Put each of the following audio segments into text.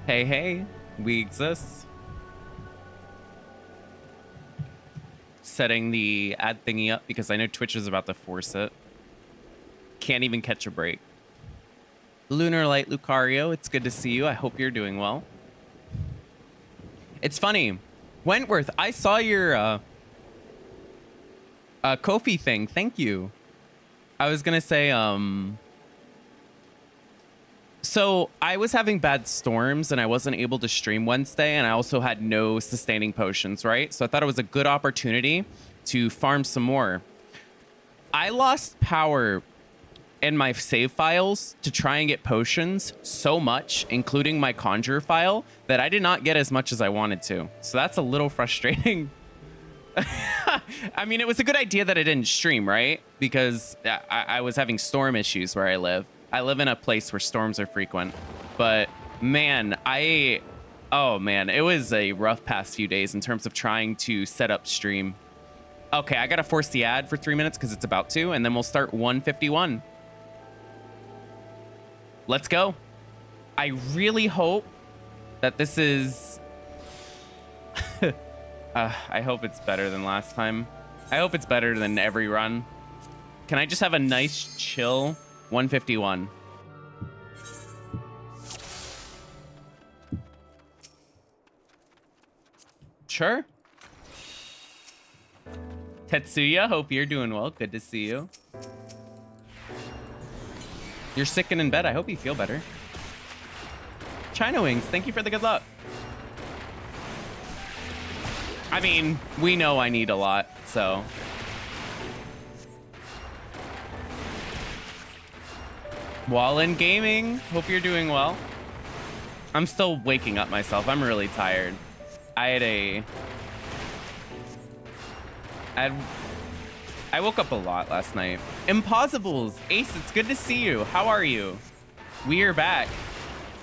Hey, hey, we exist. Setting the ad thingy up because I know Twitch is about to force it. Can't even catch a break. Lunar Light Lucario, it's good to see you. I hope you're doing well. It's funny. Wentworth, I saw your Kofi thing. Thank you. I was gonna say, so I was having bad storms and I wasn't able to stream Wednesday, and I also had no sustaining potions, right? So I thought it was a good opportunity to farm some more. I lost power in my save files to try and get potions so much, including my Conjurer file, that I did not get as much as I wanted to. So that's a little frustrating. I mean, it was a good idea that I didn't stream, right? Because I was having storm issues where I live. I live in a place where storms are frequent. But man, oh man, it was a rough past few days in terms of trying to set up stream. Okay, I gotta force the ad for 3 minutes because it's about to, and then we'll start 151. Let's go. I really hope that this is... I hope it's better than last time. I hope it's better than every run. Can I just have a nice, chill 151? Sure. Tetsuya, hope you're doing well. Good to see you. You're sick and in bed. I hope you feel better. China Wings, thank you for the good luck. I mean, we know I need a lot, so. Wallin Gaming, hope you're doing well. I'm still waking up myself. I'm really tired. I woke up a lot last night. Impossibles, Ace, it's good to see you. How are you? We are back.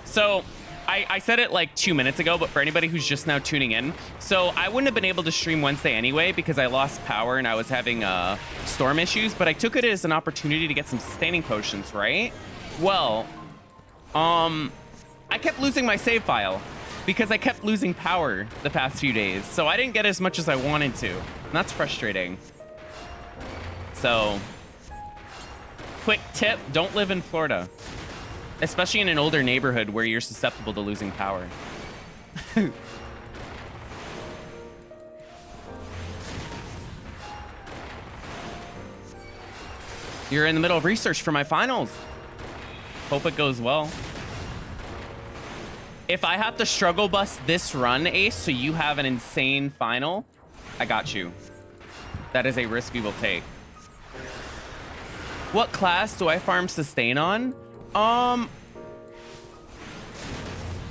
So I said it like 2 minutes ago, but for anybody who's just now tuning in, so I wouldn't have been able to stream Wednesday anyway because I lost power and I was having storm issues, but I took it as an opportunity to get some sustaining potions, right? Well, I kept losing my save file because I kept losing power the past few days, so I didn't get as much as I wanted to. And that's frustrating. So, quick tip, don't live in Florida. Especially in an older neighborhood where you're susceptible to losing power. You're in the middle of research for my finals. Hope it goes well. If I have to struggle bus this run, Ace, so you have an insane final, I got you. That is a risk we will take. What class do I farm sustain on?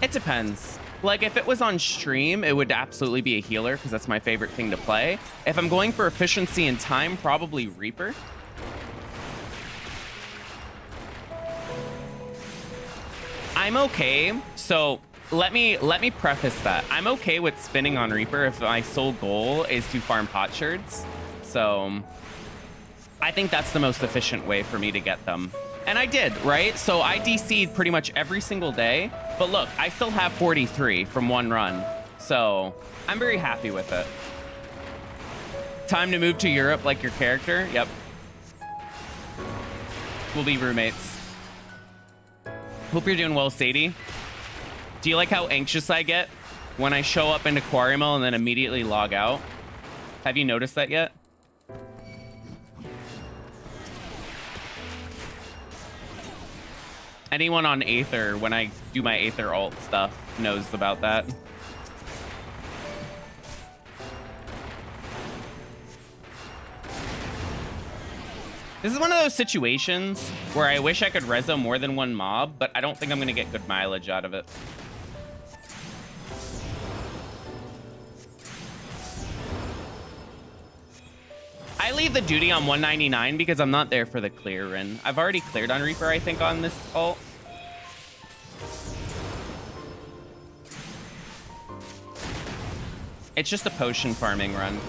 It depends. Like, if it was on stream, it would absolutely be a healer because that's my favorite thing to play. If I'm going for efficiency and time, probably Reaper. I'm okay. So let me preface that. I'm okay with spinning on Reaper if my sole goal is to farm potsherds. So I think that's the most efficient way for me to get them. And I did, right? So I DC'd pretty much every single day. But look, I still have 43 from one run. So I'm very happy with it. Time to move to Europe like your character? Yep. We'll be roommates. Hope you're doing well, Sadie. Do you like how anxious I get when I show up into Quarrymill and then immediately log out? Have you noticed that yet? Anyone on Aether, when I do my Aether alt stuff, knows about that. This is one of those situations where I wish I could reso more than one mob, but I don't think I'm going to get good mileage out of it. I leave the duty on 199 because I'm not there for the clear run. I've already cleared on Reaper, I think, on this ult. It's just a potion farming run.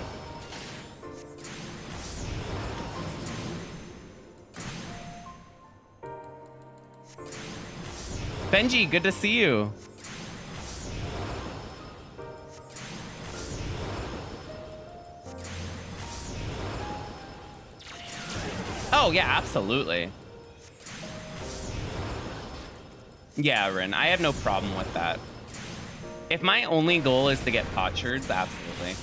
Benji, good to see you. Oh, yeah, absolutely. Yeah, Rin, I have no problem with that. If my only goal is to get potsherds, absolutely.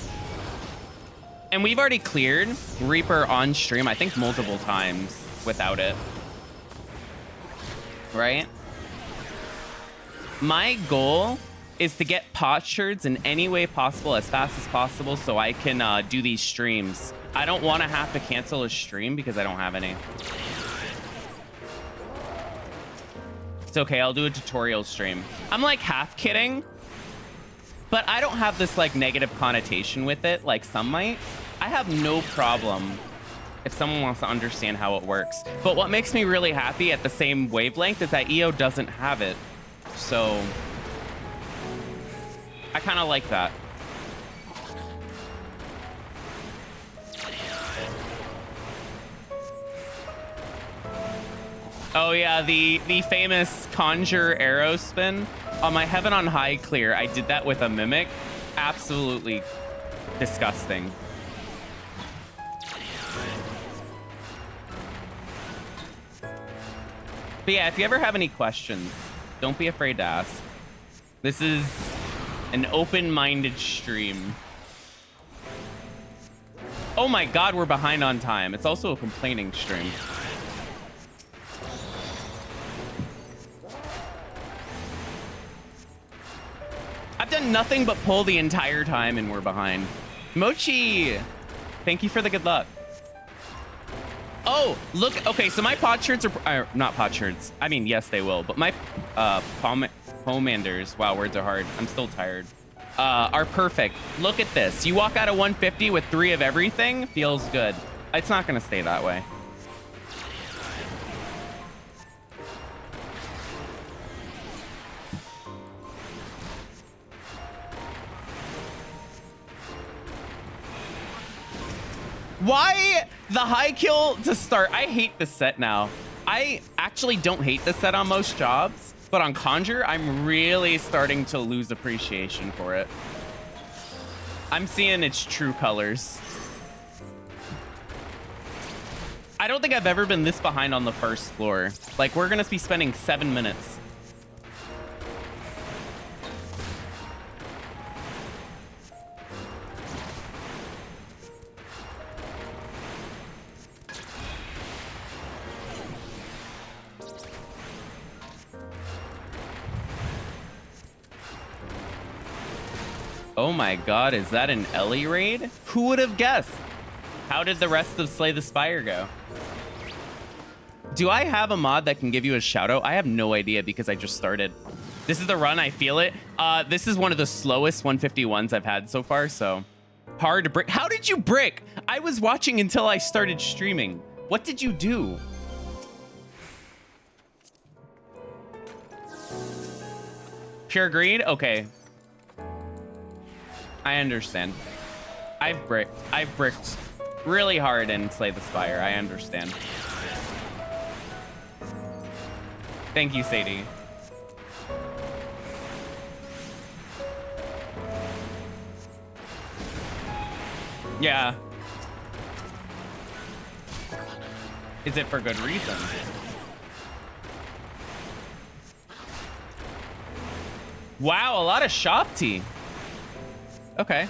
And we've already cleared Reaper on stream, I think multiple times without it. Right? My goal is to get potsherds in any way possible as fast as possible so I can do these streams. I don't want to have to cancel a stream because I don't have any. It's okay, I'll do a tutorial stream. I'm like half kidding, but I don't have this like negative connotation with it like some might. I have no problem if someone wants to understand how it works. But what makes me really happy at the same wavelength is that EO doesn't have it. So I kind of like that. Oh yeah, the famous Conjurer arrow spin on my Heaven on High clear. I did that with a mimic. Absolutely disgusting. But yeah, if you ever have any questions, don't be afraid to ask. This is an open-minded stream. Oh my god, we're behind on time. It's also a complaining stream. I've done nothing but pull the entire time and we're behind. Mochi, thank you for the good luck. Oh, look. Okay, so my potsherds are not potsherds. I mean, yes, they will. But my pomanders, wow, words are hard. I'm still tired. Are perfect. Look at this. You walk out of 150 with 3 of everything. Feels good. It's not going to stay that way. Why the high kill to start? I hate this set now. I actually don't hate this set on most jobs, but on Conjure, I'm really starting to lose appreciation for it. I'm seeing its true colors. I don't think I've ever been this behind on the first floor. Like, we're gonna be spending 7 minutes. Oh my god, is that an Ellie raid? Who would have guessed? How did the rest of Slay the Spire go? Do I have a mod that can give you a shout out? I have no idea because I just started. This is the run, I feel it. This is one of the slowest 151s I've had so far, so hard to brick. How did you brick? I was watching until I started streaming. What did you do? Pure greed? Okay. I understand. I've bricked really hard in Slay the Spire. I understand. Thank you, Sadie. Yeah. Is it for good reason? Wow, a lot of shop tea. Okay.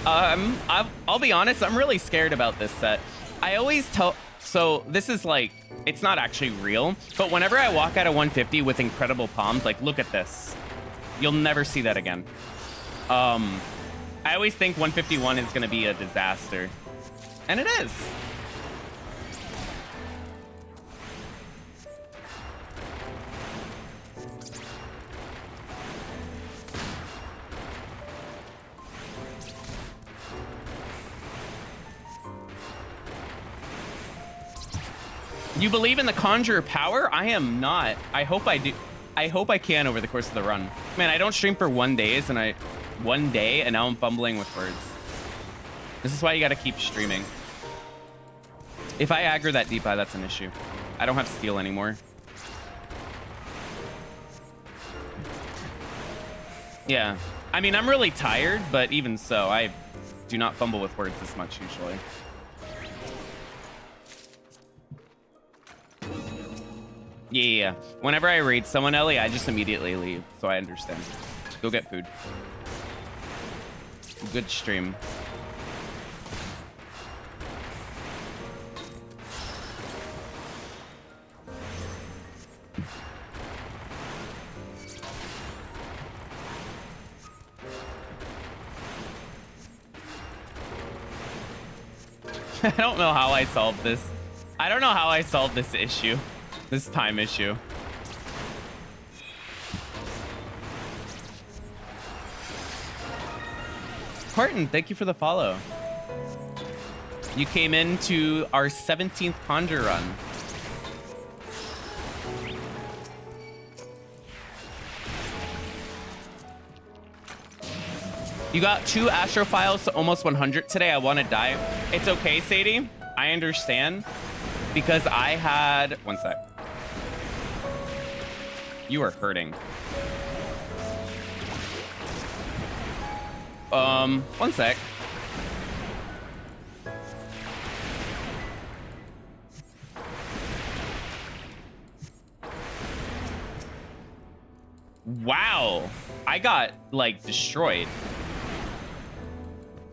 I'll be honest, I'm really scared about this set. I always tell... So this is like... It's not actually real, but whenever I walk out of 150 with incredible palms, like, look at this. You'll never see that again. I always think 151 is going to be a disaster. And it is. You believe in the Conjurer power? I am not. I hope I do. I hope I can over the course of the run. Man, I don't stream for 1 day, and now I'm fumbling with words. This is why you got to keep streaming. If I aggro that deep eye, that's an issue. I don't have steel anymore. Yeah. I mean, I'm really tired, but even so, I do not fumble with words this much usually. Yeah. Whenever I raid someone, Ellie, I just immediately leave, so I understand. Go get food. Good stream. I don't know how I solved this. I don't know how I solved this issue. This time issue. Parton, thank you for the follow. You came into our 17th Conjure run. You got 2 Astrophiles to almost 100 today. I want to die. It's okay, Sadie. I understand. Because I had... One sec. You are hurting. One sec. Wow. I got, like, destroyed.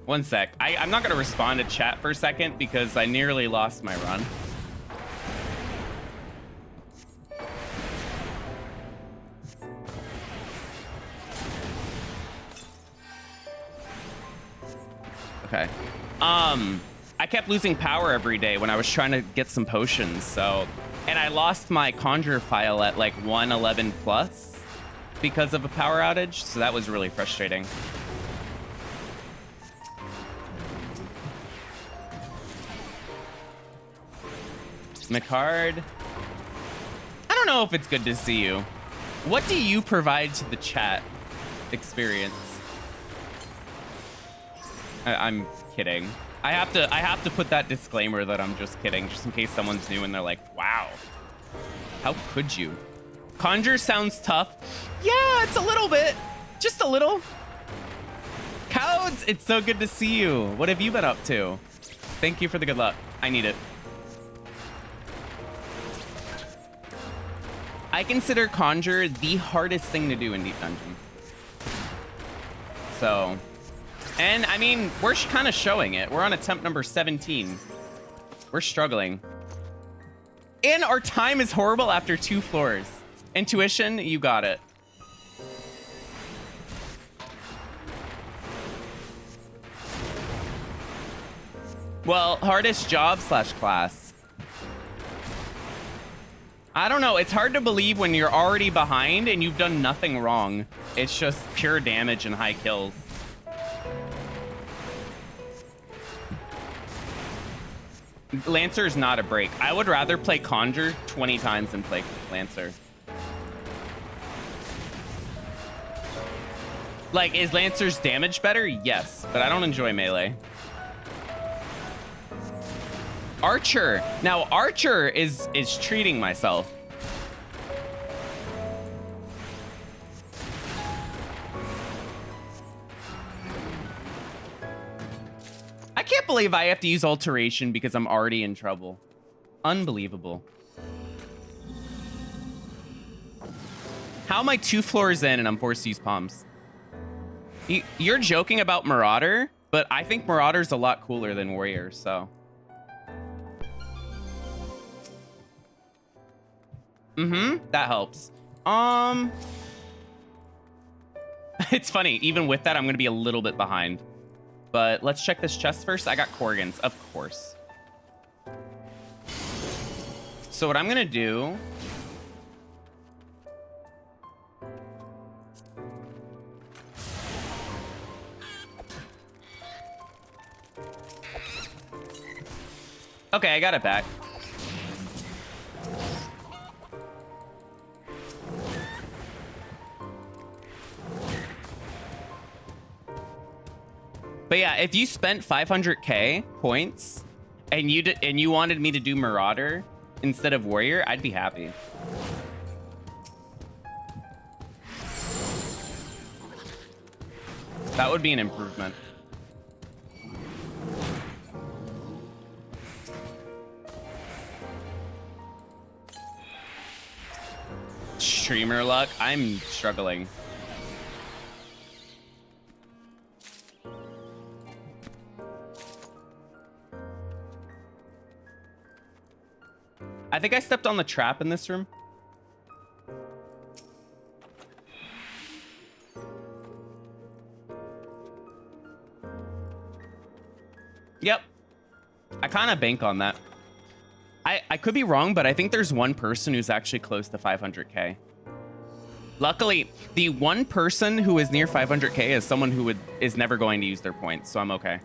One sec. I'm not going to respond to chat for a second because I nearly lost my run. Okay. I kept losing power every day when I was trying to get some potions, so... And I lost my Conjurer file at, like, 111 plus because of a power outage, so that was really frustrating. McCard. I don't know if it's good to see you. What do you provide to the chat experience? I'm kidding. I have to put that disclaimer that I'm just kidding, just in case someone's new and they're like, wow, how could you? Conjure sounds tough. Yeah, it's a little bit. Just a little. Codes, it's so good to see you. What have you been up to? Thank you for the good luck. I need it. I consider Conjure the hardest thing to do in Deep Dungeon. So, and I mean, we're kind of showing it. We're on attempt number 17. We're struggling. And our time is horrible after 2 floors. Intuition, you got it. Well, hardest job / class. I don't know. It's hard to believe when you're already behind and you've done nothing wrong. It's just pure damage and high kills. Lancer is not a break. I would rather play Conjure 20 times than play Lancer. Like, is Lancer's damage better? Yes, but I don't enjoy melee. Archer. Now, Archer is treating myself. I can't believe I have to use Alteration because I'm already in trouble. Unbelievable. How am I 2 floors in and I'm forced to use Palms? You're joking about Marauder, but I think Marauder's a lot cooler than Warrior, so... that helps. It's funny, even with that, I'm gonna be a little bit behind. But let's check this chest first. I got Corgans, of course. So what I'm gonna do... Okay, I got it back. But yeah, if you spent 500k points and you wanted me to do Marauder instead of Warrior, I'd be happy. That would be an improvement. streamer luck. I'm struggling. I think I stepped on the trap in this room. Yep. I kind of bank on that. I could be wrong, but I think there's one person who's actually close to 500K. Luckily, the one person who is near 500K is someone who is never going to use their points, so I'm okay.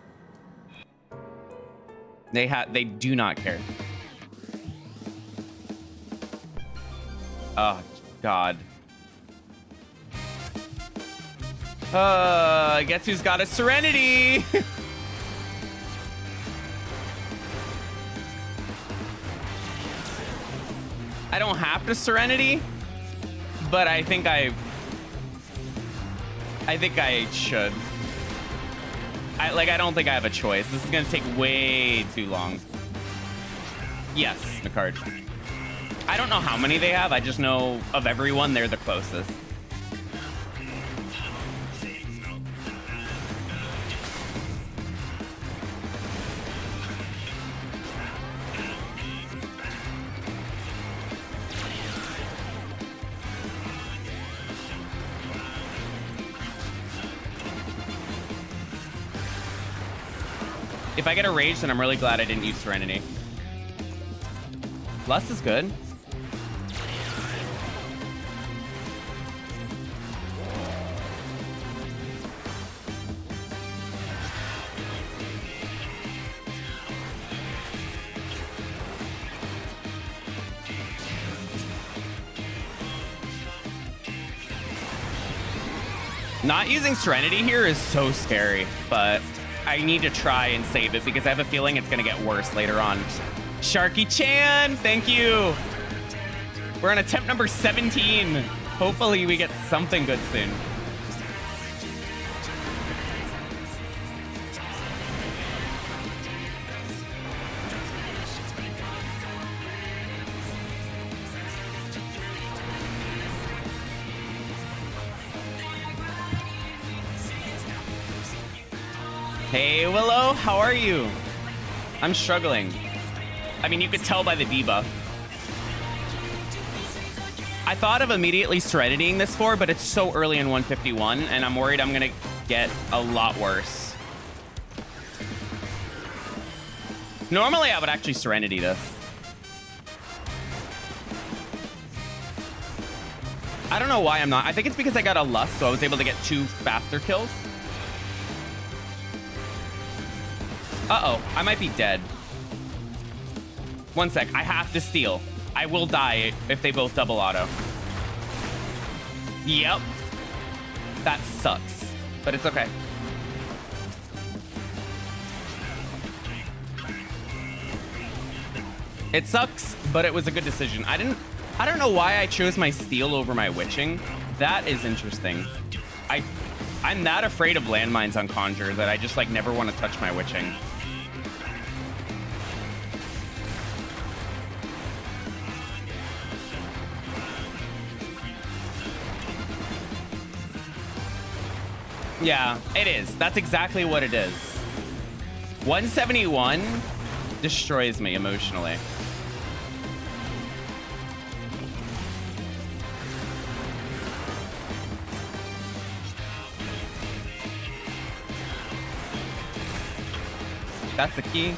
They do not care. Oh, God. Guess who's got a Serenity? I don't have to Serenity, but I think I should. I don't think I have a choice. This is gonna take way too long. Yes, the card. I don't know how many they have. I just know of everyone, they're the closest. If I get a rage, then I'm really glad I didn't use Serenity. Lust is good. Not using Serenity here is so scary, but I need to try and save it because I have a feeling it's going to get worse later on. Sharky Chan, thank you. We're on attempt number 17. Hopefully we get something good soon. Hey, Willow, how are you? I'm struggling. I mean, you could tell by the debuff. I thought of immediately Serenitying this for, but it's so early in 151, and I'm worried I'm gonna get a lot worse. Normally, I would actually Serenity this. I don't know why I'm not. I think it's because I got a Lust, so I was able to get 2 faster kills. Uh-oh, I might be dead. One sec, I have to steal. I will die if they both double auto. Yep. That sucks, but it's okay. It sucks, but it was a good decision. I don't know why I chose my steal over my witching. That is interesting. I'm that afraid of landmines on Conjurer that I just like never want to touch my witching. Yeah, it is. That's exactly what it is. 171 destroys me emotionally. That's the key.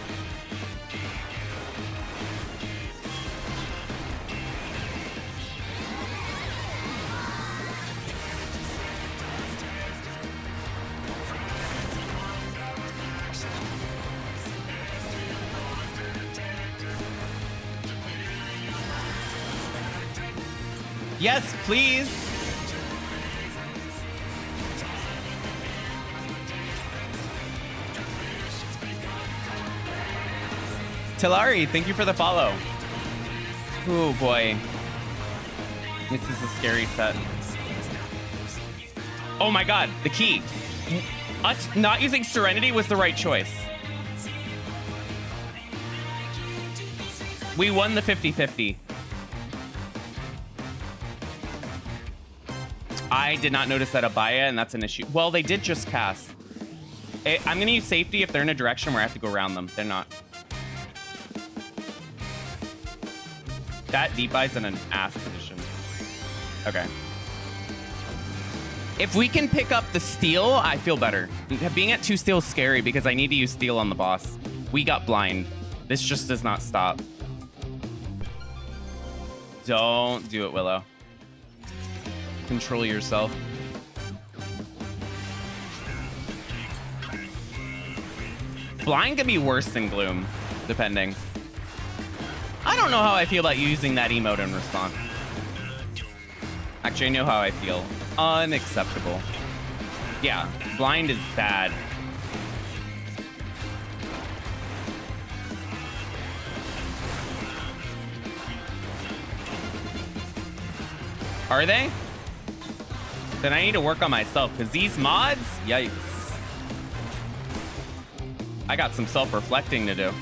Yes, please. Tilari, thank you for the follow. Oh boy. This is a scary set. Oh my god, the key. Us not using Serenity was the right choice. We won the 50-50. I did not notice that Abaya, and that's an issue. Well, they did just cast. I'm going to use safety if they're in a direction where I have to go around them. They're not. That deep eye's in an ass position. Okay. If we can pick up the steal, I feel better. Being at 2 steal is scary because I need to use steal on the boss. We got blind. This just does not stop. Don't do it, Willow. Control yourself. Blind could be worse than Gloom, depending. I don't know how I feel about using that emote in response. Actually, I know how I feel. Unacceptable. Yeah, blind is bad. Are they? Then I need to work on myself, because these mods, yikes. I got some self-reflecting to do.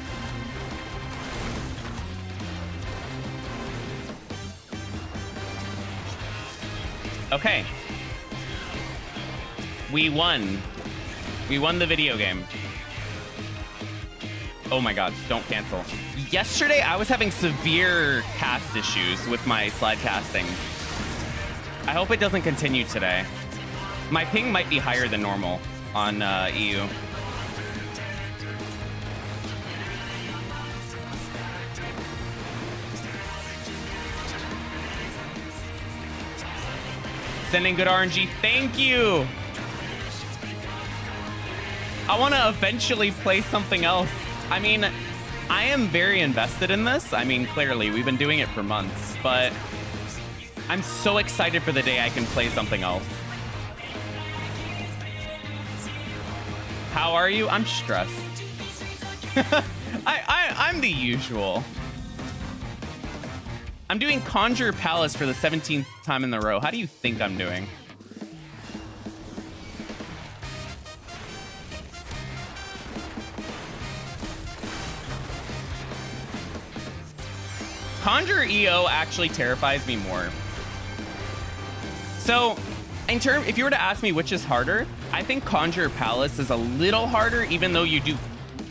Okay. We won. We won the video game. Oh my god, don't cancel. Yesterday, I was having severe cast issues with my slide casting. I hope it doesn't continue today. My ping might be higher than normal on EU. Sending good RNG. Thank you. I want to eventually play something else. I mean, I am very invested in this. I mean, clearly, we've been doing it for months, but I'm so excited for the day I can play something else. How are you? I'm stressed. I'm the usual. I'm doing Conjurer Palace for the 17th time in a row. How do you think I'm doing? Conjurer EO actually terrifies me more. So, if you were to ask me which is harder, I think Conjurer Palace is a little harder, even though you do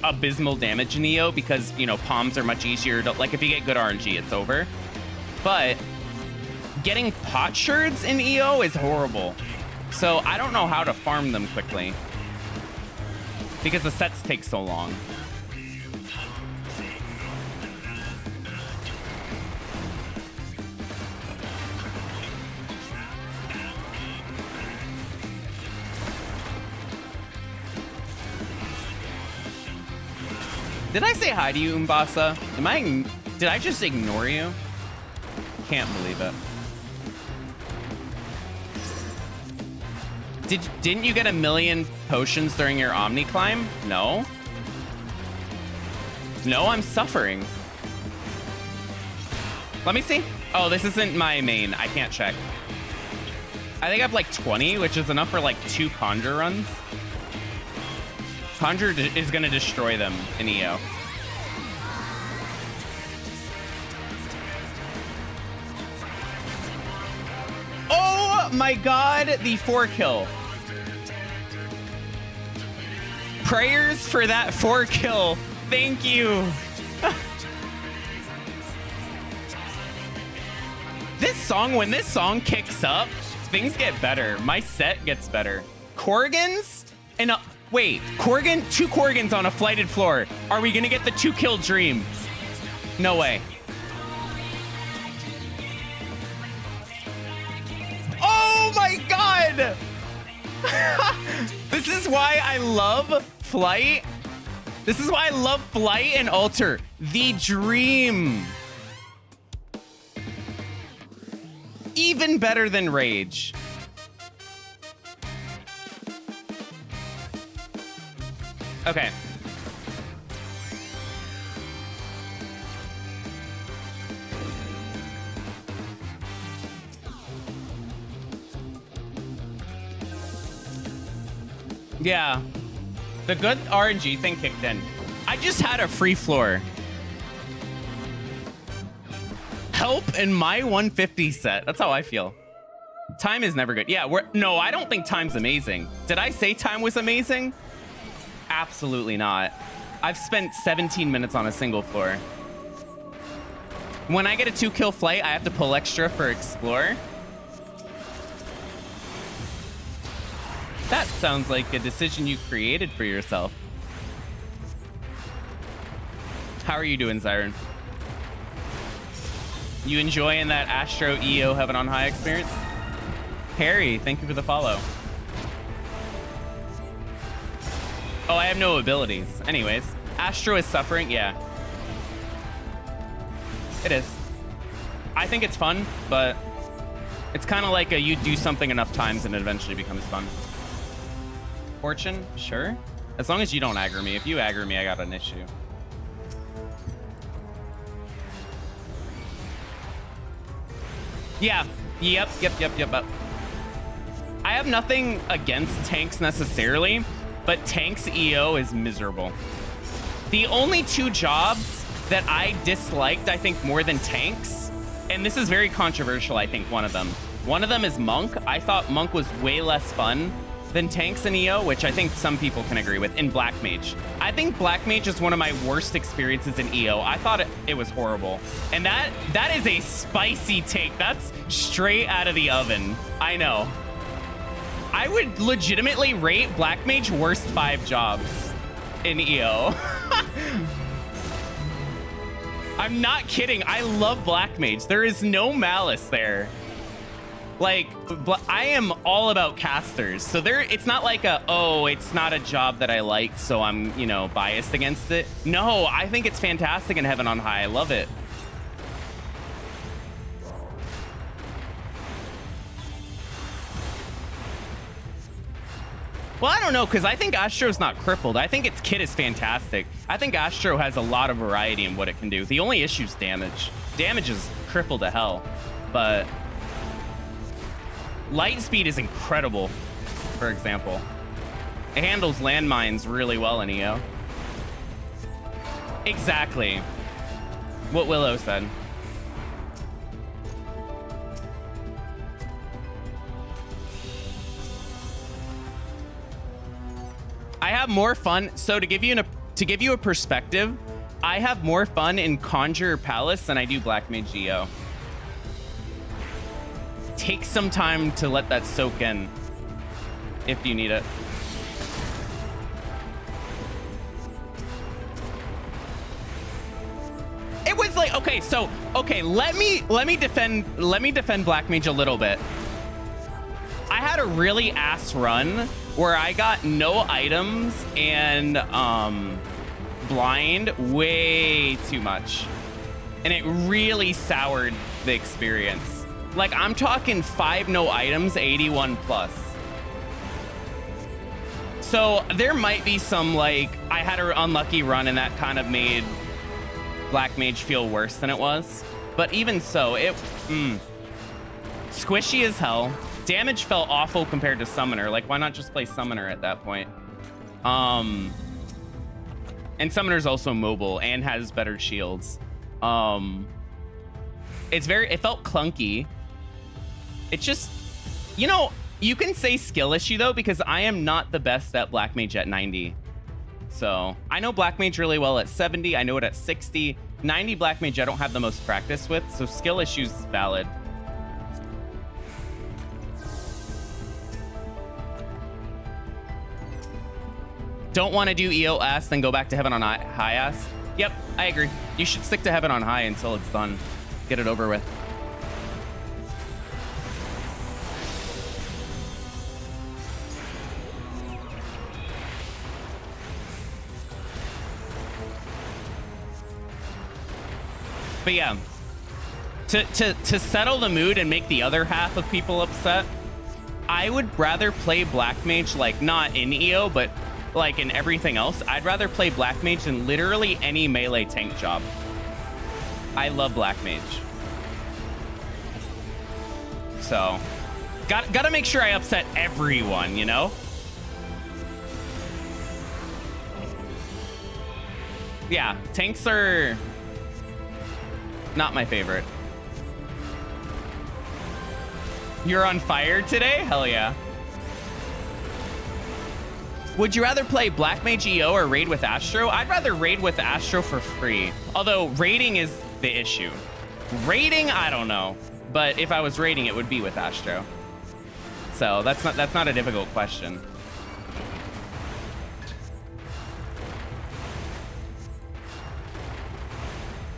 abysmal damage in EO because, you know, palms are much easier to, like, if you get good RNG, it's over. But getting potsherds in EO is horrible. So I don't know how to farm them quickly because the sets take so long. Did I say hi to you, Umbasa? Did I just ignore you? Can't believe it. Didn't you get 1,000,000 potions during your Omni climb? No. No, I'm suffering. Let me see. Oh, this isn't my main. I can't check. I think I have like 20, which is enough for like 2 Conjure runs. Conjure is gonna destroy them in EO. Oh my god, the 4-kill. Prayers for that 4-kill. Thank you. This song, when this song kicks up, things get better. My set gets better. Corrigans? And wait, Corrigan? 2 Corrigans on a flighted floor. Are we gonna get the 2-kill dream? No way. Oh my god! This is why I love Flight. This is why I love Flight and Alter. The dream. Even better than Rage. Okay. Yeah. The good RNG thing kicked in. I just had a free floor. Help in my 150 set. That's how I feel. Time is never good. Yeah, no, I don't think time's amazing. Did I say time was amazing? Absolutely not. I've spent 17 minutes on a single floor. When I get a 2-kill flight, I have to pull extra for explore. That sounds like a decision you created for yourself. How are you doing, Siren? You enjoying that Astro EO Heaven on High experience? Harry, thank you for the follow. Oh, I have no abilities. Anyways, Astro is suffering. Yeah. It is. I think it's fun, but it's kind of like you do something enough times and it eventually becomes fun. Fortune? Sure. As long as you don't aggro me. If you aggro me, I got an issue. Yeah. Yep. I have nothing against tanks necessarily, but tanks EO is miserable. The only 2 jobs that I disliked, I think, more than tanks, and this is very controversial, I think, one of them is Monk. I thought Monk was way less fun than tanks in EO, which I think some people can agree with, in Black Mage. I think Black Mage is one of my worst experiences in EO. I thought it was horrible. And that is a spicy take. That's straight out of the oven. I know. I would legitimately rate Black Mage worst 5 jobs in EO. I'm not kidding. I love Black Mage. There is no malice there. Like, I am all about casters. So it's not like it's not a job that I like, so I'm, biased against it. No, I think it's fantastic in Heaven on High. I love it. Well, I don't know, because I think Astro's not crippled. I think its kit is fantastic. I think Astro has a lot of variety in what it can do. The only issue is damage. Damage is crippled to hell, but light speed is incredible, for example. It handles landmines really well in EO. Exactly. What Willow said. I have more fun. So to give you a perspective, I have more fun in Conjurer Palace than I do Black Mage EO. Take some time to let that soak in if you need it. It was like, okay, let me defend Black Mage a little bit. I had a really ass run where I got no items and blind way too much. And it really soured the experience. Like, I'm talking 5 no items, 81 plus. So there might be some, like, I had an unlucky run and that kind of made Black Mage feel worse than it was. But even so, squishy as hell. Damage felt awful compared to Summoner. Like, why not just play Summoner at that point? And Summoner's also mobile and has better shields. It felt clunky. It just, you can say skill issue though, because I am not the best at Black Mage at 90. So I know Black Mage really well at 70. I know it at 60. 90 Black Mage I don't have the most practice with, so skill issue's valid. Don't want to do EO ass, then go back to Heaven on High ass. Yep, I agree. You should stick to Heaven on High until it's done. Get it over with. But yeah, to settle the mood and make the other half of people upset, I would rather play Black Mage, like, not in EO, but like in everything else. I'd rather play Black Mage than literally any melee tank job. I love Black Mage. So, gotta make sure I upset everyone, you know? Yeah, tanks are not my favorite. You're on fire today? Hell yeah. Would you rather play Black Mage EO or raid with Astro? I'd rather raid with Astro for free. Although raiding is the issue. Raiding, I don't know. But if I was raiding, it would be with Astro. So that's not a difficult question.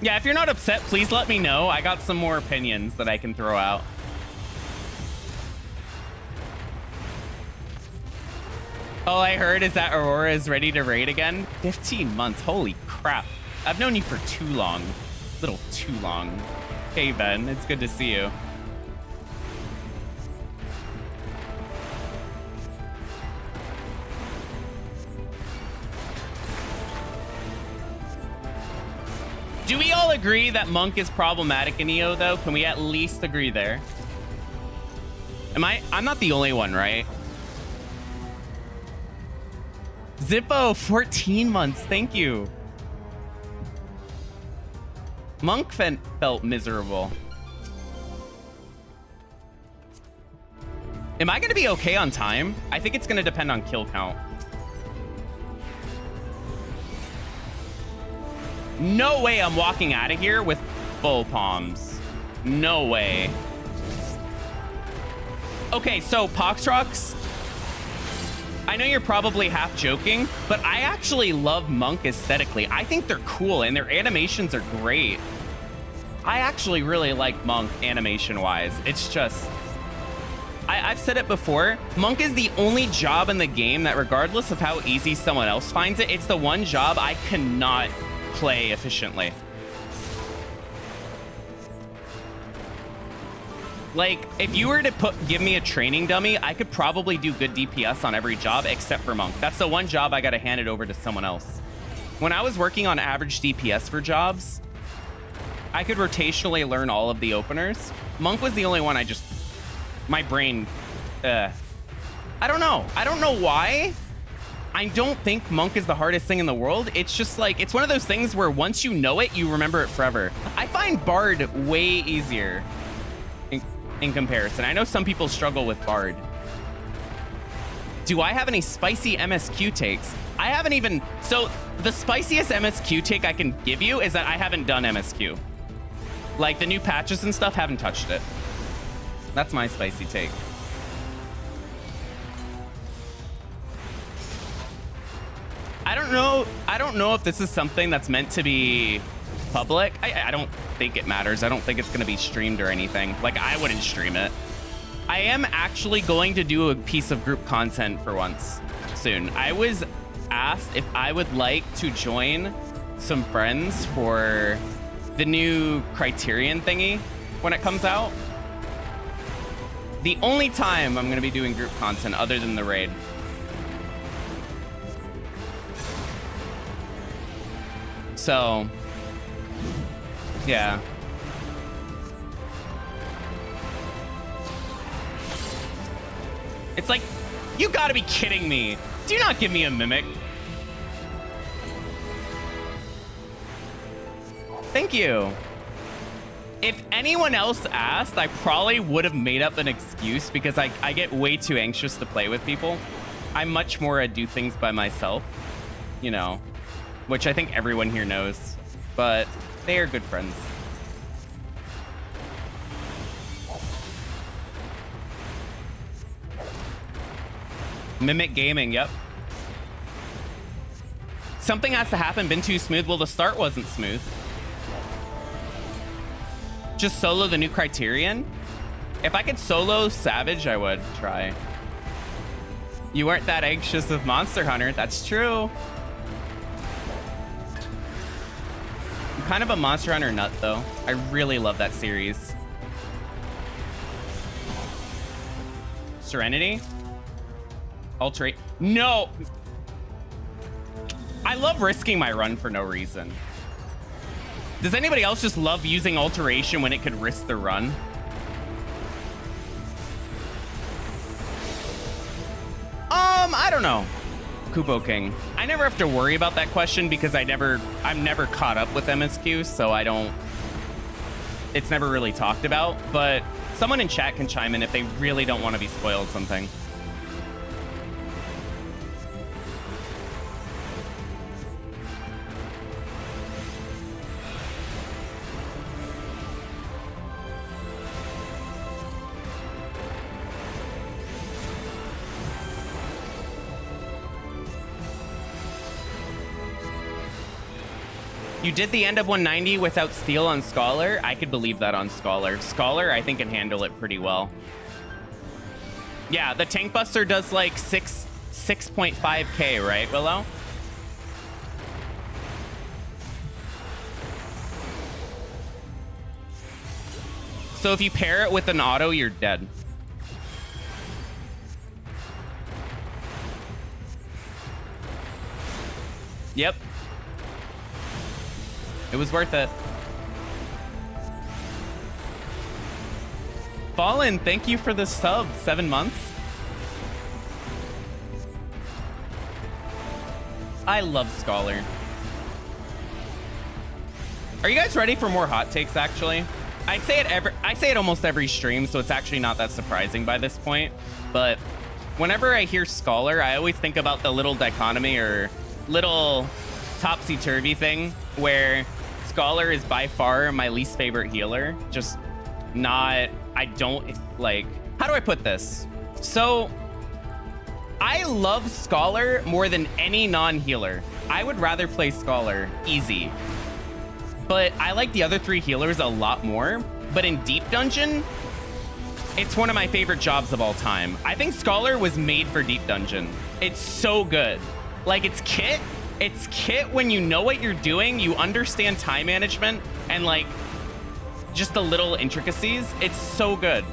Yeah, if you're not upset, please let me know. I got some more opinions that I can throw out. All I heard is that Aurora is ready to raid again. 15 months, holy crap. I've known you for too long. A little too long. Hey, Ben, it's good to see you. Do we all agree that Monk is problematic in EO, though? Can we at least agree there? I'm not the only one, right? Zippo, 14 months. Thank you. Monk felt miserable. Am I going to be okay on time? I think it's going to depend on kill count. No way I'm walking out of here with full palms. No way. Okay, so Poxrox, I know you're probably half joking, but I actually love Monk aesthetically. I think they're cool and their animations are great. I actually really like Monk animation-wise. It's just, I've said it before, Monk is the only job in the game that regardless of how easy someone else finds it, it's the one job I cannot play efficiently. Like, if you were to give me a training dummy, I could probably do good DPS on every job except for Monk. That's the one job I gotta hand it over to someone else. When I was working on average DPS for jobs, I could rotationally learn all of the openers. Monk was the only one my brain, I don't know. I don't know why. I don't think Monk is the hardest thing in the world. It's just like, it's one of those things where once you know it, you remember it forever. I find Bard way easier in comparison. I know some people struggle with Bard. Do I have any spicy MSQ takes? I haven't even, so the spiciest MSQ take I can give you is that I haven't done MSQ. Like the new patches and stuff, haven't touched it. That's my spicy take. I don't know if this is something that's meant to be public. I don't think it matters. I don't think it's going to be streamed or anything. Like, I wouldn't stream it. I am actually going to do a piece of group content for once soon. I was asked if I would like to join some friends for the new Criterion thingy when it comes out. The only time I'm going to be doing group content other than the raid. So, yeah. It's like, you gotta be kidding me. Do not give me a mimic. Thank you. If anyone else asked, I probably would have made up an excuse because I get way too anxious to play with people. I'm much more a do things by myself, you know. Which I think everyone here knows, but they are good friends. Mimic gaming, yep. Something has to happen, been too smooth. Well, the start wasn't smooth. Just solo the new Criterion? If I could solo Savage, I would try. You weren't that anxious with Monster Hunter, that's true. I'm kind of a Monster Hunter nut, though. I really love that series. Serenity? Alterate? No! I love risking my run for no reason. Does anybody else just love using Alteration when it could risk the run? I don't know. Kupo King. I never have to worry about that question because I'm never caught up with MSQ, so I don't, it's never really talked about. But Someone in chat can chime in if they really don't want to be spoiled something. You did the end of 190 without steal on Scholar? I could believe that on Scholar. Scholar, I think, can handle it pretty well. Yeah, the Tank Buster does like 6.5k, right, Willow? So if you pair it with an auto, you're dead. Yep. It was worth it. Fallen, thank you for the sub. 7 months. I love Scholar. Are you guys ready for more hot takes, actually? I say it almost every stream, so it's actually not that surprising by this point. But whenever I hear Scholar, I always think about the little dichotomy or little topsy-turvy thing where Scholar is by far my least favorite healer. Just not, I don't like, how do I put this? So I love Scholar more than any non-healer. I would rather play Scholar easy, but I like the other 3 healers a lot more. But in Deep Dungeon, it's one of my favorite jobs of all time. I think Scholar was made for Deep Dungeon. It's so good. Like, it's kit. It's kit when you know what you're doing, you understand time management, and like just the little intricacies. It's so good.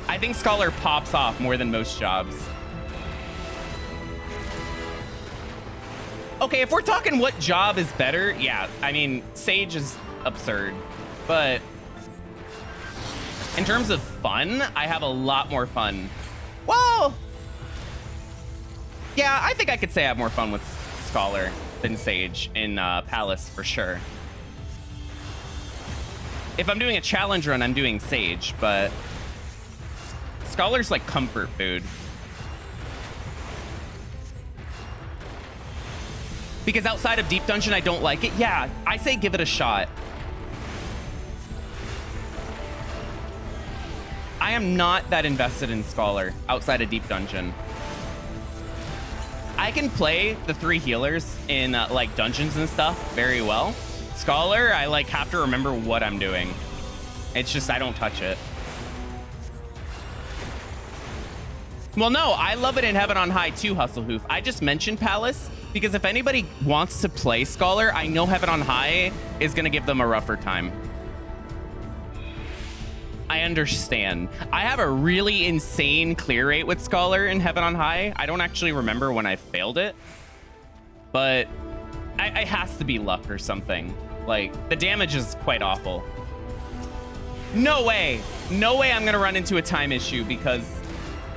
I think Scholar pops off more than most jobs. Okay, if we're talking what job is better, yeah, I mean, Sage is absurd. But in terms of fun, I have a lot more fun. Whoa! Yeah, I think I could say I have more fun with Scholar than Sage in Palace, for sure. If I'm doing a challenge run, I'm doing Sage, but Scholar's like comfort food. Because outside of Deep Dungeon, I don't like it. Yeah, I say give it a shot. I am not that invested in Scholar outside of Deep Dungeon. I can play the 3 healers in like dungeons and stuff very well. Scholar, I like have to remember what I'm doing. It's just I don't touch it. Well, no, I love it in Heaven on High too, Hustlehoof. I just mentioned Palace because if anybody wants to play Scholar, I know Heaven on High is going to give them a rougher time. I understand. I have a really insane clear rate with Scholar in Heaven on High. I don't actually remember when I failed it, but it has to be luck or something. Like, the damage is quite awful. No way. No way I'm going to run into a time issue because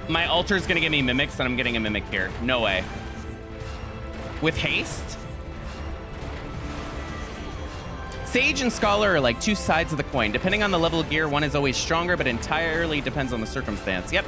my altar is going to give me mimics and I'm getting a mimic here. No way. With haste? Sage and Scholar are like 2 sides of the coin. Depending on the level of gear, one is always stronger, but entirely depends on the circumstance. Yep.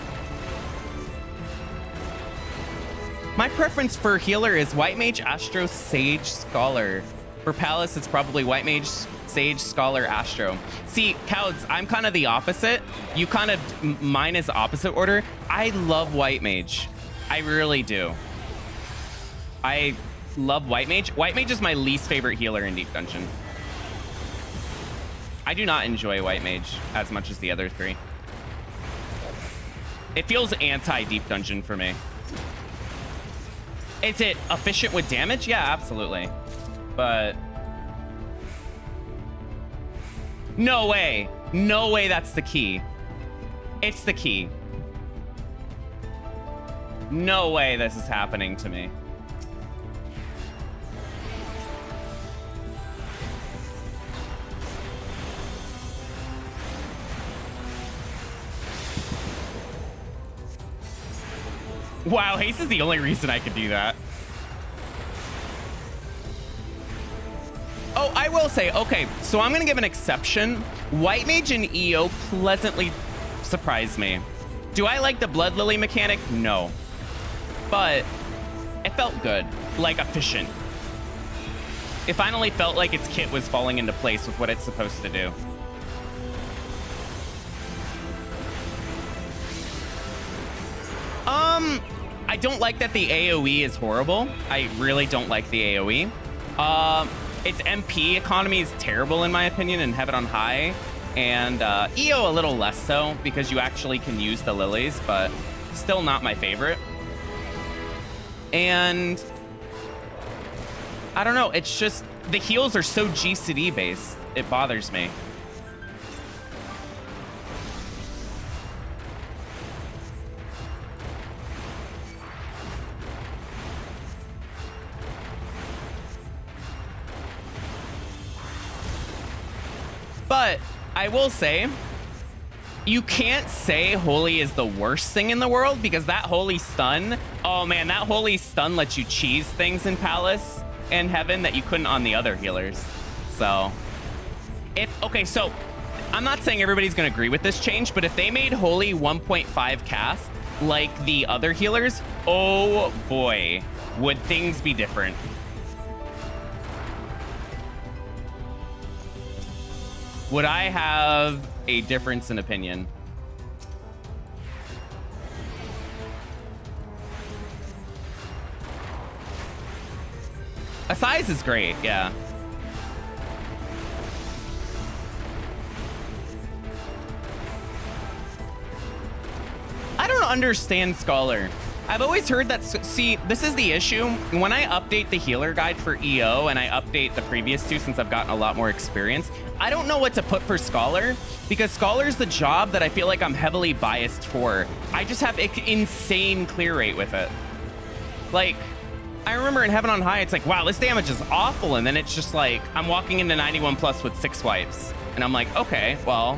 My preference for healer is White Mage, Astro, Sage, Scholar. For Palace, it's probably White Mage, Sage, Scholar, Astro. See, Couds, I'm kind of the opposite. You kind of, mine is opposite order. I love White Mage. I really do. I love White Mage. White Mage is my least favorite healer in Deep Dungeon. I do not enjoy White Mage as much as the other 3. It feels anti-Deep Dungeon for me. Is it efficient with damage? Yeah, absolutely. But no way. No way that's the key. It's the key. No way this is happening to me. Wow, haste is the only reason I could do that. So I will say, okay, so I'm going to give an exception. White Mage and EO pleasantly surprised me. Do I like the Blood Lily mechanic? No. But it felt good, like efficient. It finally felt like its kit was falling into place with what it's supposed to do. I don't like that the AoE is horrible. I really don't like the AoE. Its MP economy is terrible in my opinion and Heaven on High. And EO a little less so because you actually can use the lilies, but still not my favorite. And I don't know, it's just the heals are so GCD based. It bothers me. But I will say, you can't say Holy is the worst thing in the world because that Holy Stun, oh man, that Holy Stun lets you cheese things in Palace and Heaven that you couldn't on the other healers. So, okay, so I'm not saying everybody's gonna agree with this change, but if they made Holy 1.5 cast like the other healers, oh boy, would things be different. Would I have a difference in opinion? A size is great, yeah. I don't understand Scholar. I've always heard that, see, this is the issue. When I update the healer guide for EO and I update the previous two since I've gotten a lot more experience, I don't know what to put for Scholar because Scholar's the job that I feel like I'm heavily biased for. I just have insane clear rate with it. Like, I remember in Heaven on High, it's like, wow, this damage is awful. And then it's just like, I'm walking into 91 plus with 6 wipes. And I'm like, okay, well,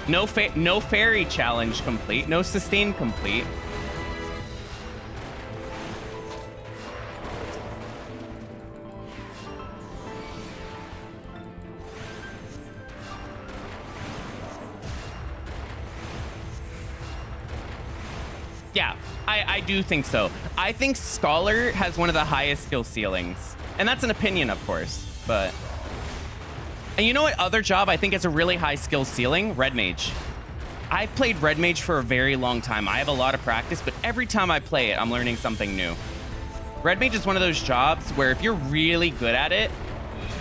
no fairy challenge complete, no sustain complete. Yeah, I do think so. I think Scholar has one of the highest skill ceilings. And that's an opinion, of course, but... And you know what other job I think has a really high skill ceiling? Red Mage. I've played Red Mage for a very long time. I have a lot of practice, but every time I play it, I'm learning something new. Red Mage is one of those jobs where if you're really good at it,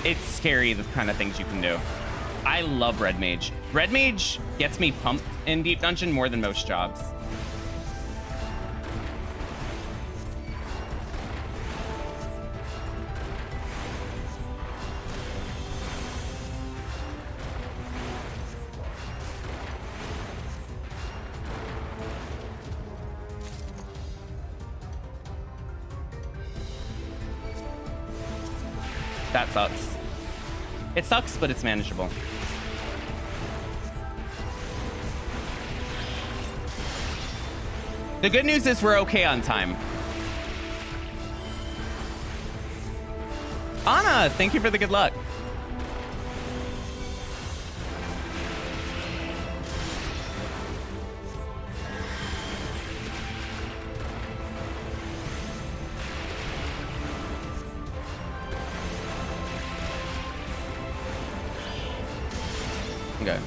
it's scary the kind of things you can do. I love Red Mage. Red Mage gets me pumped in Deep Dungeon more than most jobs. That sucks. It sucks, but it's manageable. The good news is we're okay on time. Anna, thank you for the good luck. Okay.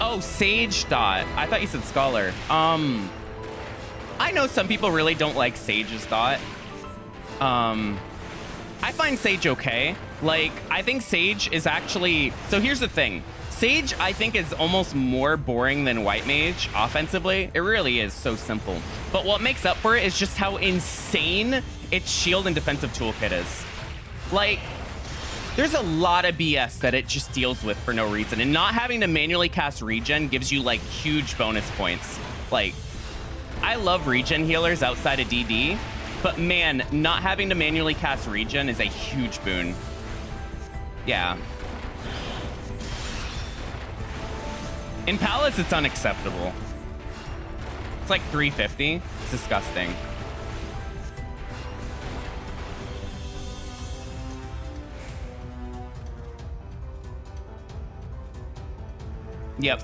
Oh, Sage Dot. I thought you said Scholar. I know some people really don't like Sage's Dot. I find Sage okay. Like, I think Sage is actually... So here's the thing. Sage, I think, is almost more boring than White Mage offensively. It really is so simple. But what makes up for it is just how insane its shield and defensive toolkit is. Like... There's a lot of BS that it just deals with for no reason. And not having to manually cast regen gives you like huge bonus points. Like, I love regen healers outside of DD, but man, not having to manually cast regen is a huge boon. Yeah. In Palace, it's unacceptable. It's like 350. It's disgusting. Yep.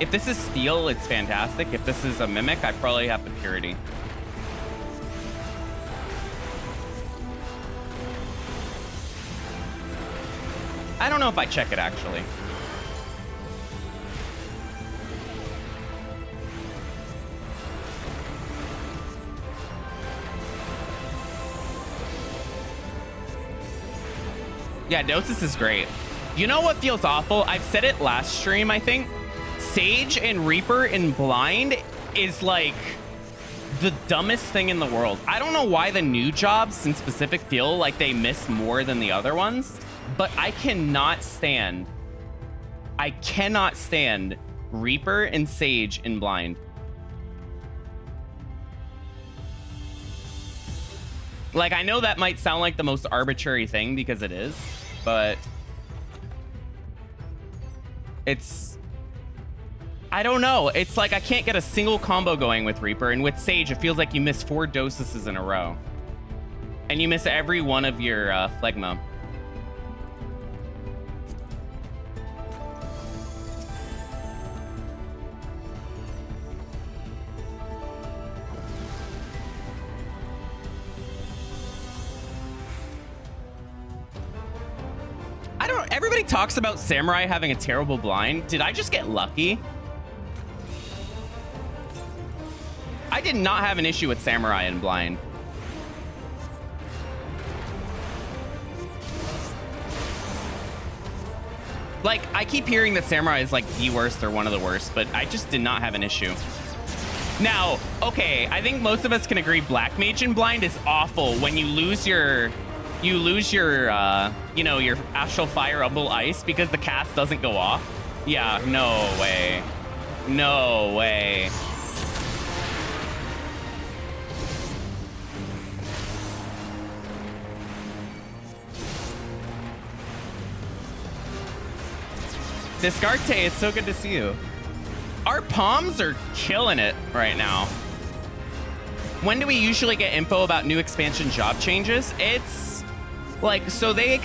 If this is steel, it's fantastic. If this is a mimic, I probably have the purity. I don't know if I check it, actually. Yeah, Gnosis is great. You know what feels awful? I've said it last stream, I think. Sage and Reaper in blind is like the dumbest thing in the world. I don't know why the new jobs in specific feel like they miss more than the other ones, but I cannot stand Reaper and Sage in blind. Like, I know that might sound like the most arbitrary thing because it is, but it's, I don't know. It's like I can't get a single combo going with Reaper, and with Sage, it feels like you miss 4 doses in a row. And you miss every one of your Phlegma. I don't, everybody talks about Samurai having a terrible blind. Did I just get lucky? I did not have an issue with Samurai in blind. Like, I keep hearing that Samurai is like the worst or one of the worst, but I just did not have an issue. Now, okay, I think most of us can agree Black Mage in blind is awful when you lose your, you know, your Astral Fire Rumble Ice because the cast doesn't go off. Yeah, no way. No way. Descarte, it's so good to see you. Our palms are killing it right now. When do we usually get info about new expansion job changes? It's like, so they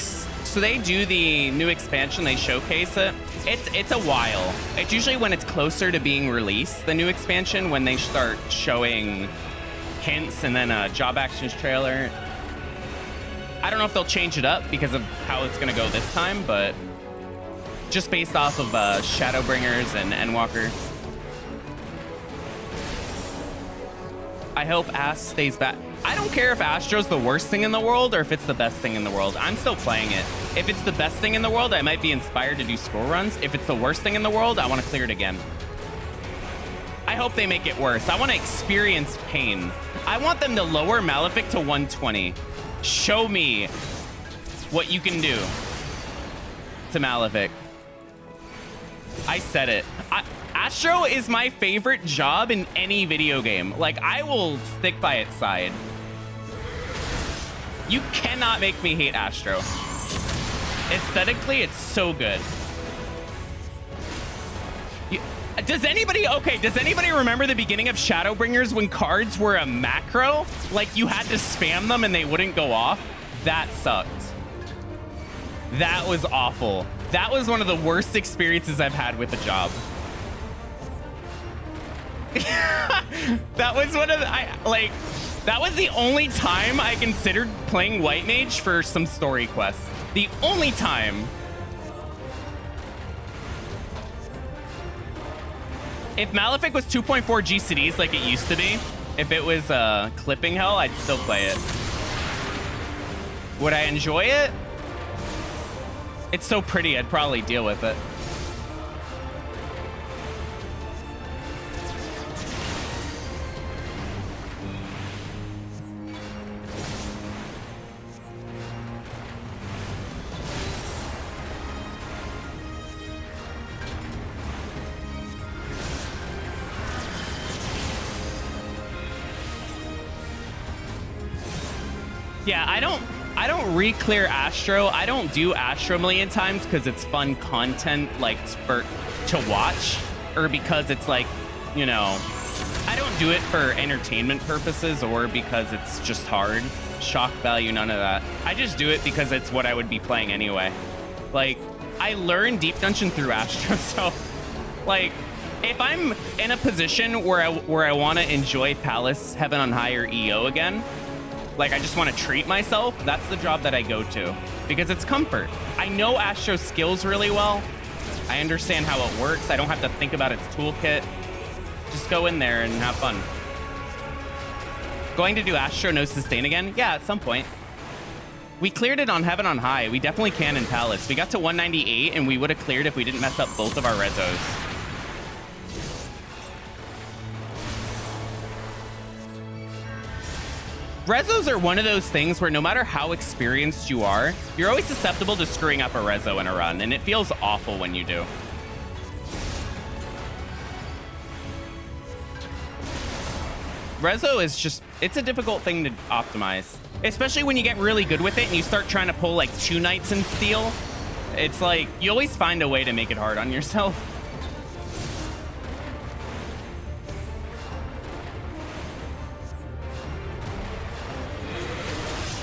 do the new expansion, they showcase it. It's a while. It's usually when it's closer to being released, the new expansion, when they start showing hints and then a job actions trailer. I don't know if they'll change it up because of how it's gonna go this time, but just based off of Shadowbringers and Endwalker. I hope Ass stays back. I don't care if Astro's the worst thing in the world or if it's the best thing in the world. I'm still playing it. If it's the best thing in the world, I might be inspired to do score runs. If it's the worst thing in the world, I want to clear it again. I hope they make it worse. I want to experience pain. I want them to lower Malefic to 120. Show me what you can do to Malefic. I said it. Astro is my favorite job in any video game. Like, I will stick by its side. You cannot make me hate Astro. Aesthetically, it's so good. Does anybody remember the beginning of Shadowbringers when cards were a macro? Like, you had to spam them and they wouldn't go off? That sucked. That was awful. That was one of the worst experiences I've had with a job. That was one of the, that was the only time I considered playing White Mage for some story quests. The only time. If Malefic was 2.4 GCDs like it used to be, if it was clipping hell, I'd still play it. Would I enjoy it? It's so pretty, I'd probably deal with it. Yeah, I don't re-clear Astro. I don't do Astro a million times because it's fun content, like, to watch, or because it's like, you know, I don't do it for entertainment purposes or because it's just hard. Shock value, none of that. I just do it because it's what I would be playing anyway. Like, I learned Deep Dungeon through Astro, so, like, if I'm in a position where I want to enjoy Palace, Heaven on High, or EO again, like, I just want to treat myself, that's the job that I go to. Because it's comfort. I know Astro's skills really well. I understand how it works. I don't have to think about its toolkit. Just go in there and have fun. Going to do Astro no sustain again? Yeah, at some point. We cleared it on Heaven on High. We definitely can in Palace. We got to 198, and we would have cleared if we didn't mess up both of our rezos. Rezos are one of those things where no matter how experienced you are, you're always susceptible to screwing up a rezo in a run, and it feels awful when you do. Rezo is just, it's a difficult thing to optimize. Especially when you get really good with it and you start trying to pull like 2 knights in steel. It's like, you always find a way to make it hard on yourself.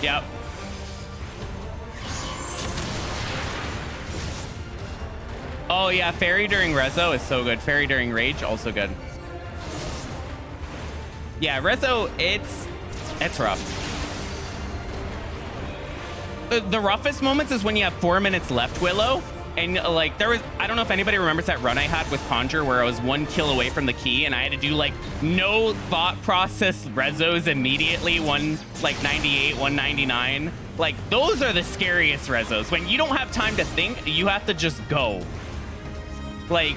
Yep. Oh yeah, Fairy during Rezo is so good. Fairy during Rage, also good. Yeah, Rezo, it's rough. The roughest moments is when you have 4 minutes left, Willow. And like, there was, I don't know if anybody remembers that run I had with Conjurer where I was 1 kill away from the key and I had to do like no thought process rezos immediately, 198, 199. Like, those are the scariest rezos. When you don't have time to think, you have to just go. Like,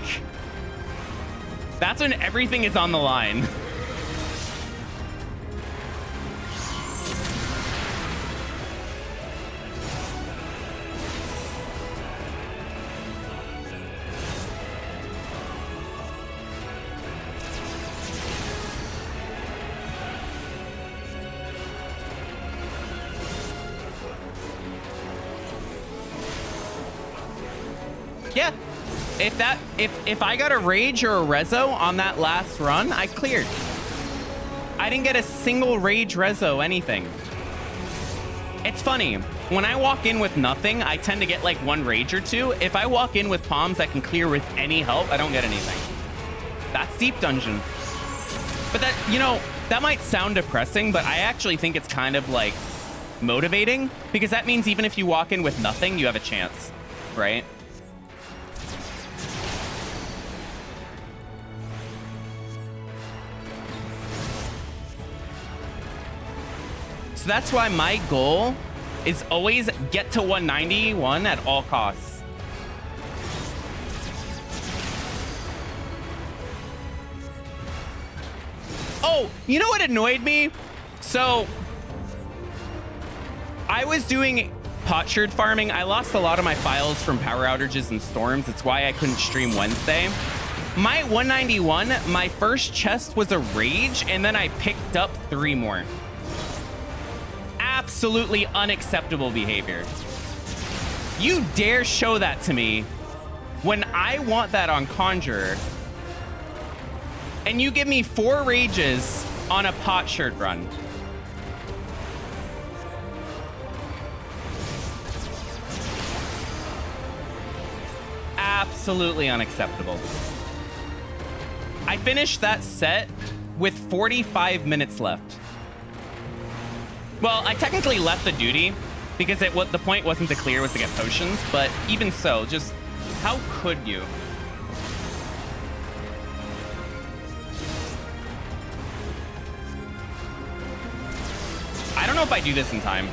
that's when everything is on the line. Yeah, if I got a rage or a rezo on that last run, I cleared. I didn't get a single rage, rezo, anything. It's funny, when I walk in with nothing, I tend to get like 1 rage or 2. If I walk in with palms that can clear with any help, I don't get anything. That's Deep Dungeon. But that, you know, that might sound depressing, but I actually think it's kind of like motivating, because that means even if you walk in with nothing, you have a chance, right? So that's why my goal is always get to 191 at all costs. Oh, you know what annoyed me? So I was doing potsherd farming. I lost a lot of my files from power outages and storms. That's why I couldn't stream Wednesday. My 191, my first chest was a rage, and then I picked up 3 more. Absolutely unacceptable behavior. You dare show that to me when I want that on Conjurer, and you give me 4 rages on a potsherd run. Absolutely unacceptable. I finished that set with 45 minutes left. Well, I technically left the duty because the point wasn't to clear, was to get potions, but even so, just how could you? I don't know if I do this in time.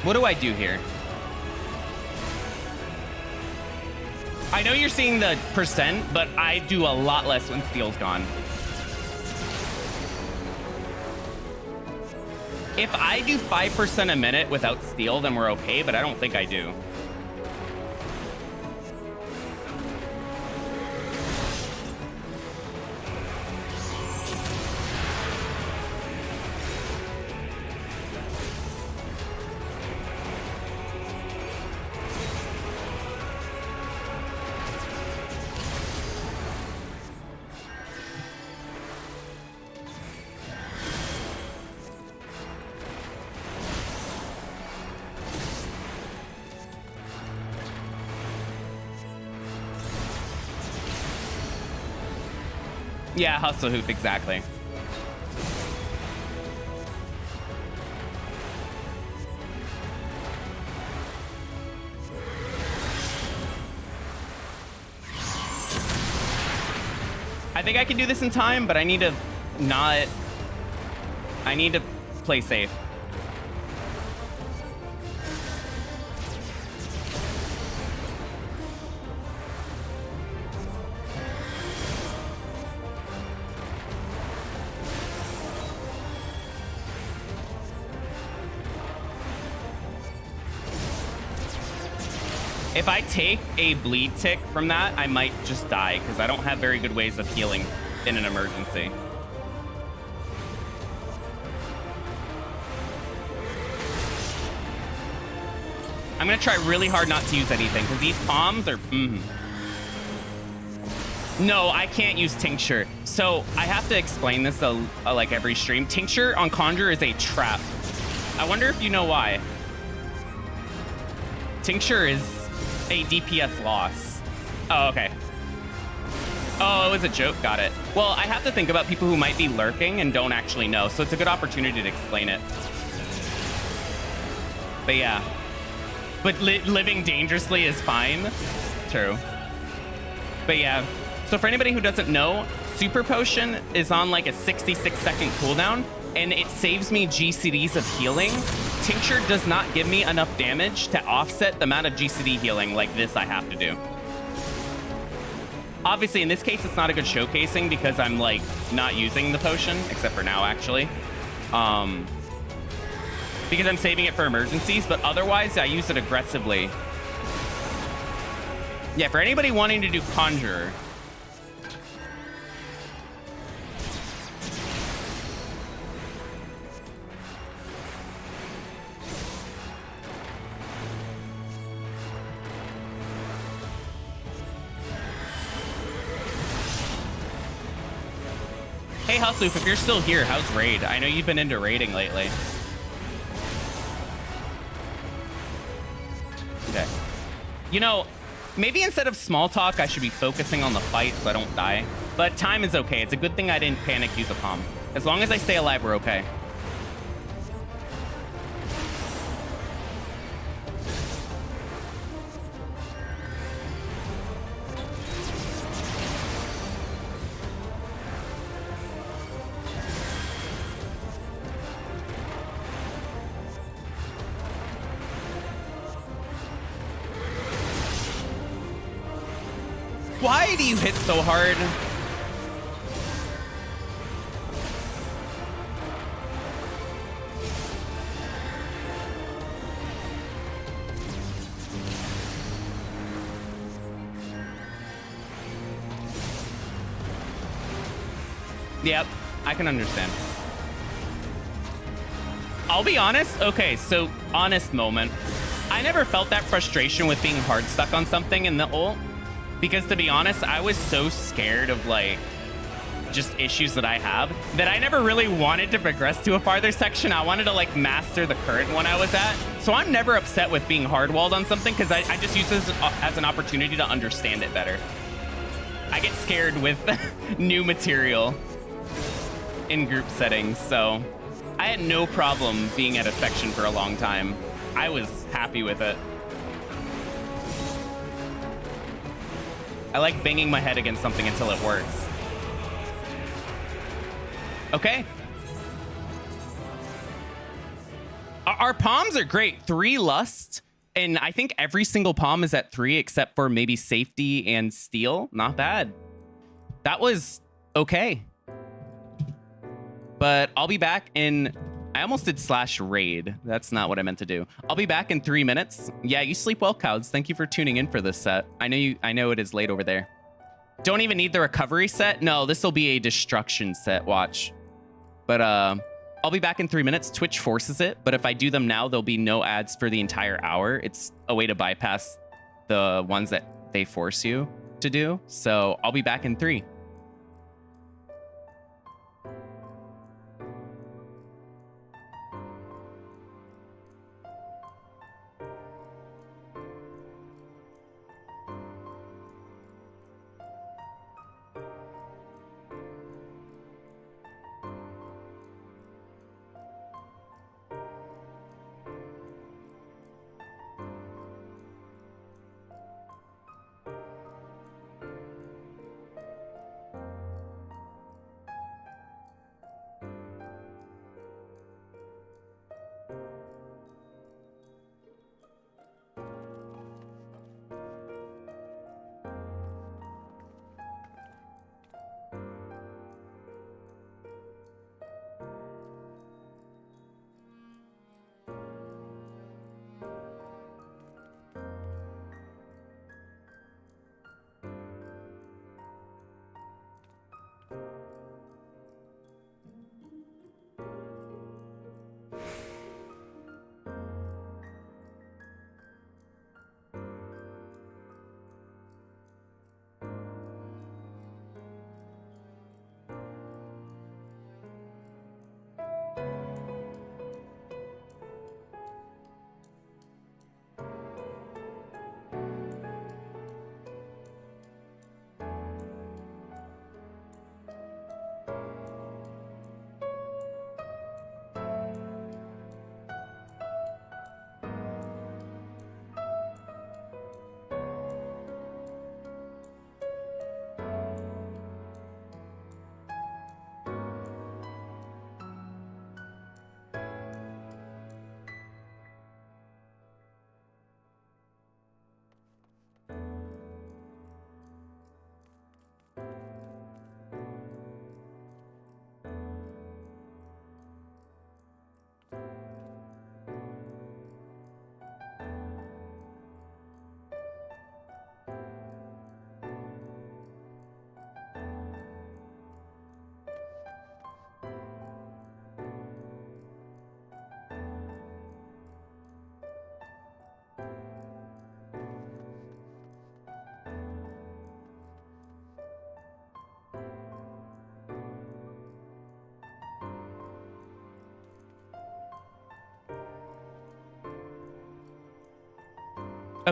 What do I do here? I know you're seeing the percent, but I do a lot less when steel's gone. If I do 5% a minute without steel, then we're okay, but I don't think I do. Yeah, hustle hoop, exactly. I think I can do this in time, but I need to not... I need to play safe. If I take a bleed tick from that, I might just die because I don't have very good ways of healing in an emergency. I'm going to try really hard not to use anything because these palms are... No, I can't use Tincture. So I have to explain this like every stream. Tincture on Conjurer is a trap. I wonder if you know why. Tincture is a DPS loss. Oh, okay. Oh, it was a joke. Got it. Well, I have to think about people who might be lurking and don't actually know, so it's a good opportunity to explain it. But yeah. But living dangerously is fine. True. But yeah. So for anybody who doesn't know, Super Potion is on like a 66-second cooldown, and it saves me GCDs of healing. Tincture does not give me enough damage to offset the amount of GCD healing like this I have to do. Obviously, in this case, it's not a good showcasing because I'm like not using the potion, except for now, actually. Because I'm saving it for emergencies, but otherwise, I use it aggressively. Yeah, for anybody wanting to do Conjurer, hey, Husloof, if you're still here, how's raid? I know you've been into raiding lately. Okay. You know, maybe instead of small talk, I should be focusing on the fight so I don't die. But time is okay. It's a good thing I didn't panic use a palm. As long as I stay alive, we're okay. Why do you hit so hard? Yep, I can understand. I'll be honest. Okay, so honest moment. I never felt that frustration with being hard stuck on something in the ult. Because to be honest, I was so scared of like just issues that I have that I never really wanted to progress to a farther section. I wanted to like master the current one I was at. So I'm never upset with being hardwalled on something because I just use this as an opportunity to understand it better. I get scared with new material in group settings, so I had no problem being at a section for a long time. I was happy with it. I like banging my head against something until it works. Okay. Our palms are great. 3 lust. And I think every single palm is at 3 except for maybe safety and steel. Not bad. That was okay. But I'll be back in... I almost did /raid. That's not what I meant to do. I'll be back in 3 minutes. Yeah, you sleep well, Couds. Thank you for tuning in for this set. I know it is late over there. Don't even need the recovery set. No, this will be a destruction set. Watch. But I'll be back in 3 minutes. Twitch forces it, but if I do them now, there'll be no ads for the entire hour. It's a way to bypass the ones that they force you to do. So I'll be back in 3.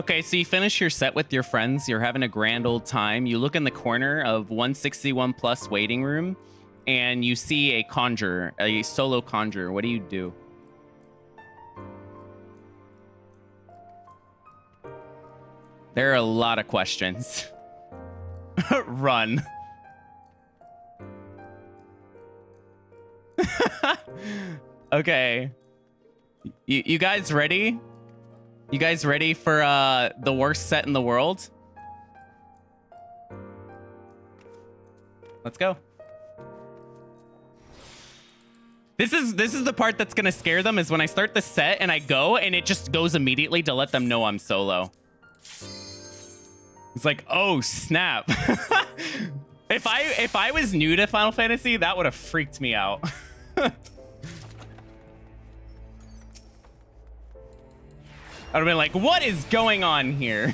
Okay, so you finish your set with your friends. You're having a grand old time. You look in the corner of 161 plus waiting room, and you see a Conjurer, a solo Conjurer. What do you do? There are a lot of questions. Run. Okay. You guys ready? You guys ready for the worst set in the world? Let's go. This is the part that's gonna scare them, is when I start the set and I go and it just goes immediately to let them know I'm solo. It's like, oh snap. If I was new to Final Fantasy, that would have freaked me out. I'd have been like, what is going on here?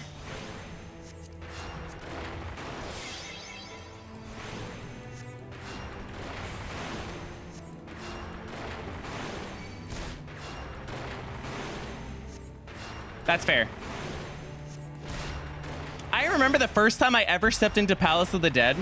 That's fair. I remember the first time I ever stepped into Palace of the Dead.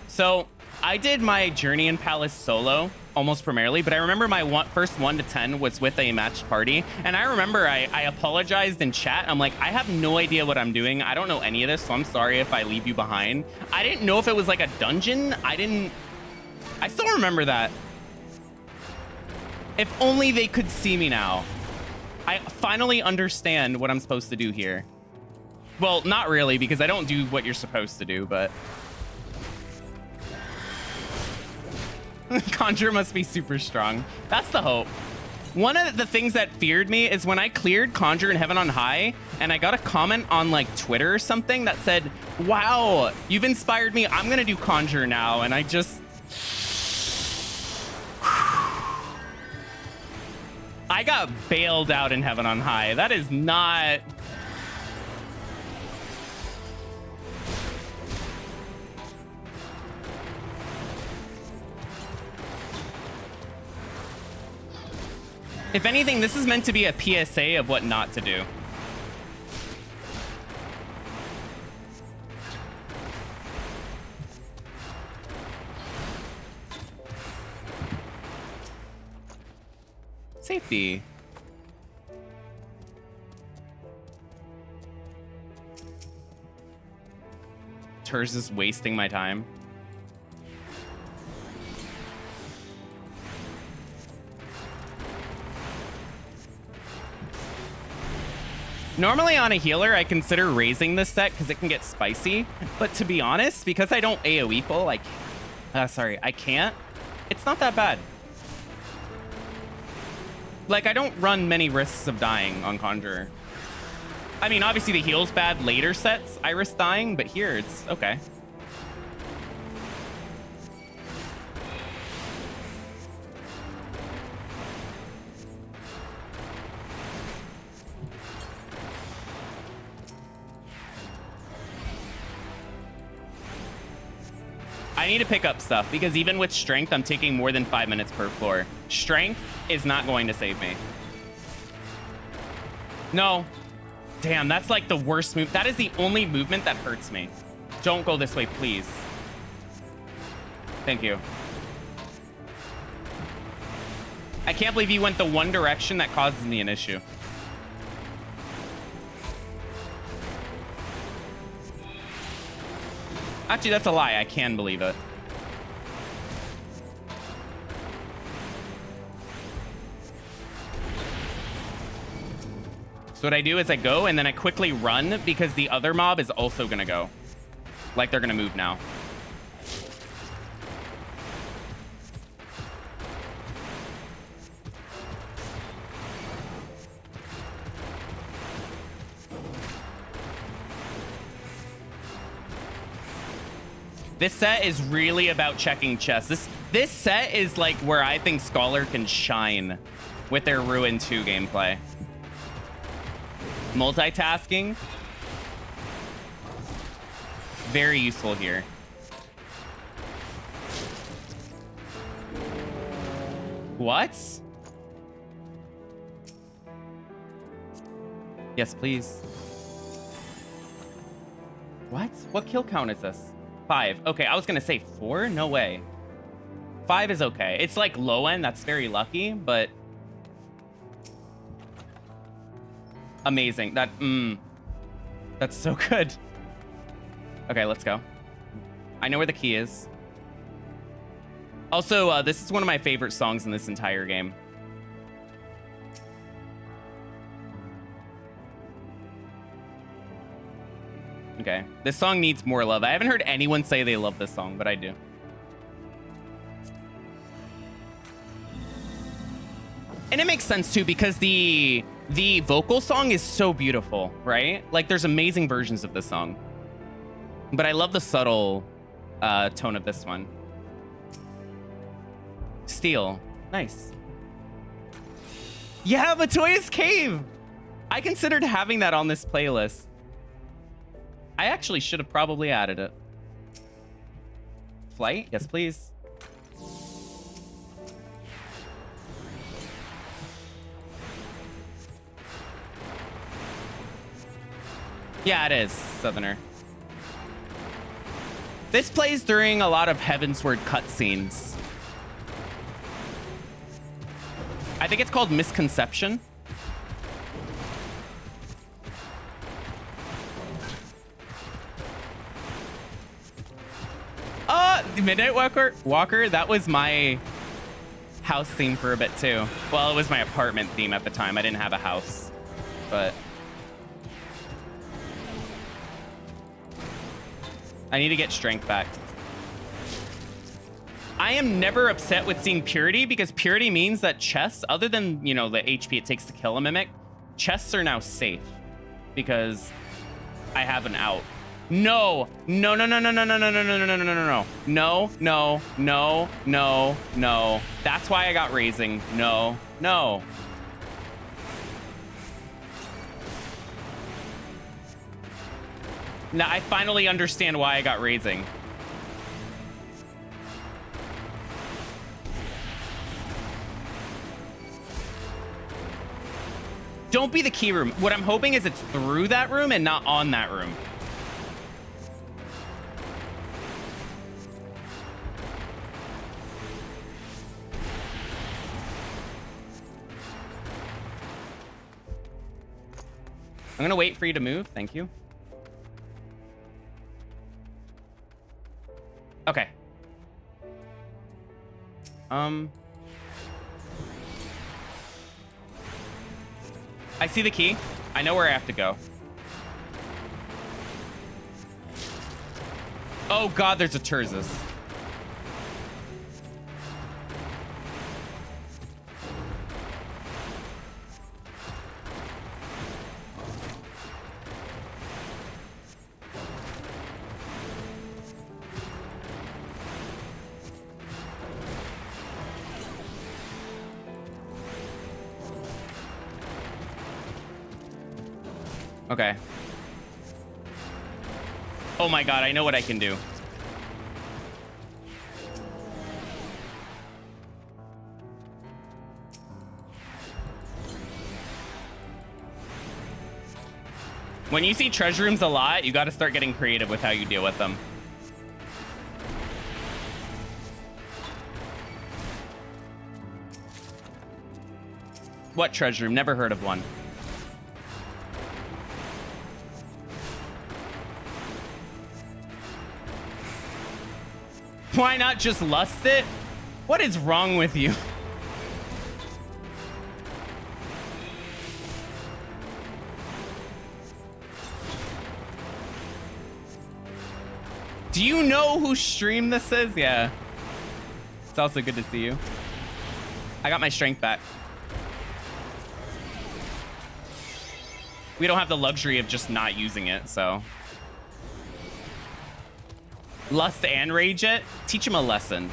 So I did my journey in Palace solo, almost primarily, but I remember my first 1 to 10 was with a matched party. And I remember I apologized in chat. I'm like, I have no idea what I'm doing. I don't know any of this, so I'm sorry if I leave you behind. I didn't know if it was like a dungeon. I still remember that. If only they could see me now. I finally understand what I'm supposed to do here. Well, not really, because I don't do what you're supposed to do, but... Conjurer must be super strong. That's the hope. One of the things that feared me is when I cleared Conjurer in Heaven on High, and I got a comment on like Twitter or something that said, wow, you've inspired me. I'm gonna do Conjurer now. And I just... I got bailed out in Heaven on High. That is not... If anything, this is meant to be a PSA of what not to do. Safety. Turs is wasting my time. Normally on a healer, I consider raising this set because it can get spicy. But to be honest, because I don't AoE pull, I can't. It's not that bad. Like, I don't run many risks of dying on Conjurer. I mean, obviously the heal's bad later sets. I risk dying, but here it's okay. I need to pick up stuff because even with strength, I'm taking more than 5 minutes per floor. Strength is not going to save me. No. Damn, that's like the worst move. That is the only movement that hurts me. Don't go this way, please. Thank you. I can't believe you went the one direction that causes me an issue. Actually, that's a lie. I can believe it. So what I do is I go and then I quickly run because the other mob is also going to go. Like they're going to move now. This set is really about checking chests. This set is like where I think Scholar can shine with their Ruin 2 gameplay. Multitasking. Very useful here. What? Yes, please. What? What kill count is this? 5. Okay, I was gonna say 4. No way. 5 is okay. It's like low end. That's very lucky, but amazing. That's so good. Okay, let's go. I know where the key is. Also, this is one of my favorite songs in this entire game. Okay, this song needs more love. I haven't heard anyone say they love this song, but I do. And it makes sense too, because the vocal song is so beautiful, right? Like there's amazing versions of this song, but I love the subtle tone of this one. Steel, nice. Yeah, Matoya's Cave. I considered having that on this playlist. I actually should have probably added it. Flight, yes please. Yeah, it is, Southerner. This plays during a lot of Heavensward cutscenes. I think it's called Misconception. The Midnight Walker, that was my house theme for a bit too. Well, it was my apartment theme at the time. I didn't have a house, but I need to get strength back. I am never upset with seeing Purity, because Purity means that chests, other than, you know, the HP it takes to kill a Mimic, chests are now safe because I have an out. No, no, no, no, no, no, no, no, no, no, no, no, no, no, no, no, no, no, no. That's why I got raising. No, no. Now I finally understand why I got raising. Don't be the key room. What I'm hoping is it's through that room and not on that room. I'm gonna wait for you to move. Thank you. Okay. I see the key. I know where I have to go. Oh god, there's a Terzis. Okay. Oh my god, I know what I can do. When you see treasure rooms a lot, you got to start getting creative with how you deal with them. What treasure room? Never heard of one. Why not just lust it? What is wrong with you? Do you know whose stream this is? Yeah. It's also good to see you. I got my strength back. We don't have the luxury of just not using it, so. Lust and rage it? Teach them a lesson.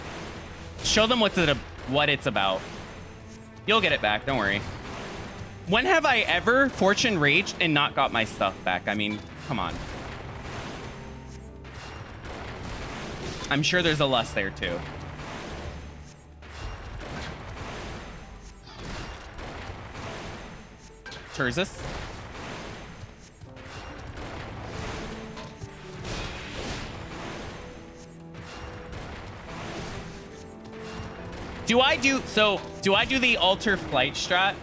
Show them what it's about. You'll get it back, don't worry. When have I ever fortune raged and not got my stuff back? I mean, come on. I'm sure there's a lust there too. Terzis. Do I do the alter flight strat?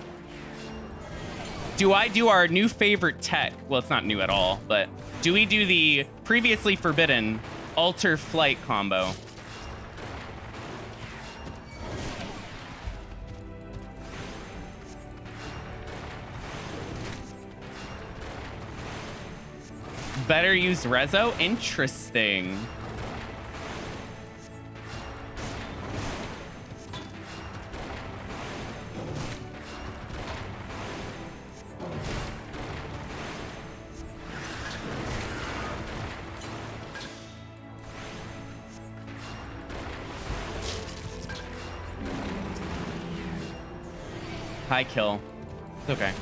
Do I do our new favorite tech? Well, it's not new at all, but do we do the previously forbidden alter flight combo? Better use Rezo? Interesting. High kill. It's okay.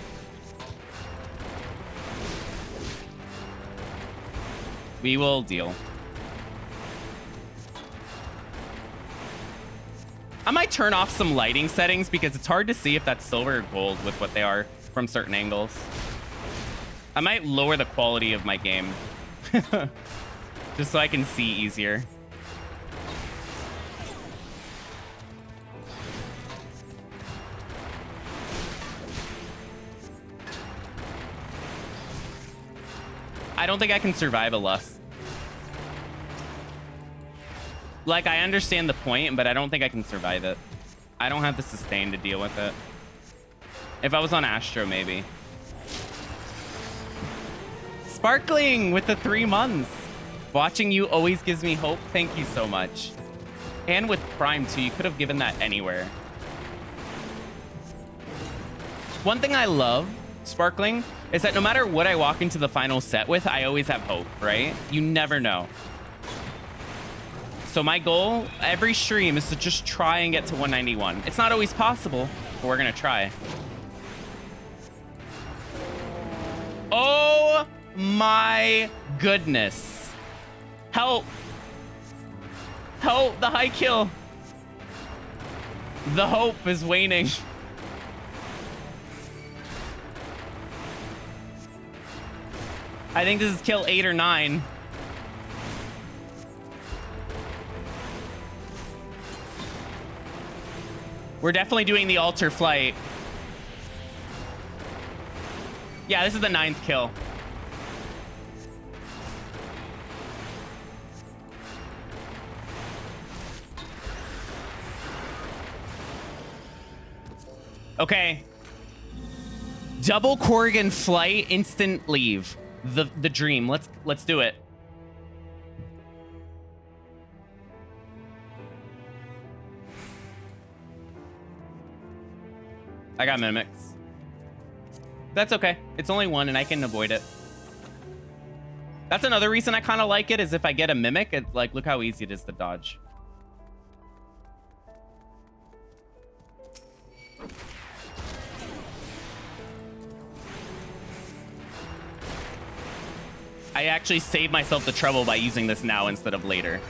We will deal. I might turn off some lighting settings because it's hard to see if that's silver or gold with what they are from certain angles. I might lower the quality of my game just so I can see easier. I don't think I can survive a lust. Like, I understand the point, but I don't think I can survive it. I don't have the sustain to deal with it. If I was on Astro, maybe. Sparkling with the 3 months. Watching you always gives me hope. Thank you so much. And with Prime, too. You could have given that anywhere. One thing I love, Sparkling, is that no matter what I walk into the final set with, I always have hope, right? You never know. So my goal every stream is to just try and get to 191. It's not always possible, but we're gonna try. Oh my goodness. Help. Help, the high kill. The hope is waning. I think this is kill 8 or 9. We're definitely doing the alter flight. Yeah, this is the 9th kill. Okay. Double Corrigan flight, instant leave. The dream. Let's do it. I got mimics. That's okay. It's only 1 and I can avoid it. That's another reason I kind of like it, is if I get a mimic, it's like, look how easy it is to dodge. I actually saved myself the trouble by using this now instead of later.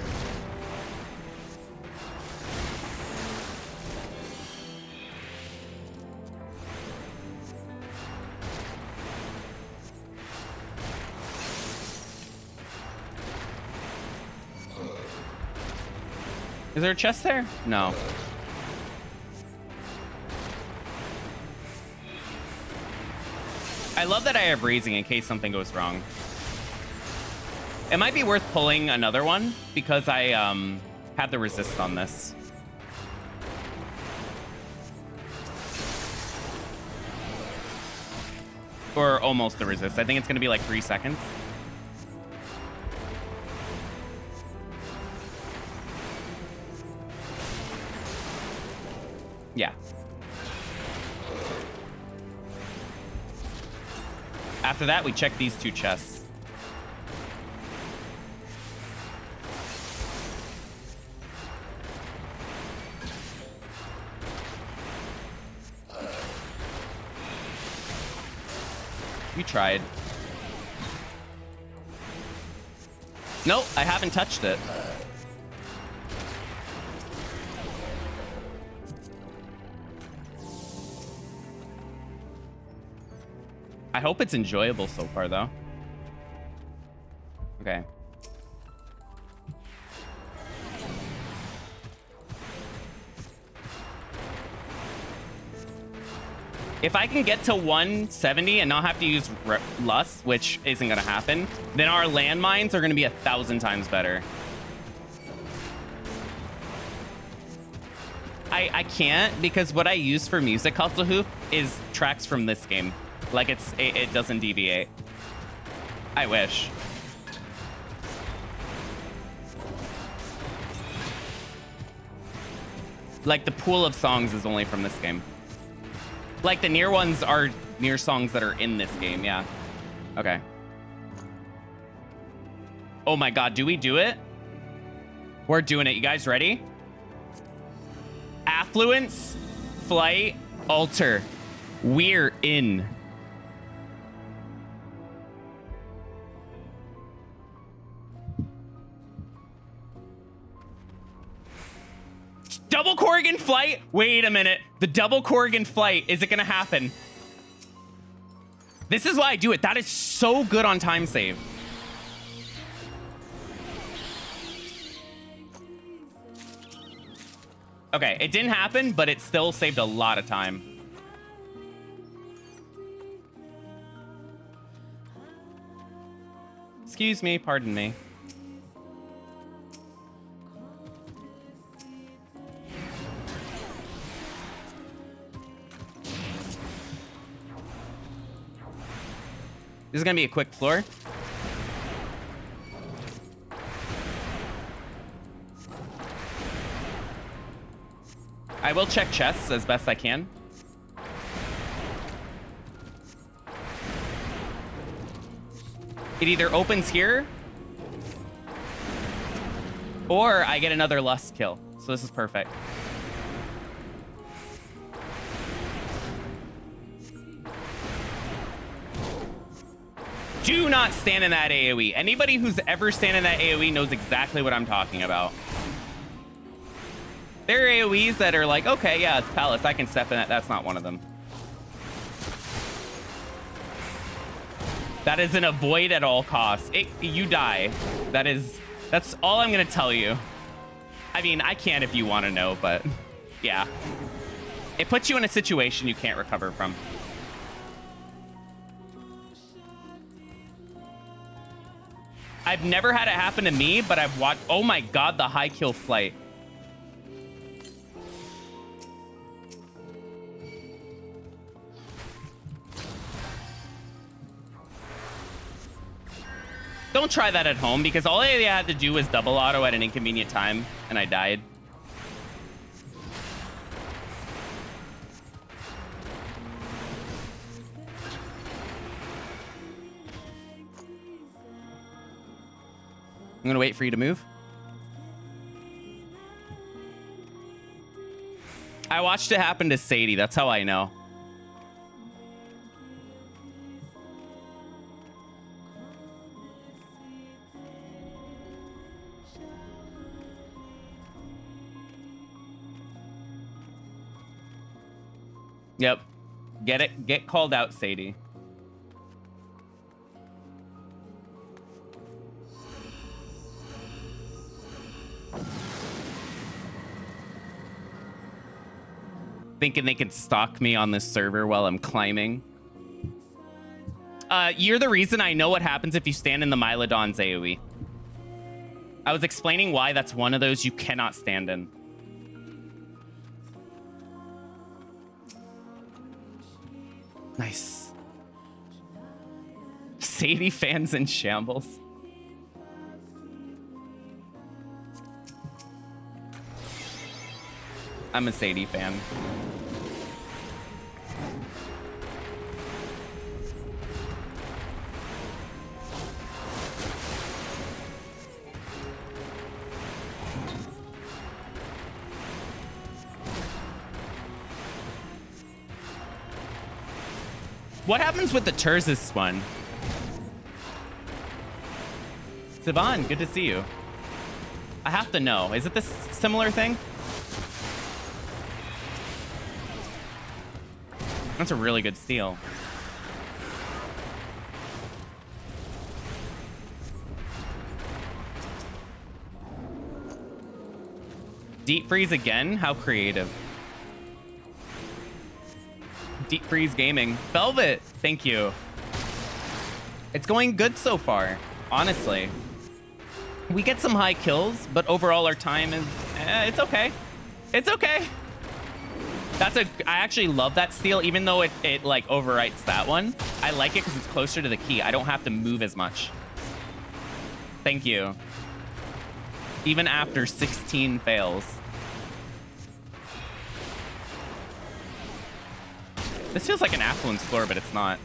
Is there a chest there? No. I love that I have raising in case something goes wrong. It might be worth pulling another one because I have the resist on this. Or almost the resist. I think it's going to be like 3 seconds. Yeah. After that, we check these 2 chests. We tried. Nope, I haven't touched it. I hope it's enjoyable so far, though. Okay. If I can get to 170 and not have to use Lust, which isn't going to happen, then our landmines are going to be 1,000 times better. I can't, because what I use for music hustle hoop is tracks from this game. Like it doesn't deviate. I wish. Like the pool of songs is only from this game. Like the near ones are near songs that are in this game. Yeah. Okay. Oh my God. Do we do it? We're doing it. You guys ready? Affluence, flight, altar. We're in. Double Corrigan flight? Wait a minute. The double Corrigan flight, is it gonna happen? This is why I do it. That is so good on time save. Okay, it didn't happen, but it still saved a lot of time. Excuse me, pardon me. This is gonna be a quick floor. I will check chests as best I can. It either opens here or I get another Lust kill. So this is perfect. Do not stand in that AoE. Anybody who's ever stand in that AoE knows exactly what I'm talking about. There are AoEs that are like, okay, yeah, it's Palace. I can step in that. That's not one of them. That is an avoid at all costs. You die. That's all I'm going to tell you. I mean, I can if you want to know, but yeah. It puts you in a situation you can't recover from. I've never had it happen to me, but I've watched... Oh my God, the high kill flight. Don't try that at home, because all I had to do was double auto at an inconvenient time, and I died. I'm gonna wait for you to move. I watched it happen to Sadie. That's how I know. Yep. Get it. Get called out, Sadie. Thinking they could stalk me on this server while I'm climbing. You're the reason I know what happens if you stand in the Mylodon's AoE. I was explaining why that's one of those you cannot stand in. Nice. Sadie fans in shambles. I'm a Sadie fan. What happens with the Turzus one? Sivan, good to see you. I have to know. Is it this similar thing? That's a really good steal. Deep freeze again? How creative. Deep Freeze Gaming. Velvet, thank you. It's going good so far, honestly. We get some high kills, but overall our time is, it's okay. It's okay. I actually love that steal, even though it like overwrites that one. I like it because it's closer to the key. I don't have to move as much. Thank you. Even after 16 fails. This feels like an affluence floor, but it's not.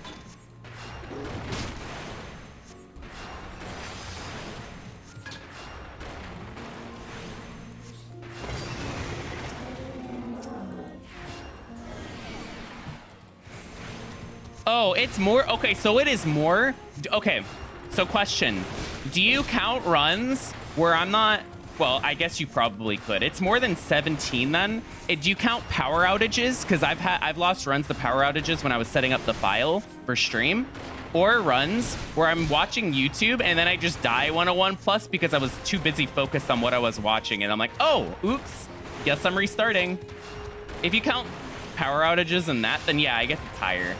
Oh, it's more. Okay, so it is more. Okay, so question. Do you count runs where I'm not? Well, I guess you probably could. It's more than 17 then. Do you count power outages? Because I've lost runs to power outages when I was setting up the file for stream. Or runs where I'm watching YouTube and then I just die 101 plus because I was too busy focused on what I was watching. And I'm like, oh, oops, guess I'm restarting. If you count power outages and that, then yeah, I guess it's higher.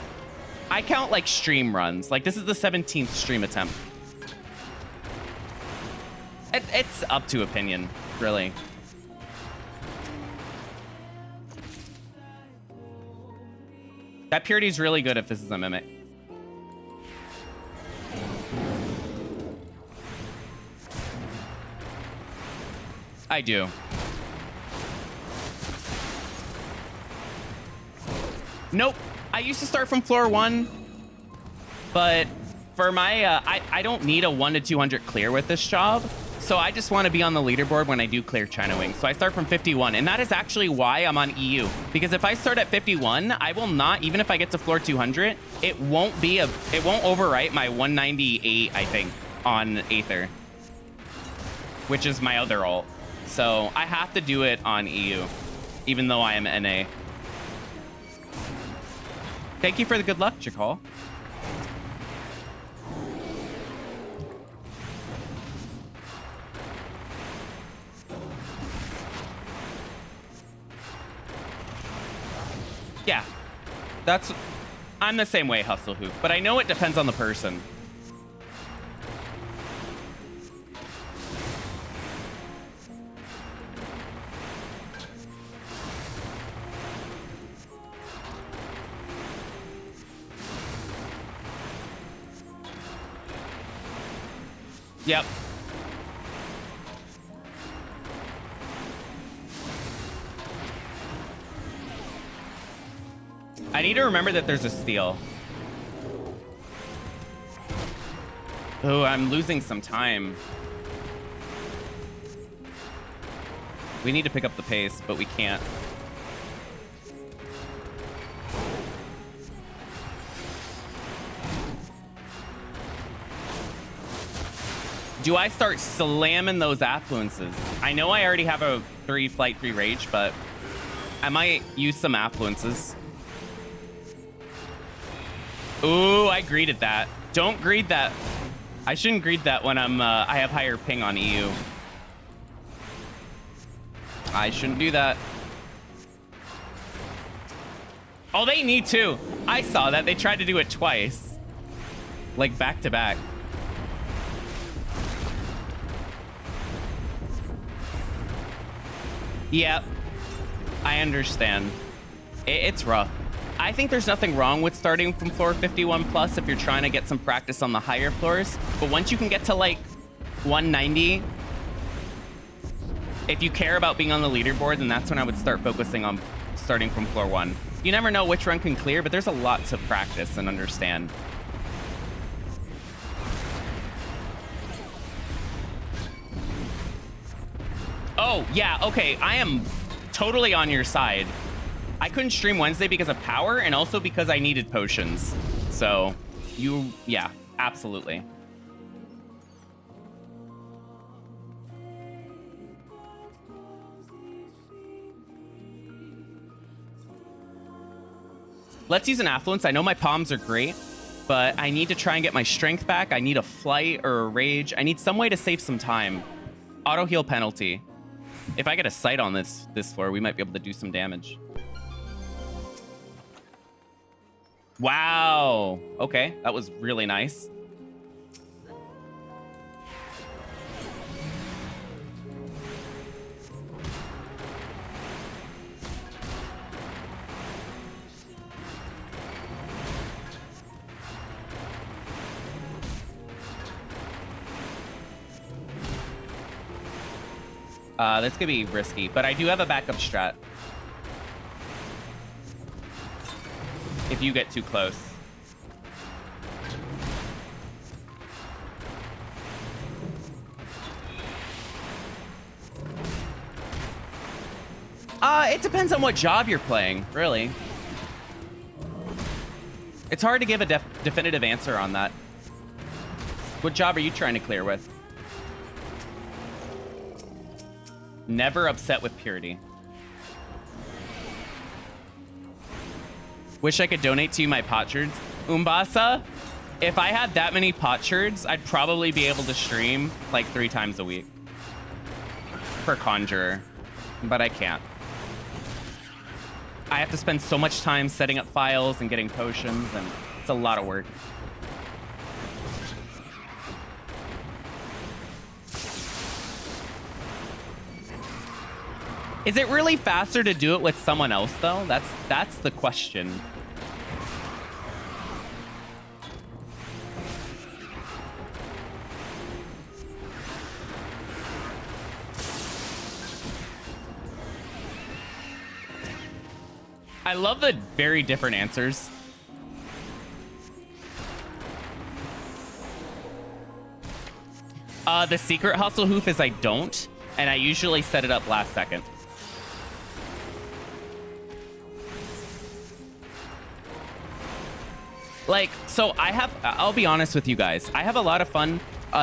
I count like stream runs. Like this is the 17th stream attempt. It's up to opinion, really. That purity is really good if this is a mimic. I do. Nope. I used to start from floor 1, but for my, I don't need a 1 to 200 clear with this job. So I just want to be on the leaderboard when I do clear China Wing. So I start from 51, and that is actually why I'm on EU. Because if I start at 51, I will not, even if I get to floor 200, it won't overwrite my 198, I think, on Aether, which is my other ult. So I have to do it on EU, even though I am NA. Thank you for the good luck, Jakal. Yeah, I'm the same way, Hustle Hoop, but I know it depends on the person. Yep. I need to remember that there's a steal. Oh, I'm losing some time. We need to pick up the pace, but we can't. Do I start slamming those affluences? I know I already have a 3 flight 3 rage, but I might use some affluences. Ooh, I greeted that. Don't greed that. I shouldn't greed that when I have higher ping on EU. I shouldn't do that. Oh, they need to. I saw that. They tried to do it twice. Like back to back. Yep. I understand. It's rough. I think there's nothing wrong with starting from floor 51 plus if you're trying to get some practice on the higher floors. But once you can get to like 190, if you care about being on the leaderboard, then that's when I would start focusing on starting from floor 1. You never know which run can clear, but there's a lot to practice and understand. Oh, yeah, okay. I am totally on your side. I couldn't stream Wednesday because of power and also because I needed potions. So, yeah, absolutely. Let's use an affluence. I know my palms are great, but I need to try and get my strength back. I need a flight or a rage. I need some way to save some time. Auto heal penalty. If I get a sight on this floor, we might be able to do some damage. Wow. Okay, that was really nice. That's gonna be risky, but I do have a backup strat. If you get too close. It depends on what job you're playing, really. It's hard to give a definitive answer on that. What job are you trying to clear with? Never upset with purity. Wish I could donate to you my potsherds. Umbasa, if I had that many potsherds, I'd probably be able to stream like 3 times a week for Conjurer, but I can't. I have to spend so much time setting up files and getting potions, and it's a lot of work. Is it really faster to do it with someone else, though? That's the question. I love the very different answers. The secret hustle hoof is I don't, and I usually set it up last second. Like, so I'll be honest with you guys. I have a lot of fun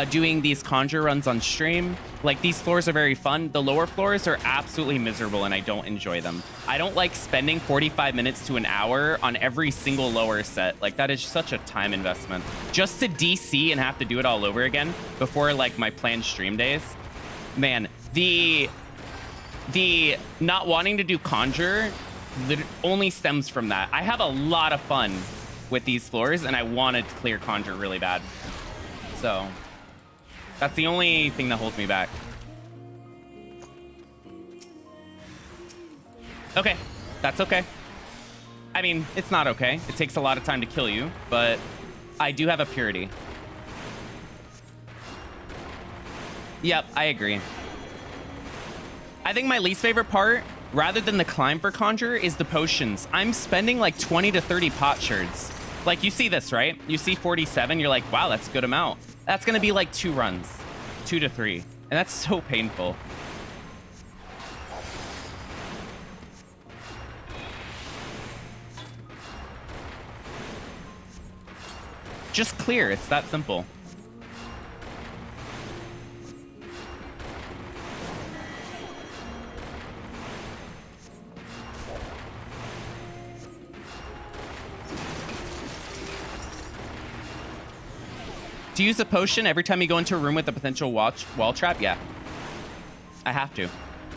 doing these Conjure runs on stream. Like, these floors are very fun. The lower floors are absolutely miserable, and I don't enjoy them. I don't like spending 45 minutes to an hour on every single lower set. Like, that is such a time investment. Just to DC and have to do it all over again before, like, my planned stream days. Man, the not wanting to do Conjure only stems from that. I have a lot of fun with these floors, and I want to clear Conjure really bad. So that's the only thing that holds me back. Okay, that's okay. I mean, it's not okay. It takes a lot of time to kill you, but I do have a purity. Yep, I agree. I think my least favorite part, rather than the climb for Conjurer, is the potions. I'm spending like 20 to 30 potsherds. Like, you see this, right? You see 47, you're like, wow, that's a good amount. That's gonna be like 2 runs, 2 to 3. And that's so painful. Just clear, it's that simple. Do you use a potion every time you go into a room with a potential wall trap? Yeah. I have to.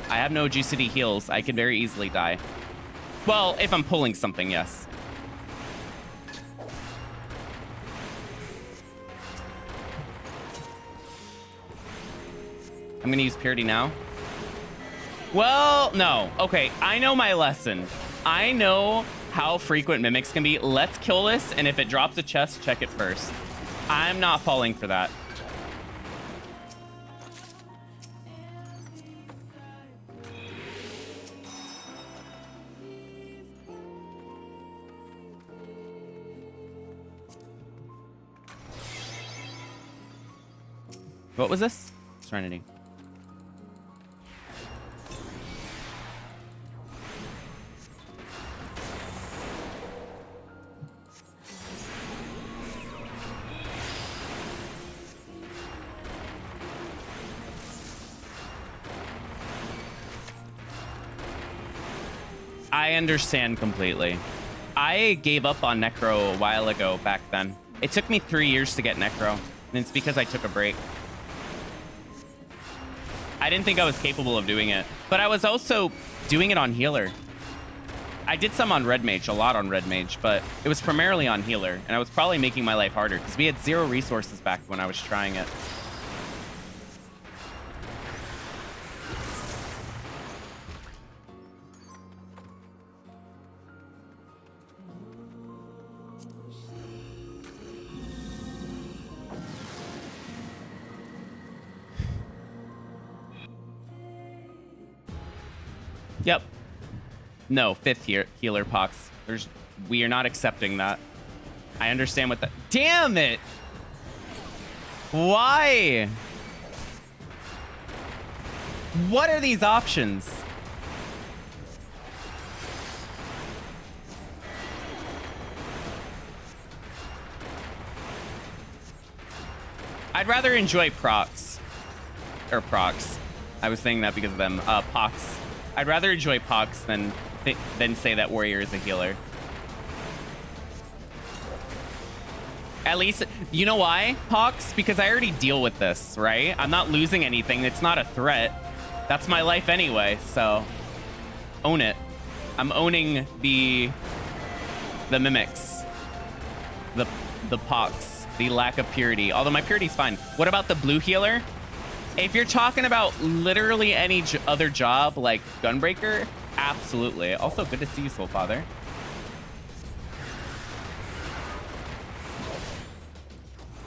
I have no GCD heals. I can very easily die. Well, if I'm pulling something, yes. I'm gonna use Purity now. Well, no. Okay, I know my lesson. I know how frequent mimics can be. Let's kill this, and if it drops a chest, check it first. I'm not falling for that. What was this? Serenity. I understand completely. I gave up on Necro a while ago back then. It took me 3 years to get Necro, and it's because I took a break. I didn't think I was capable of doing it, but I was also doing it on healer. I did some on red mage, a lot on red mage, but it was primarily on healer, and I was probably making my life harder because we had 0 resources back when I was trying it. Yep. No, 5th healer Pox. We are not accepting that. I understand what that. Damn it! Why? What are these options? I'd rather enjoy procs. Or procs. I was saying that because of them. Pox. I'd rather enjoy Pox than say that warrior is a healer. At least, you know why, Pox? Because I already deal with this, right? I'm not losing anything. It's not a threat. That's my life anyway, so own it. I'm owning the mimics, the Pox, the lack of purity. Although my purity's fine. What about the blue healer? If you're talking about literally any other job like Gunbreaker, absolutely. Also, good to see you, Soul Father.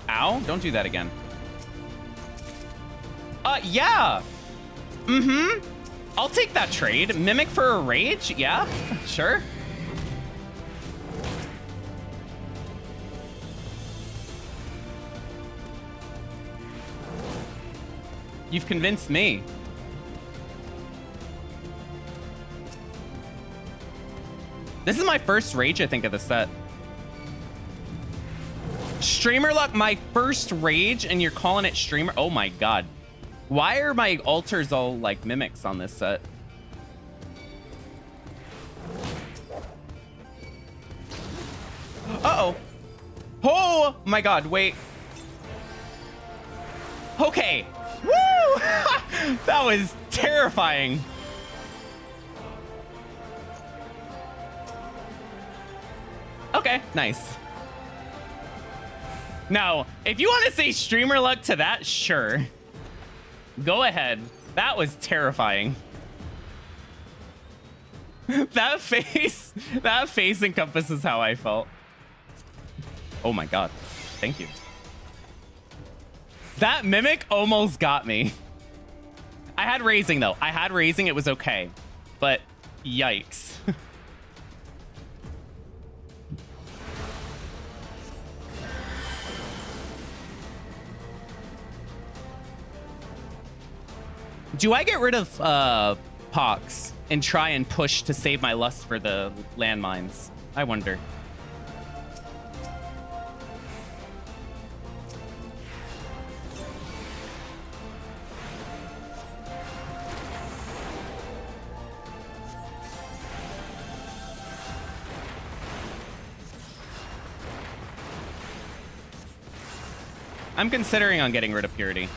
Ow, don't do that again. Yeah. Mm-hmm. I'll take that trade. Mimic for a rage? Yeah, sure. You've convinced me. This is my first rage, I think, of the set. Streamer luck, my first rage, and you're calling it streamer? Oh my god. Why are my altars all like mimics on this set? Uh-oh. Oh my god, wait. Okay. Woo! That was terrifying. Okay, nice. Now, if you want to say streamer luck to that, sure. Go ahead. That was terrifying. That face encompasses how I felt. Oh my god. Thank you. That mimic almost got me. I had raising though. I had raising, it was okay. But yikes. Do I get rid of Pox and try and push to save my lust for the landmines? I wonder. I'm considering on getting rid of purity.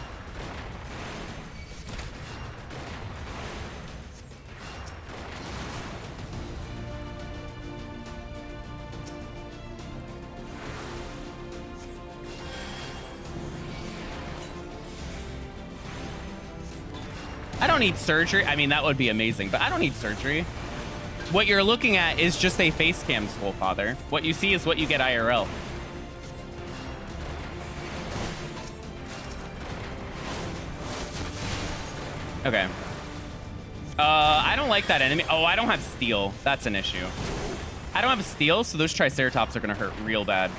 I don't need surgery. I mean, that would be amazing, but I don't need surgery. What you're looking at is just a face cam, Soul Father. What you see is what you get IRL. Okay. I don't like that enemy. Oh, I don't have steel. That's an issue. I don't have steel, so those Triceratops are gonna hurt real bad.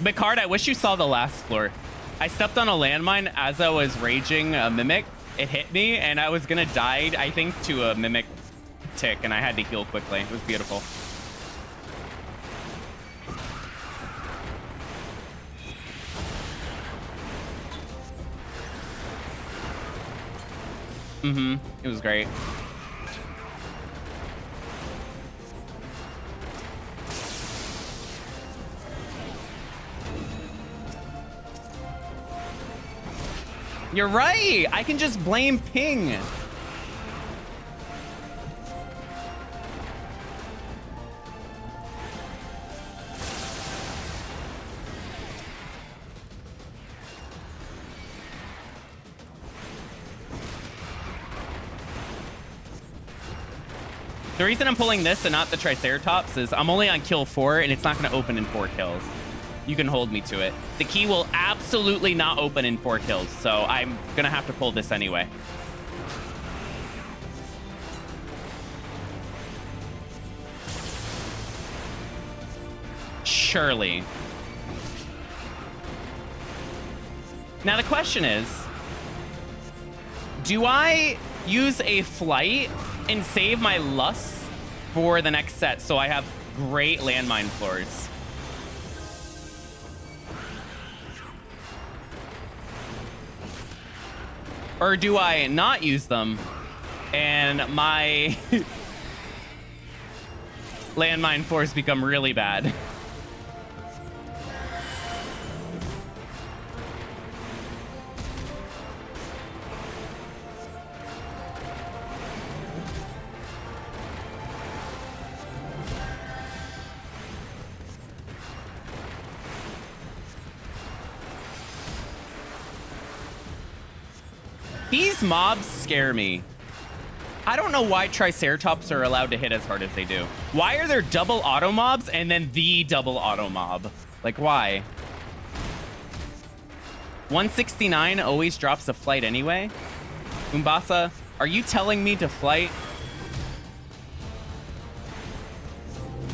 Picard, I wish you saw the last floor. I stepped on a landmine as I was raging a Mimic, It hit me, and I was gonna die, I think, to a Mimic tick, and I had to heal quickly. It was beautiful. Mm-hmm. It was great. You're right. I can just blame ping. The reason I'm pulling this and not the Triceratops is I'm only on kill 4, and it's not going to open in 4 kills. You can hold me to it. The key will absolutely not open in 4 kills, so I'm going to have to pull this anyway. Surely. Now the question is, do I use a flight and save my lust for the next set so I have great landmine floors? Or do I not use them and my landmine floors become really bad? These mobs scare me. I don't know why Triceratops are allowed to hit as hard as they do. Why are there double auto mobs and then the double auto mob? Like, why? 169 always drops a flight anyway? Umbasa, are you telling me to flight?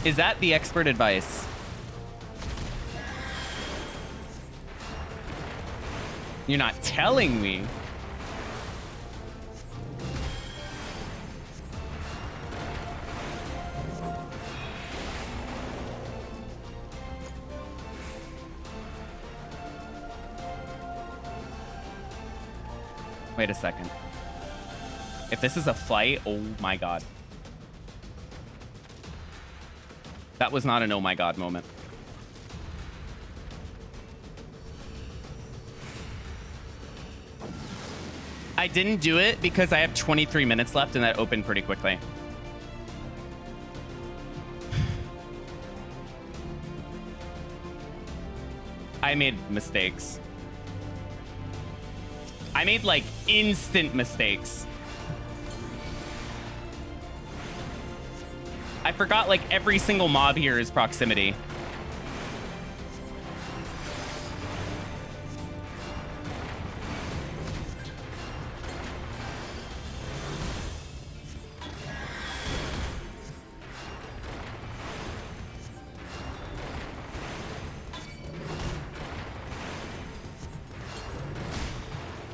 Is that the expert advice? You're not telling me. Wait a second. If this is a flight, oh my god. That was not an oh my god moment. I didn't do it because I have 23 minutes left and that opened pretty quickly. I made mistakes. I made like instant mistakes. I forgot like every single mob here is proximity.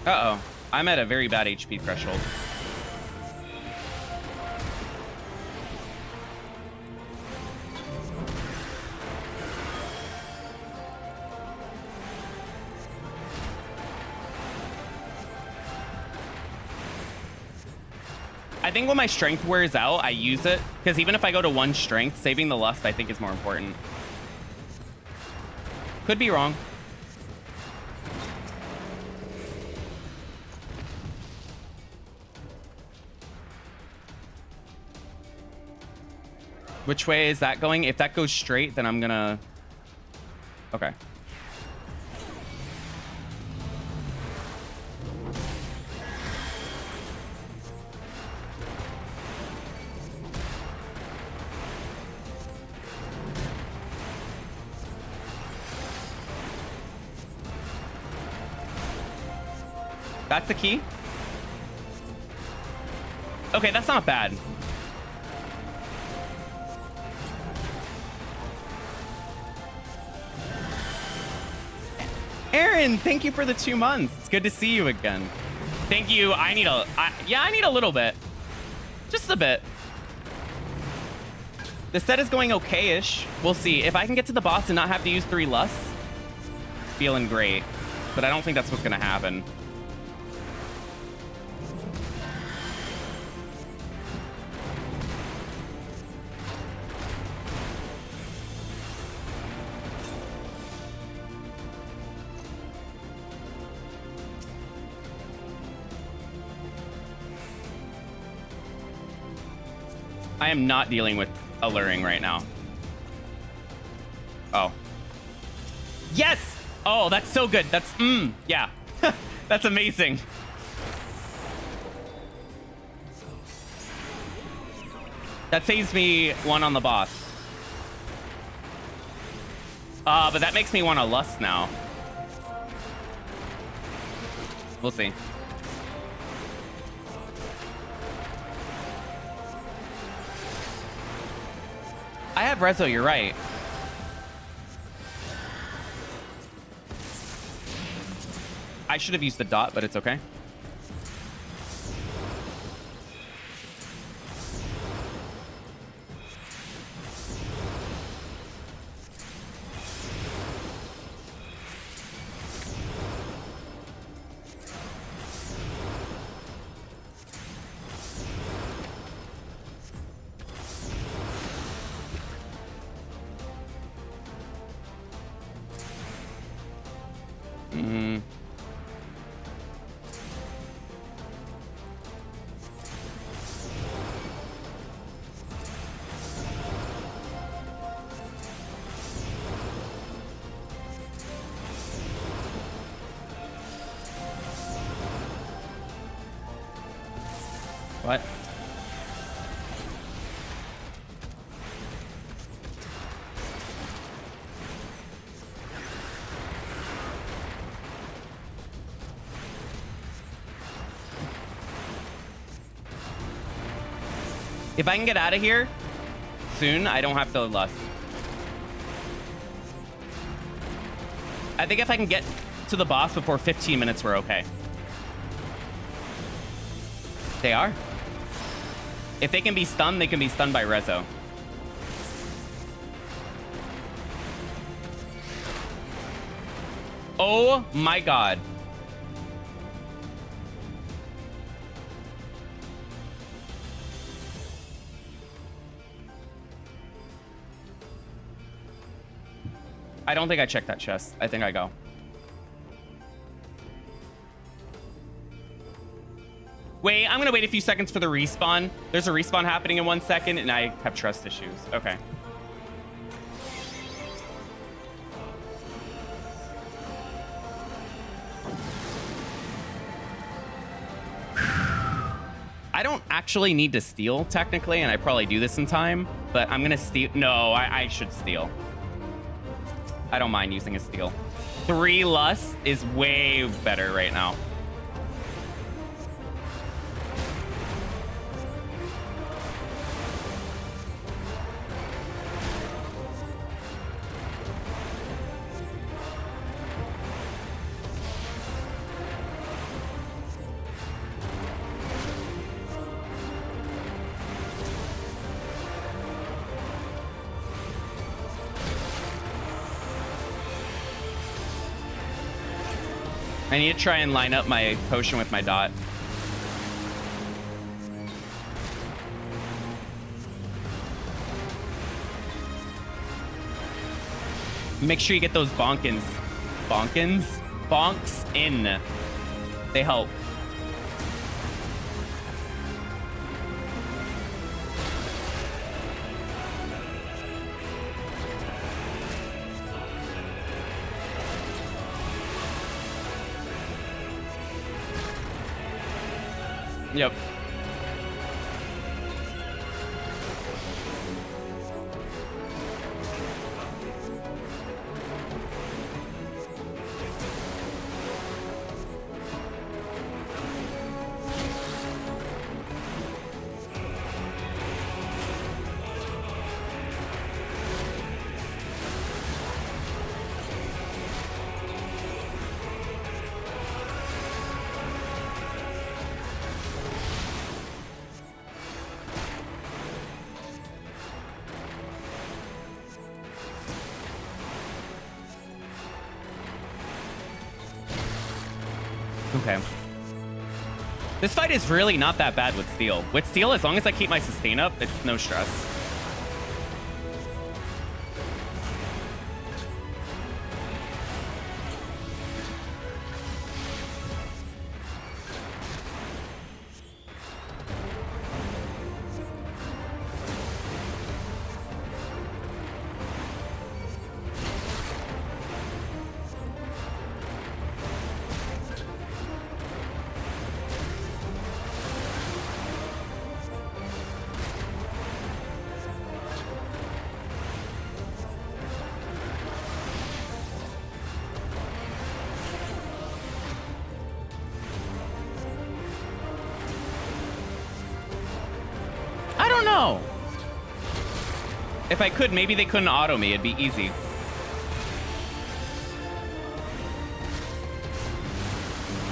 Uh-oh. I'm at a very bad HP threshold. I think when my strength wears out, I use it. Because even if I go to 1 strength, saving the lust, I think, is more important. Could be wrong. Which way is that going? If that goes straight, then I'm gonna... Okay. That's the key? Okay, that's not bad. Aaron, thank you for the 2 months. It's good to see you again. Thank you. I need I need a little bit. Just a bit. The set is going okay-ish. We'll see. If I can get to the boss and not have to use 3 lusts, feeling great. But I don't think that's what's going to happen. I am not dealing with alluring right now. Oh. Yes! Oh, that's so good. That's, yeah. That's amazing. That saves me 1 on the boss. But that makes me want to lust now. We'll see. I have Rezo, you're right. I should have used the dot, but it's okay. What? If I can get out of here soon, I don't have to lust. I think if I can get to the boss before 15 minutes, we're okay. They are. If they can be stunned, they can be stunned by Rezo. Oh my god. I don't think I checked that chest. I think I go. Wait, I'm gonna wait a few seconds for the respawn. There's a respawn happening in 1 second, and I have trust issues. Okay. I don't actually need to steal, technically, and I probably do this in time, but I'm gonna steal. No, I should steal. I don't mind using a steal. 3 lust is way better right now. I need to try and line up my potion with my dot. Make sure you get those bonkins. Bonkins? Bonks in. They help. Yep. Okay. This fight is really not that bad with steel. With steel, as long as I keep my sustain up, it's no stress. I don't know. If I could, maybe they couldn't auto me. It'd be easy.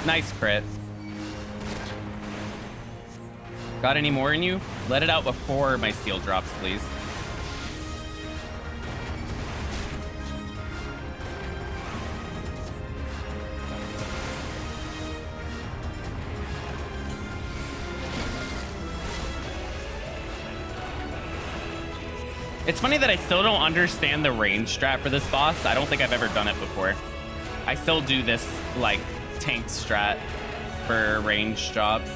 Nice crit. Got any more in you? Let it out before my steel drops, please. It's funny that I still don't understand the range strat for this boss. I don't think I've ever done it before. I still do this, like, tank strat for range jobs.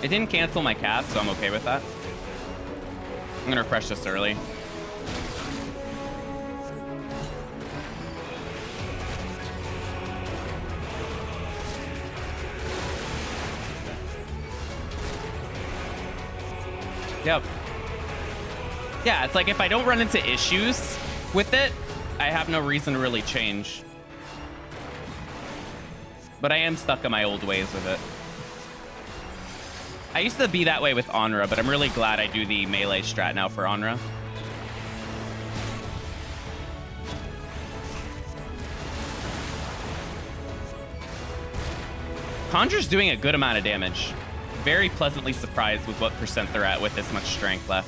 It didn't cancel my cast, so I'm okay with that. I'm gonna refresh this early. Yep. Yeah, it's like if I don't run into issues with it, I have no reason to really change. But I am stuck in my old ways with it. I used to be that way with Onra, but I'm really glad I do the melee strat now for Onra. Conjurer's doing a good amount of damage. Very pleasantly surprised with what percent they're at with this much strength left.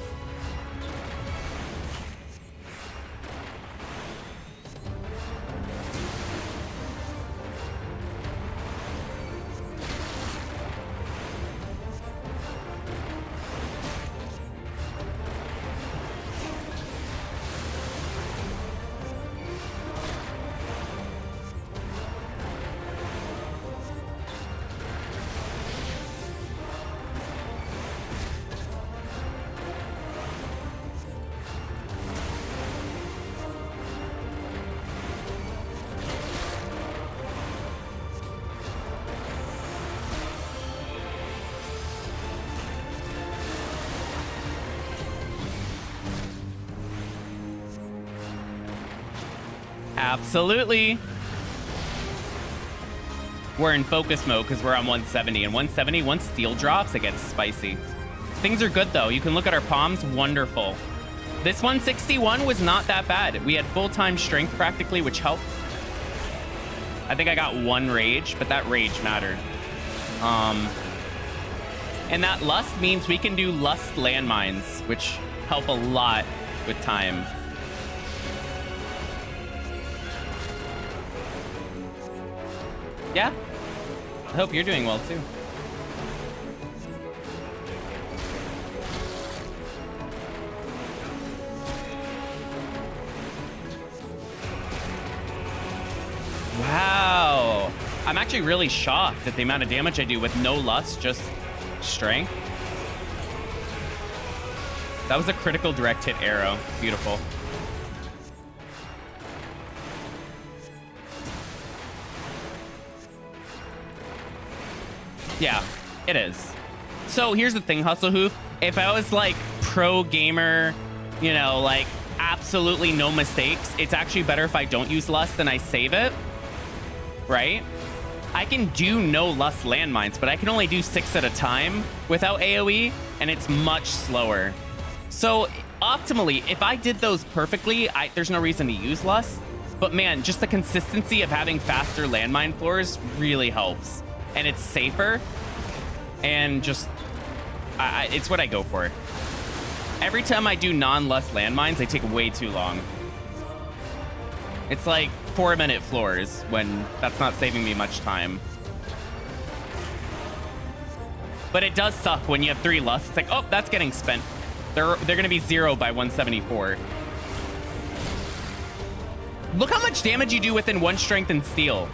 Absolutely. We're in focus mode because we're on 170. And 170, once steel drops, it gets spicy. Things are good, though. You can look at our palms. Wonderful. This 161 was not that bad. We had full-time strength practically, which helped. I think I got one rage, but that rage mattered. And that lust means we can do lust landmines, which help a lot with time. Yeah, I hope you're doing well too. Wow, I'm actually really shocked at the amount of damage I do with no lust, just strength. That was a critical direct hit arrow. Beautiful. Yeah, it is. So here's the thing, Hustle Hoof. If I was like pro gamer, you know, like absolutely no mistakes, it's actually better if I don't use lust and I save it, right? I can do no lust landmines, but I can only do 6 at a time without AoE, and it's much slower. So optimally, if I did those perfectly, there's no reason to use lust. But man, just the consistency of having faster landmine floors really helps. And it's safer, and just, it's what I go for. Every time I do non-lust landmines, they take way too long. It's like 4-minute floors when that's not saving me much time. But it does suck when you have 3 lusts. It's like, oh, that's getting spent. They're gonna be 0 by 174. Look how much damage you do within 1 strength and steel.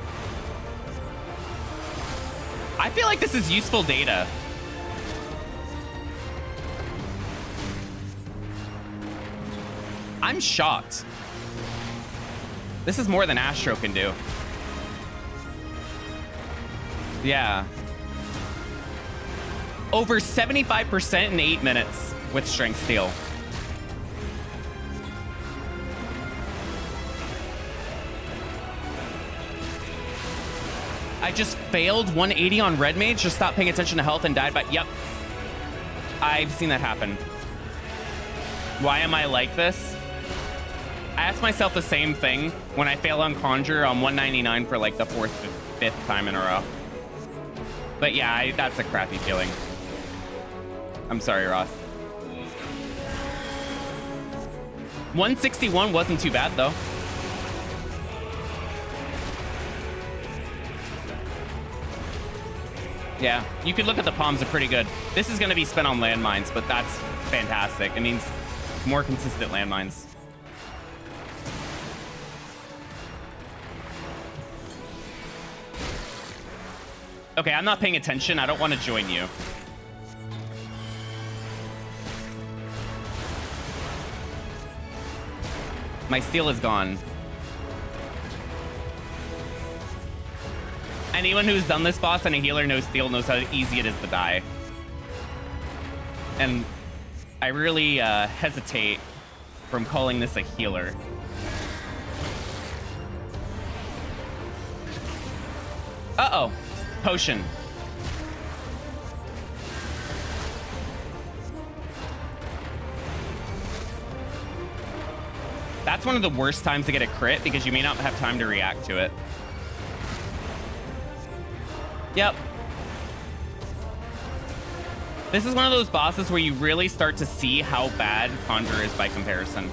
I feel like this is useful data. I'm shocked. This is more than Astro can do. Yeah. Over 75% in 8 minutes with Strength Steel. I just failed 180 on Red Mage, just stopped paying attention to health and died by... Yep. I've seen that happen. Why am I like this? I ask myself the same thing when I fail on Conjurer on 199 for like the 4th, 5th time in a row. But yeah, that's a crappy feeling. I'm sorry, Ross. 161 wasn't too bad, though. Yeah, you could look at the palms are pretty good. This is going to be spent on landmines, but that's fantastic. It means more consistent landmines. Okay, I'm not paying attention. I don't want to join you. My steel is gone. Anyone who's done this boss and a healer knows steel knows how easy it is to die. And I really hesitate from calling this a healer. Uh-oh. Potion. That's one of the worst times to get a crit because you may not have time to react to it. Yep. This is one of those bosses where you really start to see how bad Conjurer is by comparison.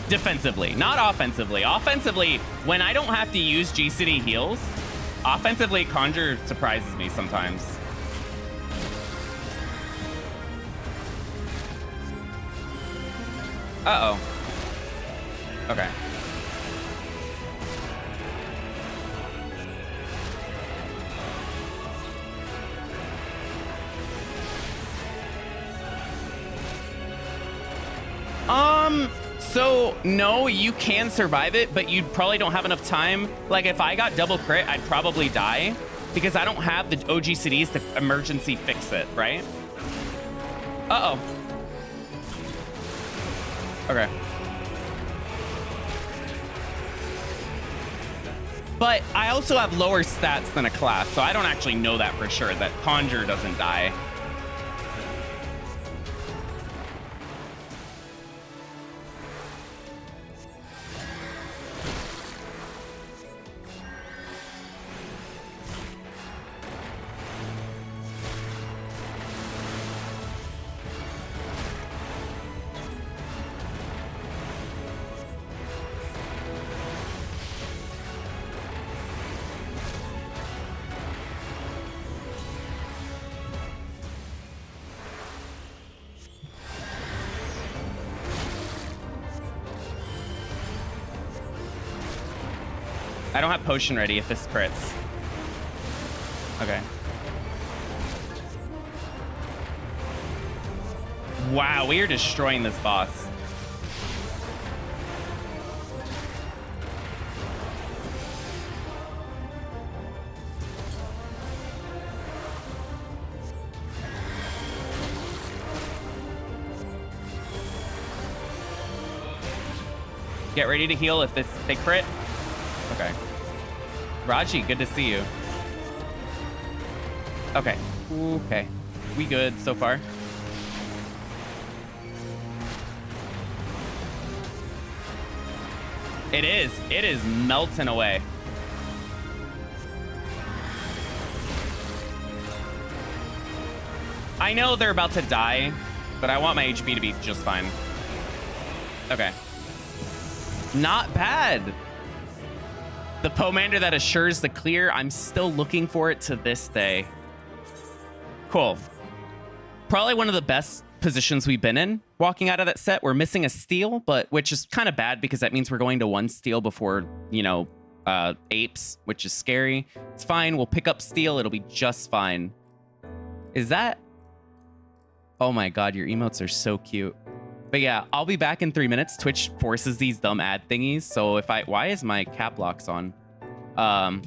Defensively, not offensively. Offensively, when I don't have to use GCD heals, offensively, Conjurer surprises me sometimes. Uh-oh. Okay. So, no, you can survive it, but you probably don't have enough time. Like, if I got double crit, I'd probably die because I don't have the OGCDs to emergency fix it, right? Uh-oh. Okay. But I also have lower stats than a class, so I don't actually know that for sure, that Conjurer doesn't die. I don't have potion ready if this crits. Okay. Wow, we are destroying this boss. Get ready to heal if they crit. Okay. Raji, good to see you. Okay. Okay. We good so far? It is. It is melting away. I know they're about to die, but I want my HP to be just fine. Okay. Not bad. The Pomander that assures the clear. I'm still looking for it to this day. Cool. Probably one of the best positions we've been in walking out of that set. We're missing a steal, but which is kind of bad because that means we're going to one steal before, you know, apes, which is scary. It's fine. We'll pick up steal. It'll be just fine. Is that... Oh my god, your emotes are so cute. But yeah, I'll be back in 3 minutes. Twitch forces these dumb ad thingies. So if I... Why is my cap locks on?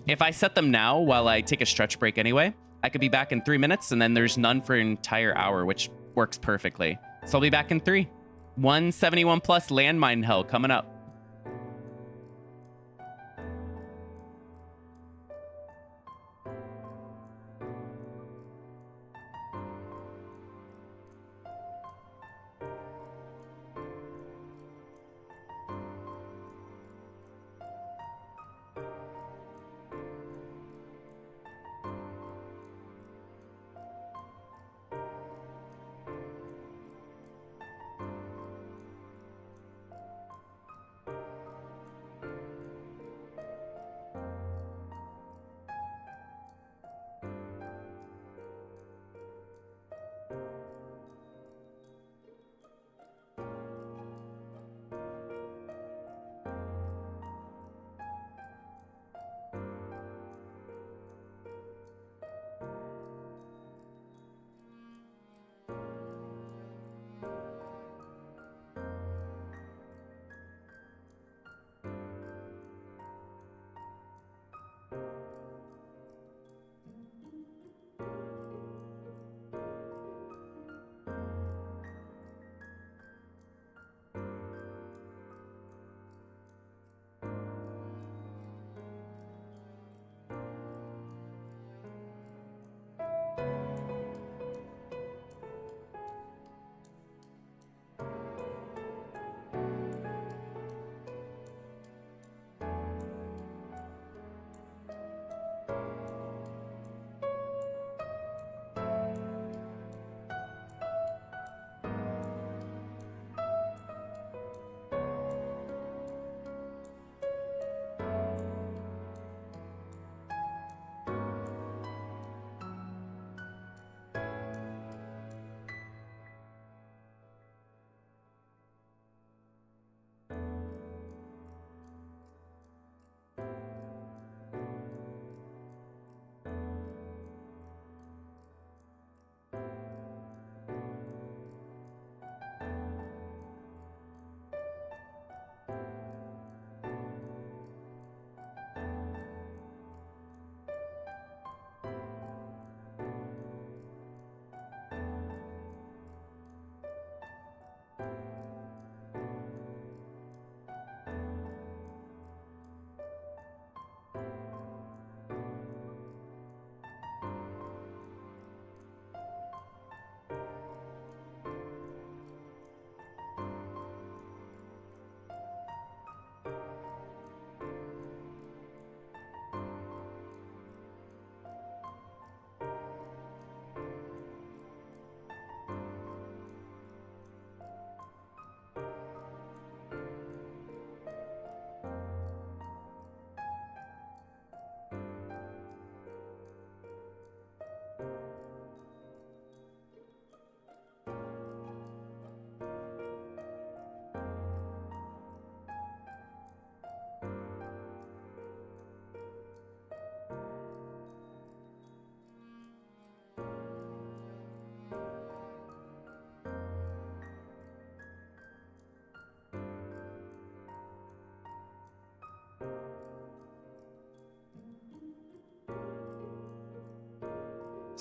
If I set them now while I take a stretch break anyway, I could be back in 3 minutes, and then there's none for an entire hour, which works perfectly. So I'll be back in 3. 171 plus landmine hell coming up.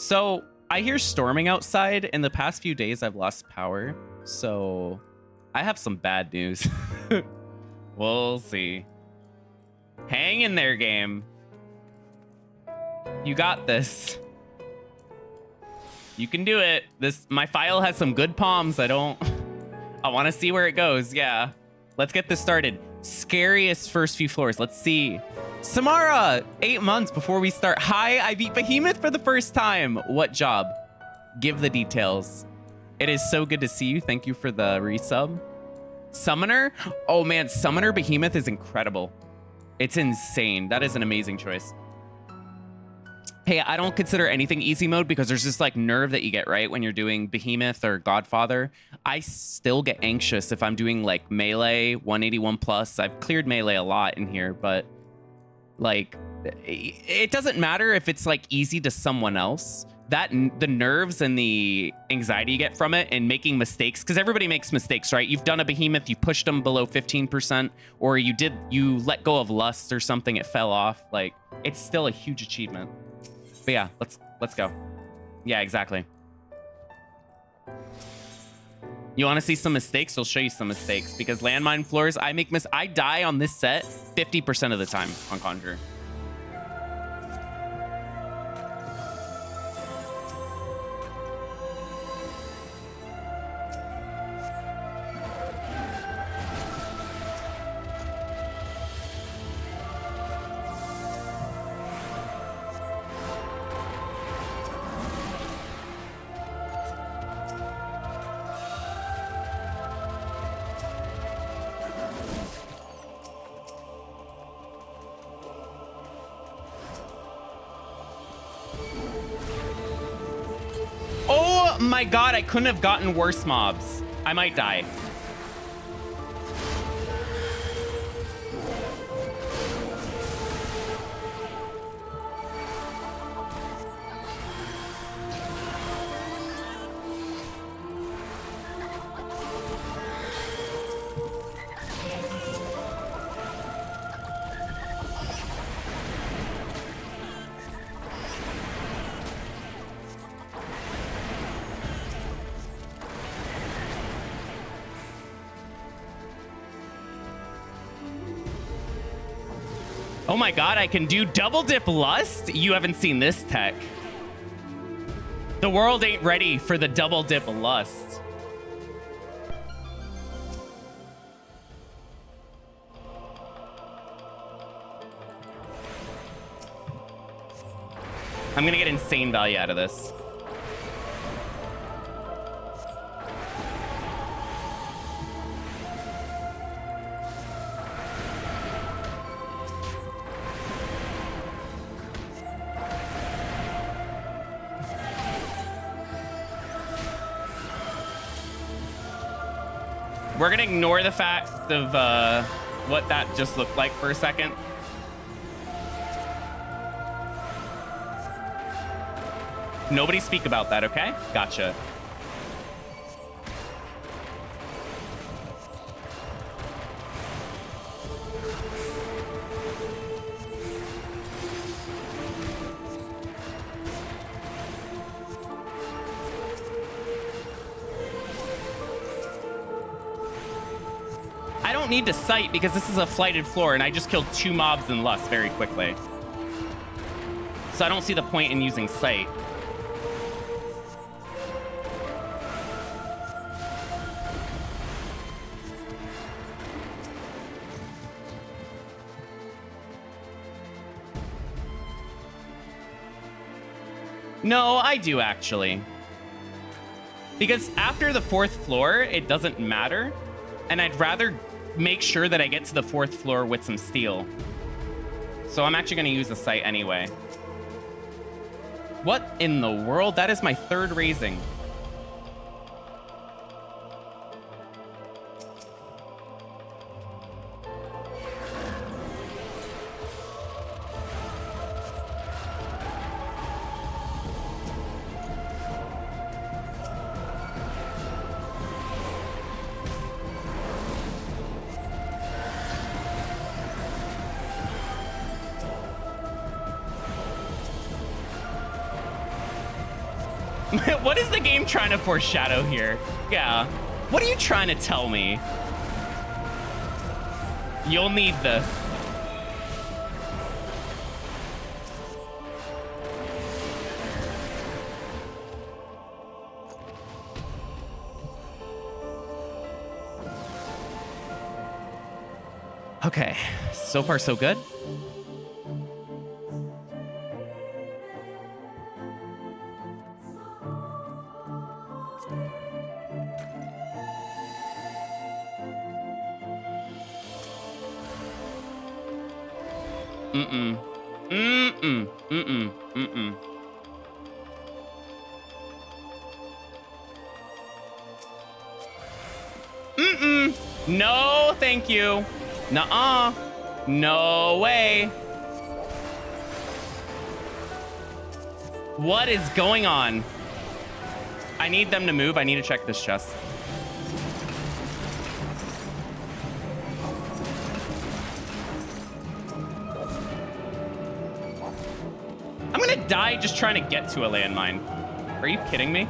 So I hear storming outside. In the past few days, I've lost power. So I have some bad news. We'll see. Hang in there, game. You got this. You can do it. My file has some good palms. I want to see where it goes. Yeah. Let's get this started. Scariest first few floors. Let's see. Samara, 8 months before we start. Hi, I beat Behemoth for the first time. What job? Give the details. It is so good to see you. Thank you for the resub. Summoner? Oh man, Summoner Behemoth is incredible. It's insane. That is an amazing choice. Hey, I don't consider anything easy mode because there's this like nerve that you get, right? When you're doing Behemoth or Godfather. I still get anxious if I'm doing like melee 181 plus. I've cleared melee a lot in here, but like it doesn't matter if it's like easy to someone else. The nerves and the anxiety you get from it and making mistakes, because everybody makes mistakes, right? You've done a Behemoth, you pushed them below 15%, or you let go of lust or something, it fell off. Like, it's still a huge achievement. But yeah, let's go. Yeah, exactly. You want to see some mistakes? I'll show you some mistakes, because landmine floors, I die on this set 50% of the time on Conjurer. Oh my god, I couldn't have gotten worse mobs. I might die. Oh my god, I can do double dip lust? You haven't seen this tech. The world ain't ready for the double dip lust. I'm gonna get insane value out of this. We're gonna ignore the fact of what that just looked like for a second. Nobody speak about that, okay? Gotcha. I don't need to sight because this is a flighted floor and I just killed 2 mobs in lust very quickly. So I don't see the point in using sight. No, I do actually. Because after the 4th floor, it doesn't matter. And I'd rather make sure that I get to the 4th floor with some steel. So I'm actually going to use the sight anyway. What in the world? That is my 3rd raising. What is the game trying to foreshadow here? Yeah. What are you trying to tell me? You'll need this. Okay, so far so good. Mm-mm. Mm-mm. Mm-mm. Mm-mm. Mm-mm. No, thank you. Nuh-uh. No way. What is going on? I need them to move. I need to check this chest. I'm gonna die just trying to get to a landmine. Are you kidding me?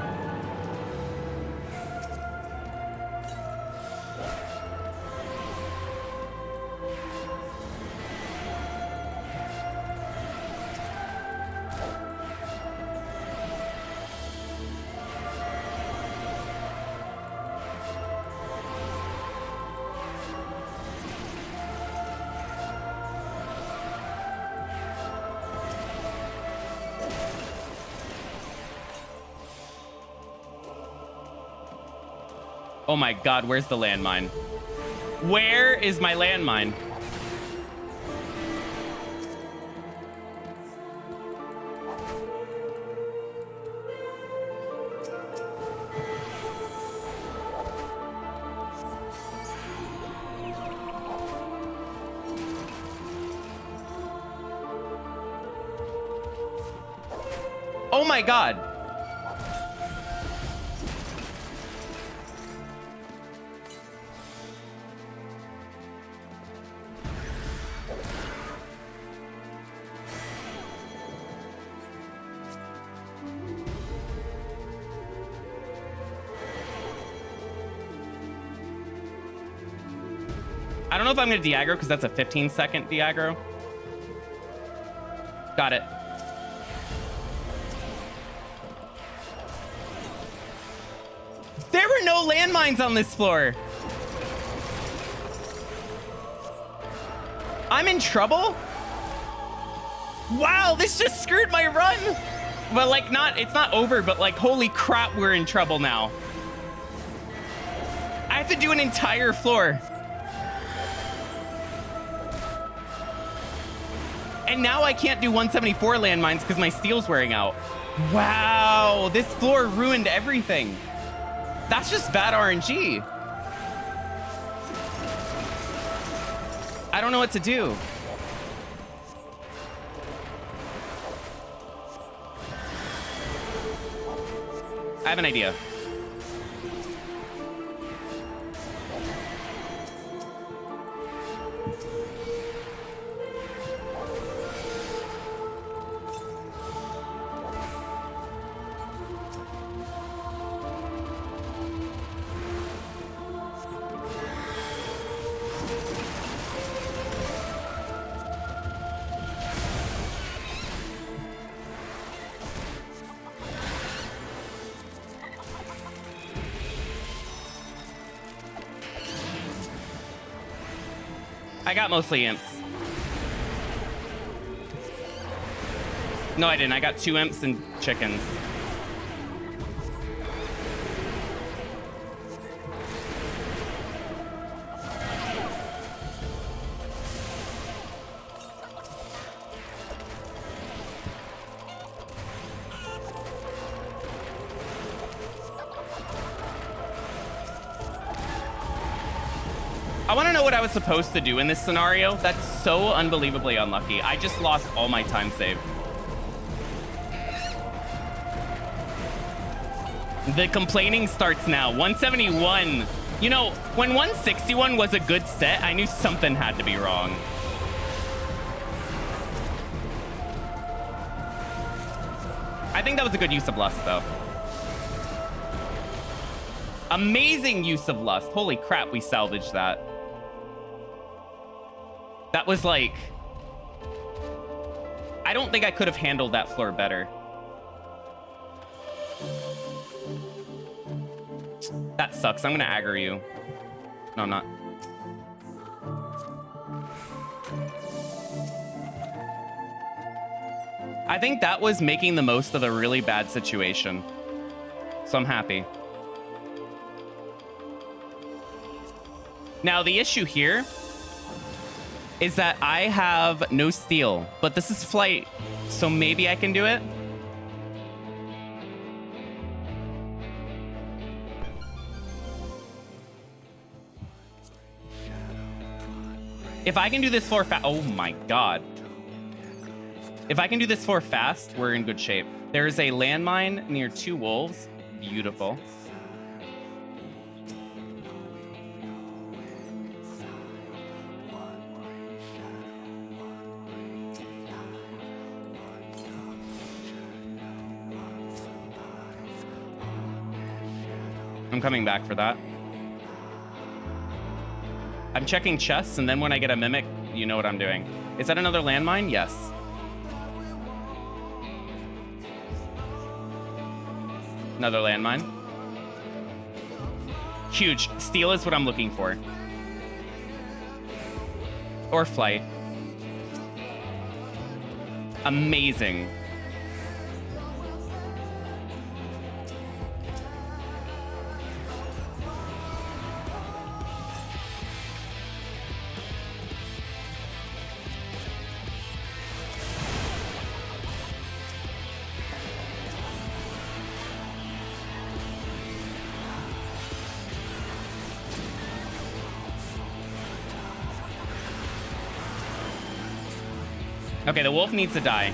Oh my God, where's the landmine? Where is my landmine? Oh my God. I don't know if I'm going to de-aggro because that's a 15-second de-aggro. Got it. There were no landmines on this floor. I'm in trouble? Wow, this just screwed my run. But like it's not over, but like, holy crap, we're in trouble now. I have to do an entire floor. And now I can't do 174 landmines because my steel's wearing out. Wow, this floor ruined everything. That's just bad RNG. I don't know what to do. I have an idea. I got mostly imps. No, I didn't. I got 2 imps and chickens. I want to know what I was supposed to do in this scenario. That's so unbelievably unlucky. I just lost all my time save. The complaining starts now. 171. You know, when 161 was a good set, I knew something had to be wrong. I think that was a good use of lust, though. Amazing use of lust. Holy crap, we salvaged that. That was like... I don't think I could have handled that floor better. That sucks. I'm gonna aggro you. No, I'm not. I think that was making the most of a really bad situation. So I'm happy. Now, the issue here is that I have no steel, but this is flight, so maybe I can do it. If I can do this floor fast, oh my god. If I can do this floor fast, we're in good shape. There is a landmine near 2 wolves. Beautiful. I'm coming back for that. I'm checking chests, and then when I get a mimic, you know what I'm doing. Is that another landmine? Yes. Another landmine. Huge. Steel is what I'm looking for. Or flight. Amazing. Okay, the wolf needs to die.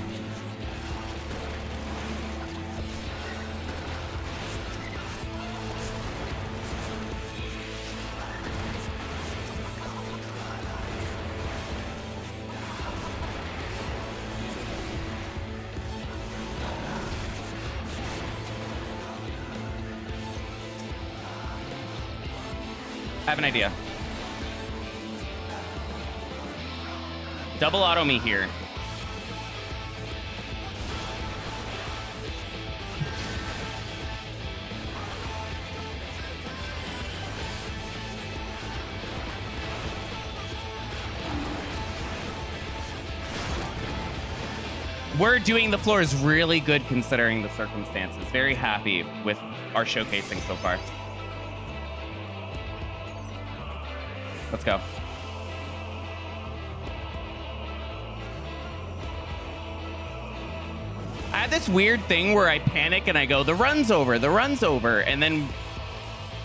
I have an idea. Double auto me here. We're doing the floors really good considering the circumstances. Very happy with our showcasing so far. Let's go. I have this weird thing where I panic and I go, the run's over, the run's over. And then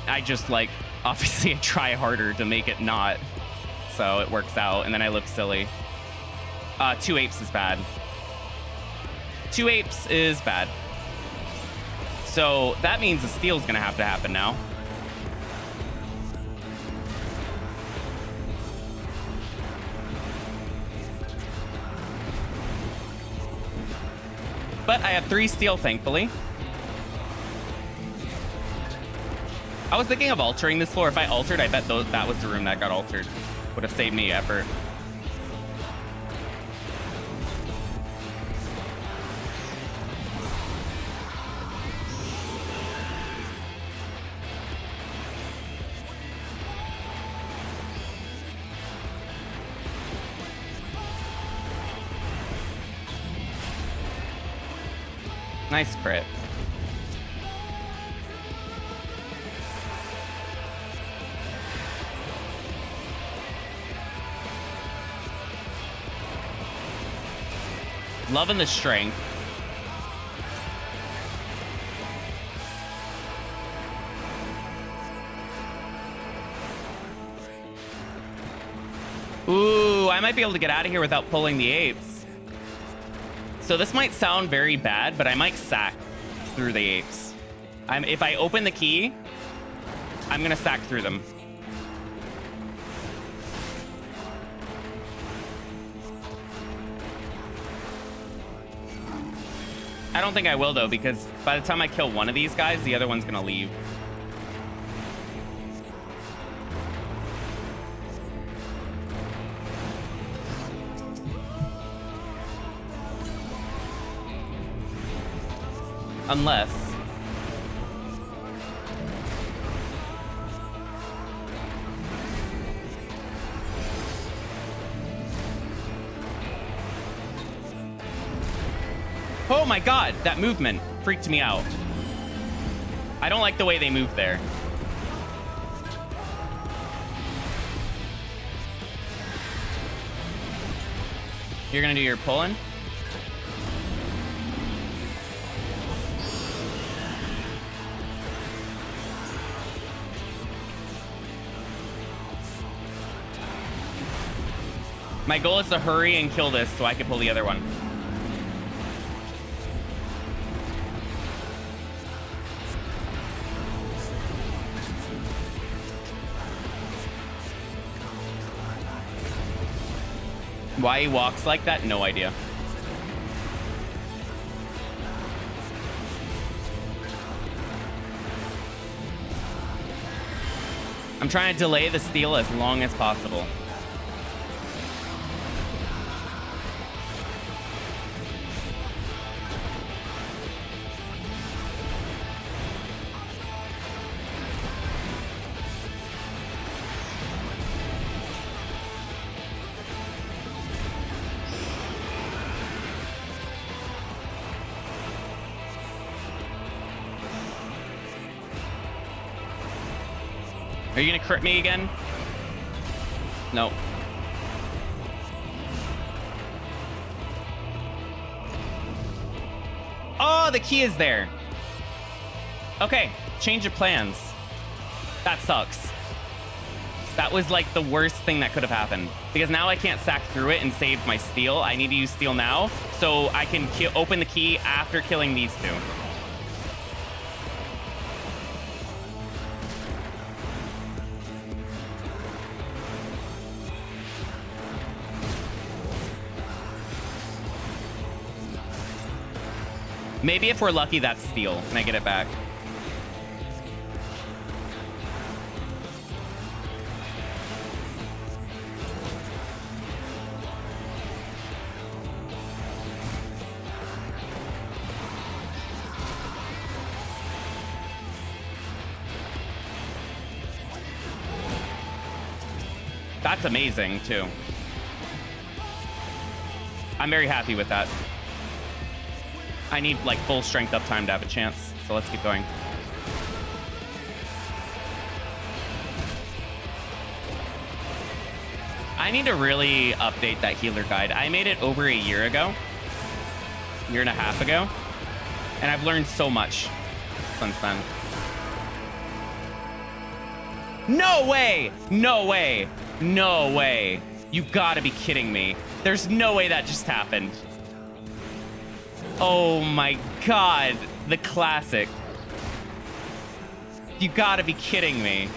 I just like, obviously I try harder to make it not. So it works out. And then I look silly. 2 apes is bad. 2 apes is bad. So that means the steal's gonna have to happen now. But I have 3 steel, thankfully. I was thinking of altering this floor. If I altered, I bet that was the room that got altered. Would have saved me effort. Nice crit. Loving the strength. Ooh, I might be able to get out of here without pulling the apes. So this might sound very bad, but I might sack through the apes. If I open the key, I'm gonna sack through them. I don't think I will though, because by the time I kill one of these guys, the other one's gonna leave. Unless... Oh my God, that movement freaked me out. I don't like the way they move there. You're gonna do your pull-in? My goal is to hurry and kill this so I can pull the other one. Why he walks like that? No idea. I'm trying to delay the steal as long as possible. Are you gonna crit me again? No. Oh, the key is there. Okay, change of plans. That sucks. That was like the worst thing that could have happened. Because now I can't sack through it and save my steal. I need to use steal now, so I can open the key after killing these two. Maybe if we're lucky, that's steal, and I get it back. That's amazing, too. I'm very happy with that. I need like full strength uptime to have a chance, so let's keep going. I need to really update that healer guide. I made it over a year ago, year and a half ago, and I've learned so much since then. No way! No way! No way! You've got to be kidding me. There's no way that just happened. Oh my God, the classic. You gotta be kidding me.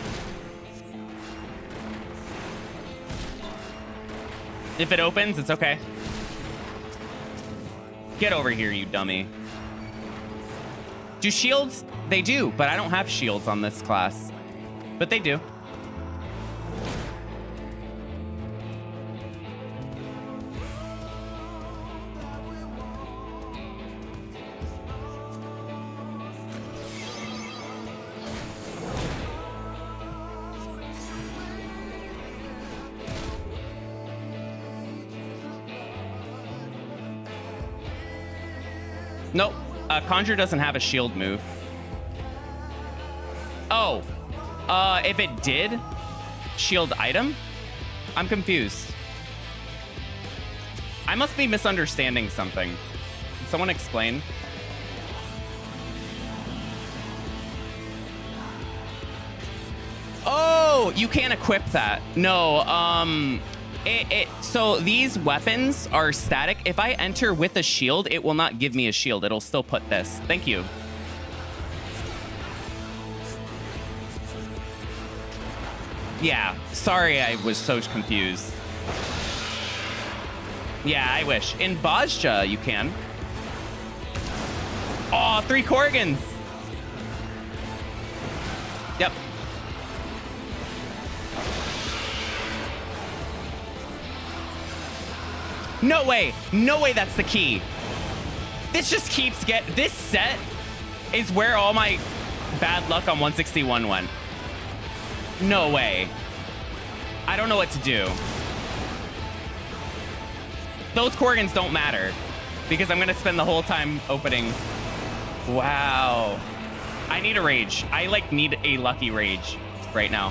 If it opens, it's okay. Get over here, you dummy. Do shields? They do, but I don't have shields on this class. But they do. Nope. Conjurer doesn't have a shield move. Oh. If it did, shield item? I'm confused. I must be misunderstanding something. Can someone explain? Oh, you can't equip that. No, so these weapons are static. If I enter with a shield, it will not give me a shield. It'll still put this. Thank you. Yeah, sorry I was so confused. Yeah, I wish. In Bozja, you can. Oh, 3 Korrigans. Yep. No way. No way that's the key. This just keeps this set is where all my bad luck on 161 went. No way. I don't know what to do. Those Korrigans don't matter. because I'm gonna spend the whole time opening. Wow. I need a rage. I like need a lucky rage right now.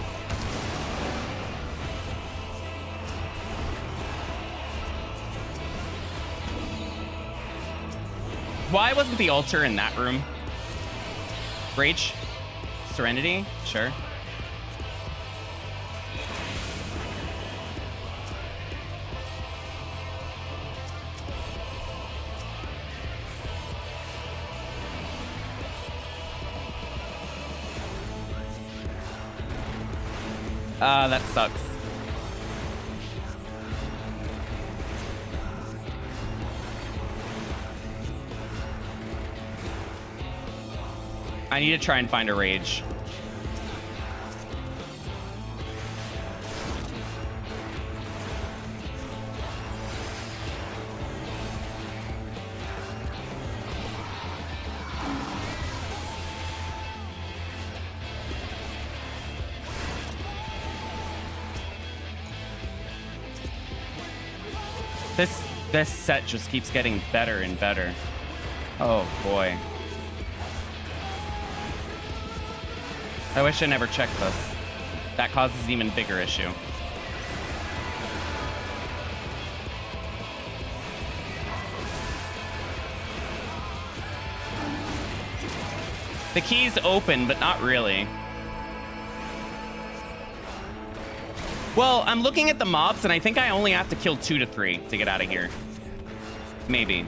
Why wasn't the altar in that room? Rage? Serenity? Sure. That sucks. I need to try and find a rage. This set just keeps getting better and better. Oh boy. I wish I never checked this. That causes an even bigger issue. The key's open, but not really. Well, I'm looking at the mobs, and I think I only have to kill 2 to 3 to get out of here. Maybe.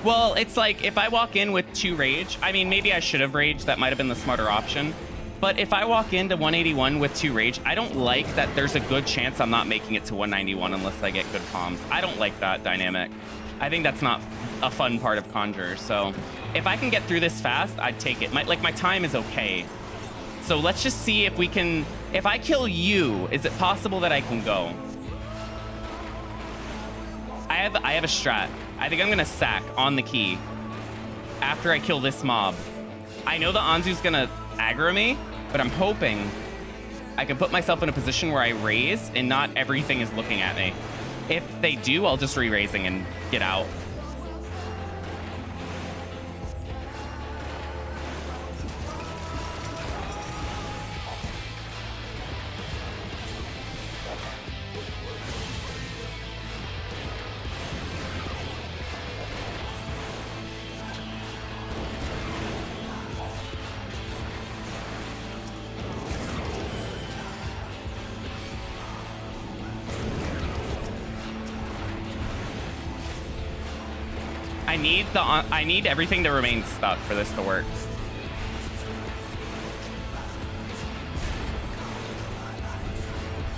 Well, it's like, if I walk in with 2 rage, I mean, maybe I should have rage. That might have been the smarter option. But if I walk into 181 with 2 rage, I don't like that there's a good chance I'm not making it to 191 unless I get good comms. I don't like that dynamic. I think that's not a fun part of Conjurer. So if I can get through this fast, I'd take it. My time is okay. So let's just see if we can... If I kill you, is it possible that I can go? I have a strat. I think I'm going to sack on the key after I kill this mob. I know the Anzu's going to aggro me, but I'm hoping I can put myself in a position where I raise and not everything is looking at me. If they do, I'll just re-raising and get out. I need everything to remain stuck for this to work.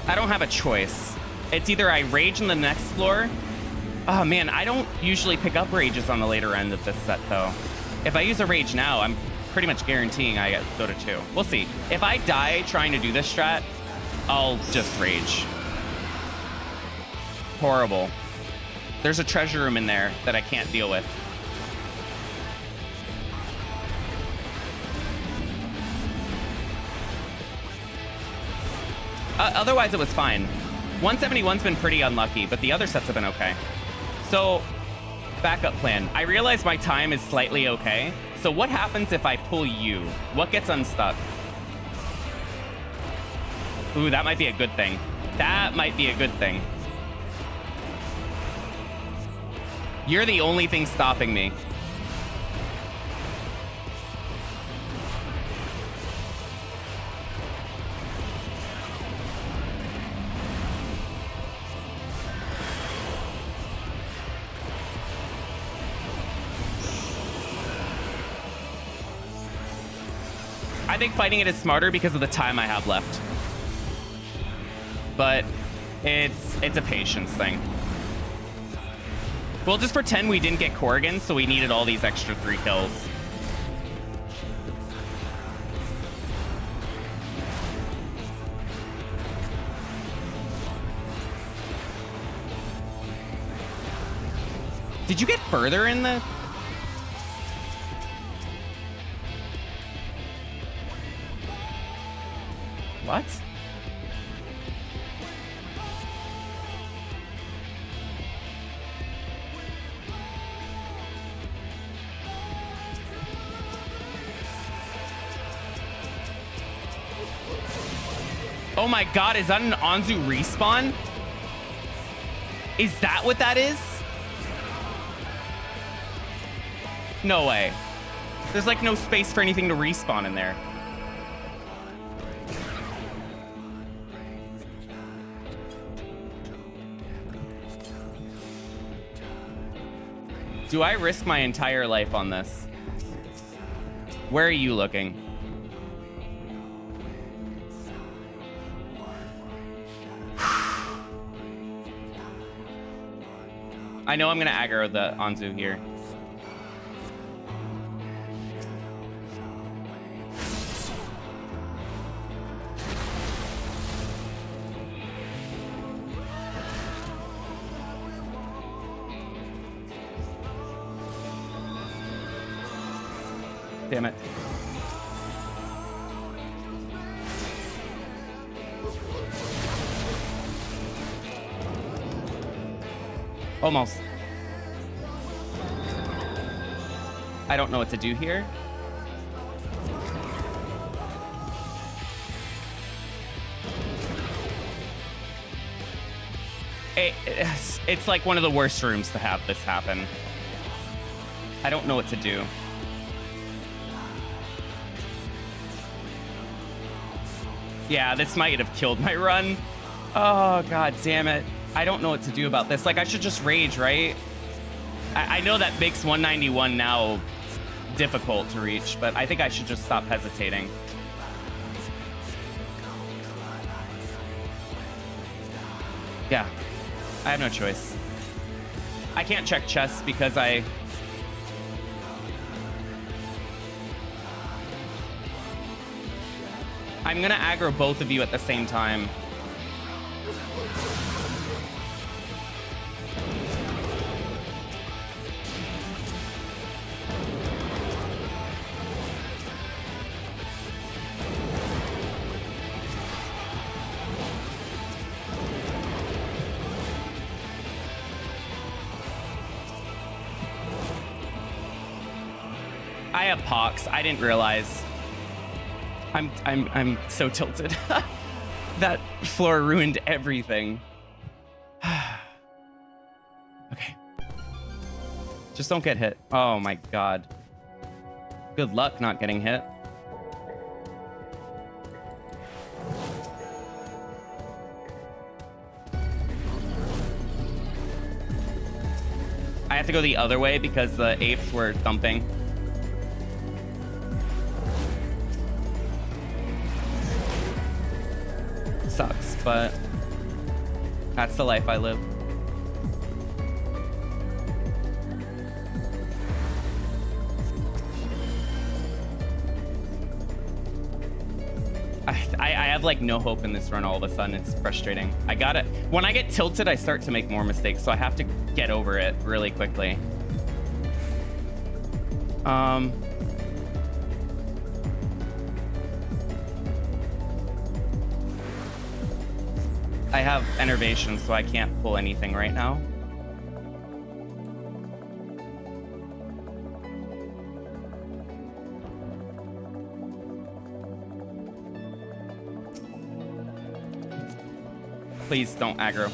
I don't have a choice. It's either I rage in the next floor. Oh man, I don't usually pick up rages on the later end of this set though. If I use a rage now, I'm pretty much guaranteeing I go to 2. We'll see. If I die trying to do this strat, I'll just rage. Horrible. There's a treasure room in there that I can't deal with. Otherwise, it was fine. 171's been pretty unlucky, but the other sets have been okay. So, backup plan. I realize my time is slightly okay. So what happens if I pull you? What gets unstuck? Ooh, that might be a good thing. That might be a good thing. You're the only thing stopping me. I think fighting it is smarter because of the time I have left. But it's a patience thing. We'll just pretend we didn't get Corrigan, so we needed all these extra 3 kills. Did you get further in the... What? Oh my god, is that an Anzu respawn? Is that what that is? No way. There's like no space for anything to respawn in there. Do I risk my entire life on this? Where are you looking? I know I'm gonna aggro the Anzu here. Damn it. Almost. I don't know what to do here. It's like one of the worst rooms to have this happen. I don't know what to do. Yeah, this might have killed my run. Oh, god damn it. I don't know what to do about this. Like, I should just rage, right? I know that makes 191 now difficult to reach, but I think I should just stop hesitating. Yeah, I have no choice. I can't check chests because I'm gonna aggro both of you at the same time. I have pox. I didn't realize. I'm so tilted. That floor ruined everything. Okay. Just don't get hit. Oh my god. Good luck not getting hit. I have to go the other way because the apes were thumping. Sucks, but that's the life I live. I have like no hope in this run all of a sudden. It's frustrating. I got it. When I get tilted, I start to make more mistakes, so I have to get over it really quickly. I have enervation, so I can't pull anything right now. Please don't aggro.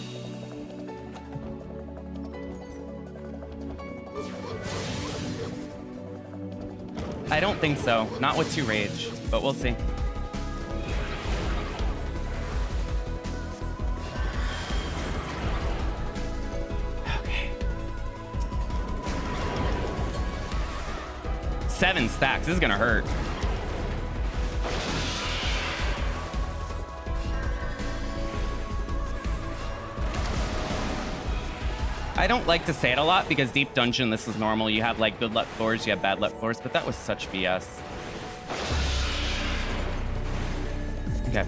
I don't think so. Not with 2 rage, but we'll see. Okay. 7 stacks. This is gonna hurt. I don't like to say it a lot because deep dungeon, this is normal. You have like good luck floors, you have bad luck floors, but that was such BS. Okay.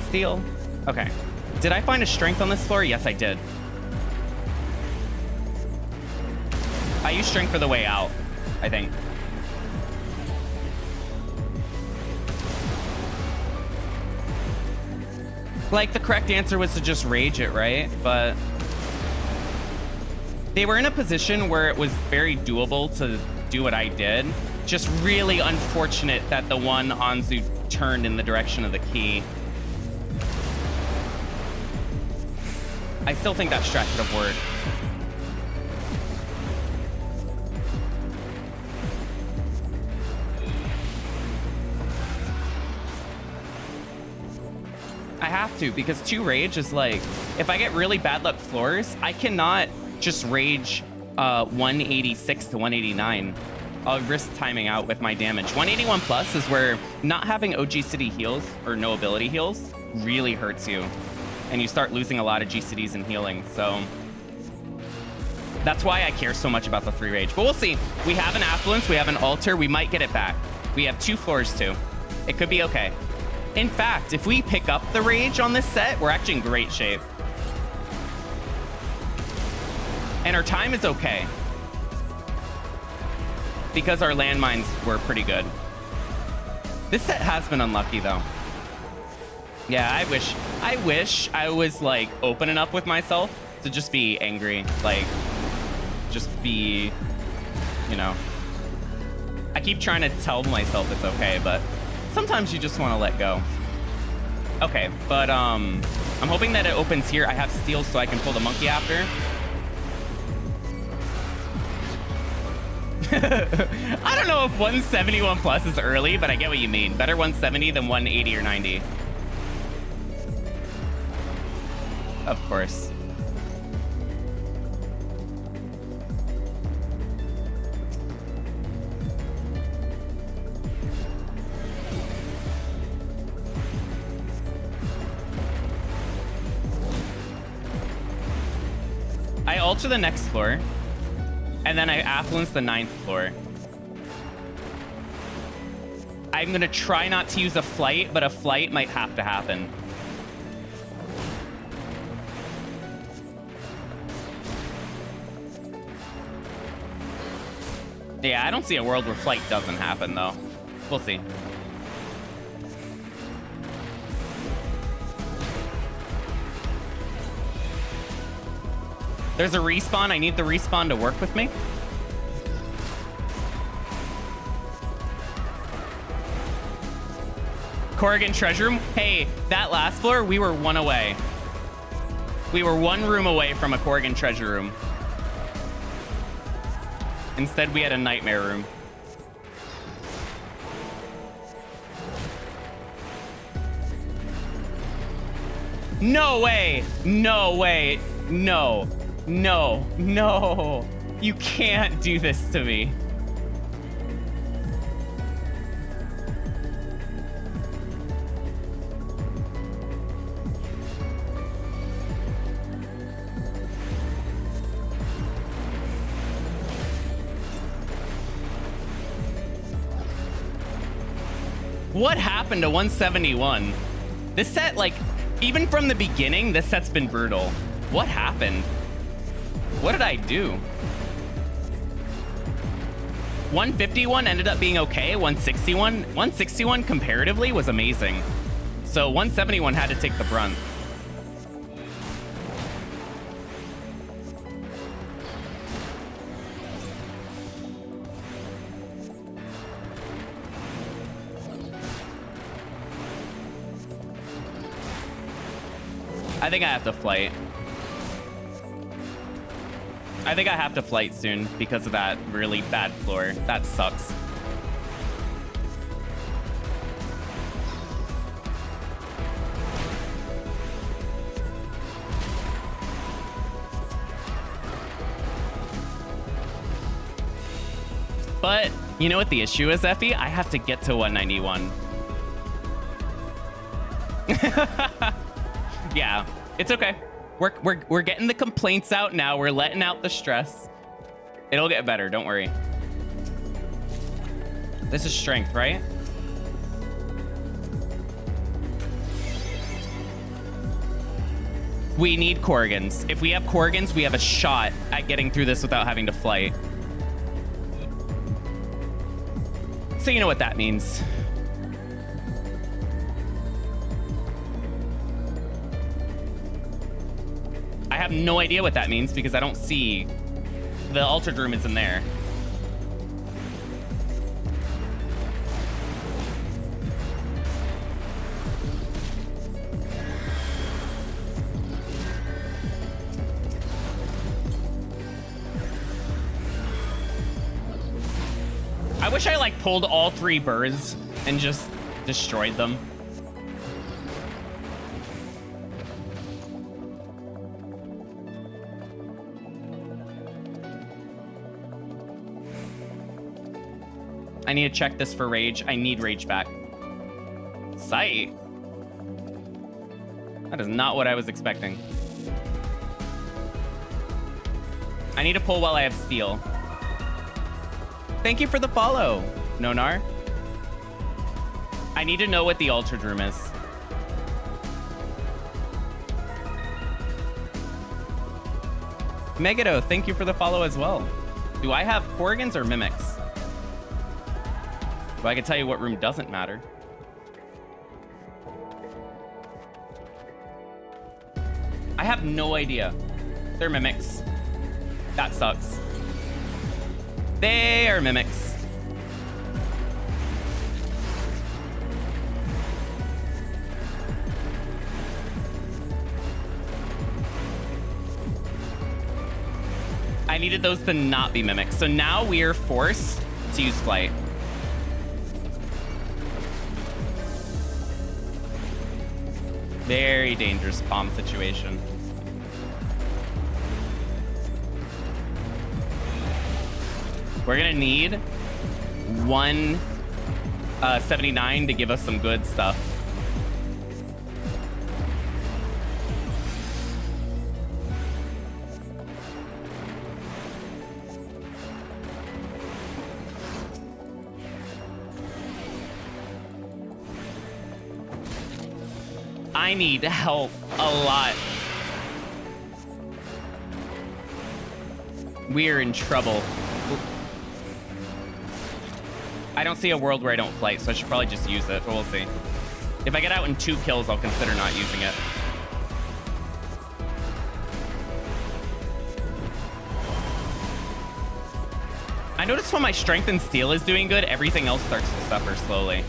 Steal. Okay. Did I find a strength on this floor? Yes, I did. I used strength for the way out, I think. Like, the correct answer was to just rage it, right? But they were in a position where it was very doable to do what I did. Just really unfortunate that the one Anzu turned in the direction of the key. I still think that strat could have worked. I have to, because 2 rage is like, if I get really bad luck floors, I cannot just rage 186 to 189. I'll risk timing out with my damage. 181 plus is where not having OG City heals or no ability heals really hurts you. And you start losing a lot of GCDs and healing. So that's why I care so much about the 3 rage. But we'll see. We have an Affluence, we have an Altar, we might get it back. We have 2 floors too. It could be okay. In fact, if we pick up the rage on this set, we're actually in great shape. And our time is okay, because our landmines were pretty good. This set has been unlucky though. Yeah, I wish I was like opening up with myself to just be angry, like just be, you know. I keep trying to tell myself it's okay, but sometimes you just want to let go. Okay, but I'm hoping that it opens here. I have steals so I can pull the monkey after. I don't know if 171 plus is early, but I get what you mean. Better 170 than 180 or 90. Of course. I alter the next floor, and then I affluence the 9th floor. I'm gonna try not to use a flight, but a flight might have to happen. Yeah, I don't see a world where flight doesn't happen, though. We'll see. There's a respawn. I need the respawn to work with me. Corrigan Treasure Room. Hey, that last floor, we were 1 away. We were 1 room away from a Corrigan Treasure Room. Instead, we had a Nightmare Room. No way! No way! No. No. No. You can't do this to me. What happened to 171? This set, like, even from the beginning, this set's been brutal. What happened? What did I do? 151 ended up being okay. 161 comparatively was amazing. So 171 had to take the brunt. I think I have to flight. I think I have to flight soon because of that really bad floor. That sucks. But you know what the issue is, Effie? I have to get to 191. Yeah, it's okay. We're getting the complaints out now. We're letting out the stress. It'll get better, don't worry. This is strength, right? We need Corrigans. If we have Corrigans, we have a shot at getting through this without having to flight. So you know what that means. I have no idea what that means because I don't see the altered room is in there. wish I like pulled all 3 birds and just destroyed them. I need to check this for rage. I need rage back. Sight? That is not what I was expecting. I need to pull while I have steel. Thank you for the follow, Nonar. I need to know what the altered room is. Megado, thank you for the follow as well. Do I have Korrigans or Mimics? Well, I can tell you what room doesn't matter. I have no idea. They're Mimics. That sucks. They are Mimics. I needed those to not be Mimics. So now we are forced to use Flight. Very dangerous bomb situation. We're gonna need 179 to give us some good stuff. I need help a lot. We're in trouble. I don't see a world where I don't flight, so I should probably just use it, but we'll see. If I get out in 2 kills, I'll consider not using it. I noticed when my strength and steel is doing good, everything else starts to suffer slowly.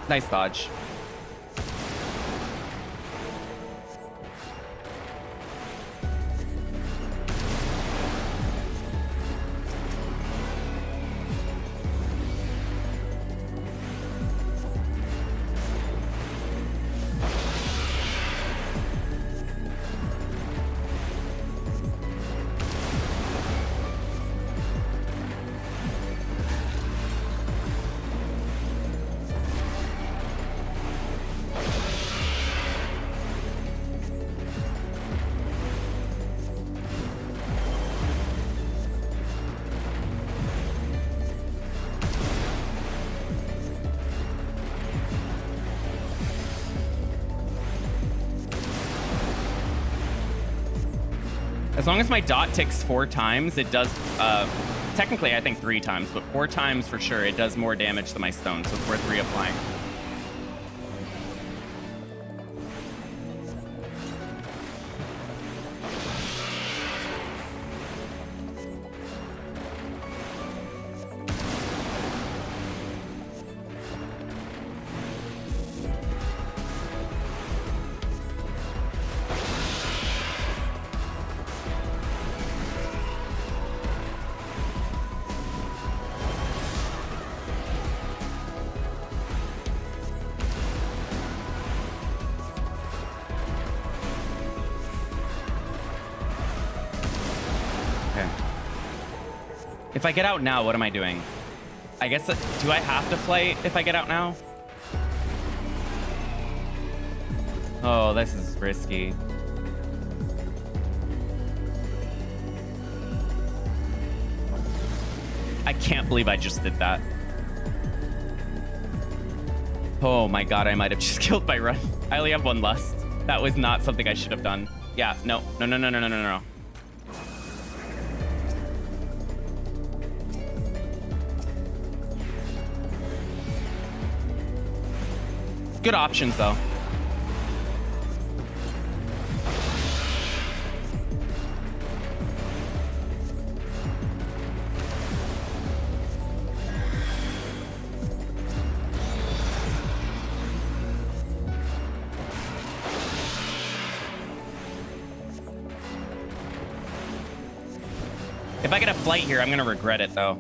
Nice dodge. As long as my dot ticks 4 times, it does, technically I think 3 times, but 4 times for sure, it does more damage than my stone, so it's worth reapplying. If I get out now, what am I doing? I guess, do I have to flight if I get out now? Oh, this is risky. I can't believe I just did that. Oh my god, I might have just killed my run. I only have 1 lust. That was not something I should have done. Yeah, no. Good options, though. If I get a flight here, I'm gonna regret it though.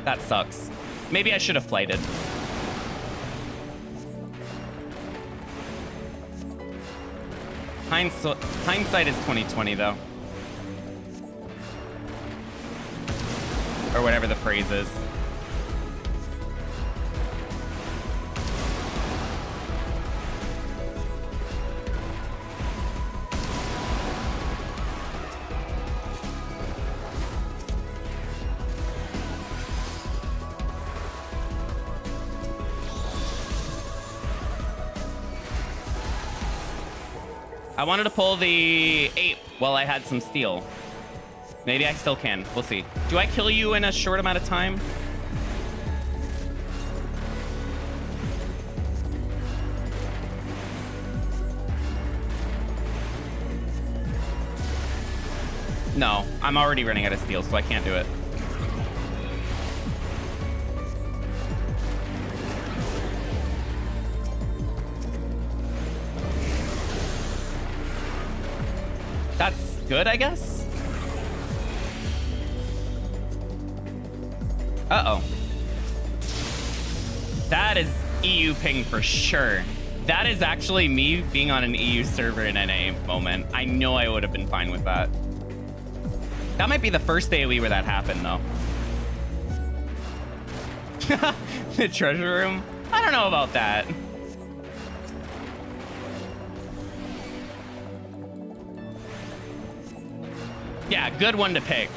That sucks. Maybe I should have flighted. Hindsight is 2020 though. Or whatever the phrase is. I wanted to pull the ape while I had some steel. Maybe I still can. We'll see. Do I kill you in a short amount of time? No, I'm already running out of steel, so I can't do it. That's good, I guess? Uh-oh. That is EU ping for sure. That is actually me being on an EU server in NA moment. I know I would have been fine with that. That might be the first AoE where that happened, though. The treasure room? I don't know about that. Yeah, good one to pick.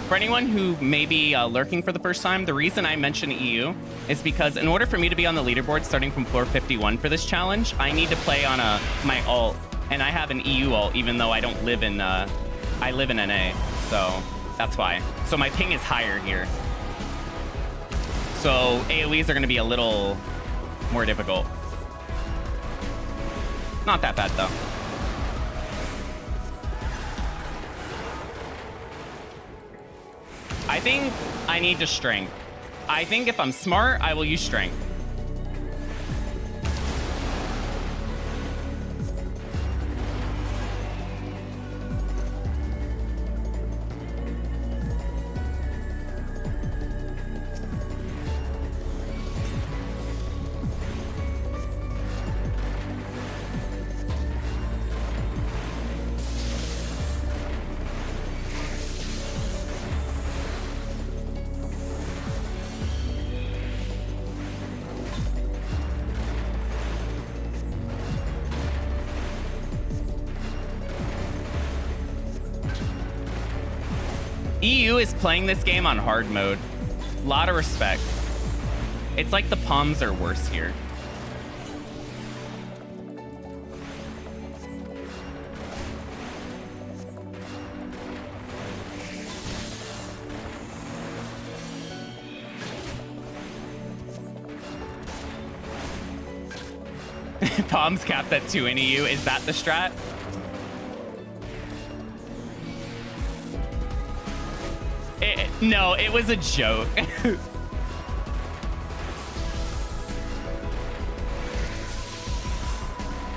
For anyone who may be lurking for the first time, the reason I mention EU is because in order for me to be on the leaderboard starting from floor 51 for this challenge, I need to play on my alt, and I have an EU alt, even though I don't live in, I live in NA, so that's why. So my ping is higher here. So AoEs are gonna be a little more difficult. Not that bad, though. I think I need to strength. I think if I'm smart, I will use strength. EU is playing this game on hard mode. Lot of respect. It's like the Palms are worse here. Palms capped at 2 in EU. Is that the strat? No, it was a joke.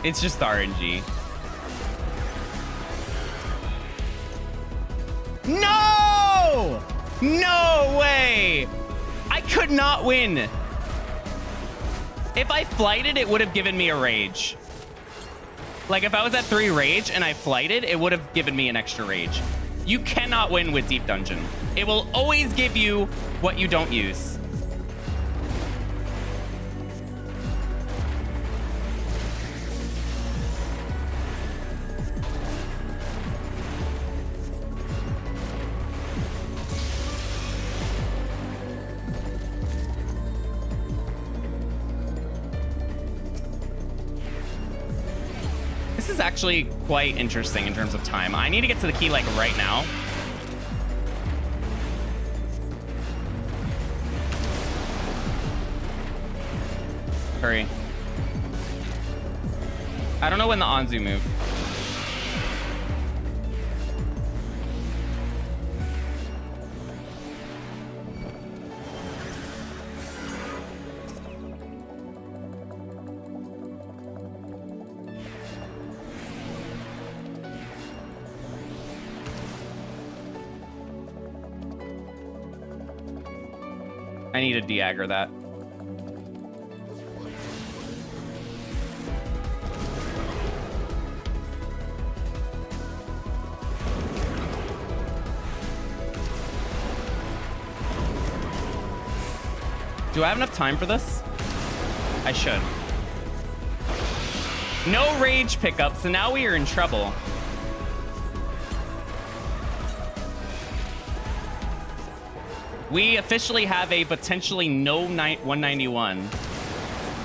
It's just RNG. No! No way! I could not win. If I flighted, it would have given me a rage. Like, if I was at 3 rage and I flighted, it would have given me an extra rage. You cannot win with Deep Dungeon. It will always give you what you don't use. This is actually quite interesting in terms of time. I need to get to the key like right now. Hurry. I don't know when the Anzu moved. I need to de-aggro that. Do I have enough time for this? I should. No rage pickup, so now we are in trouble. We officially have a potentially no 191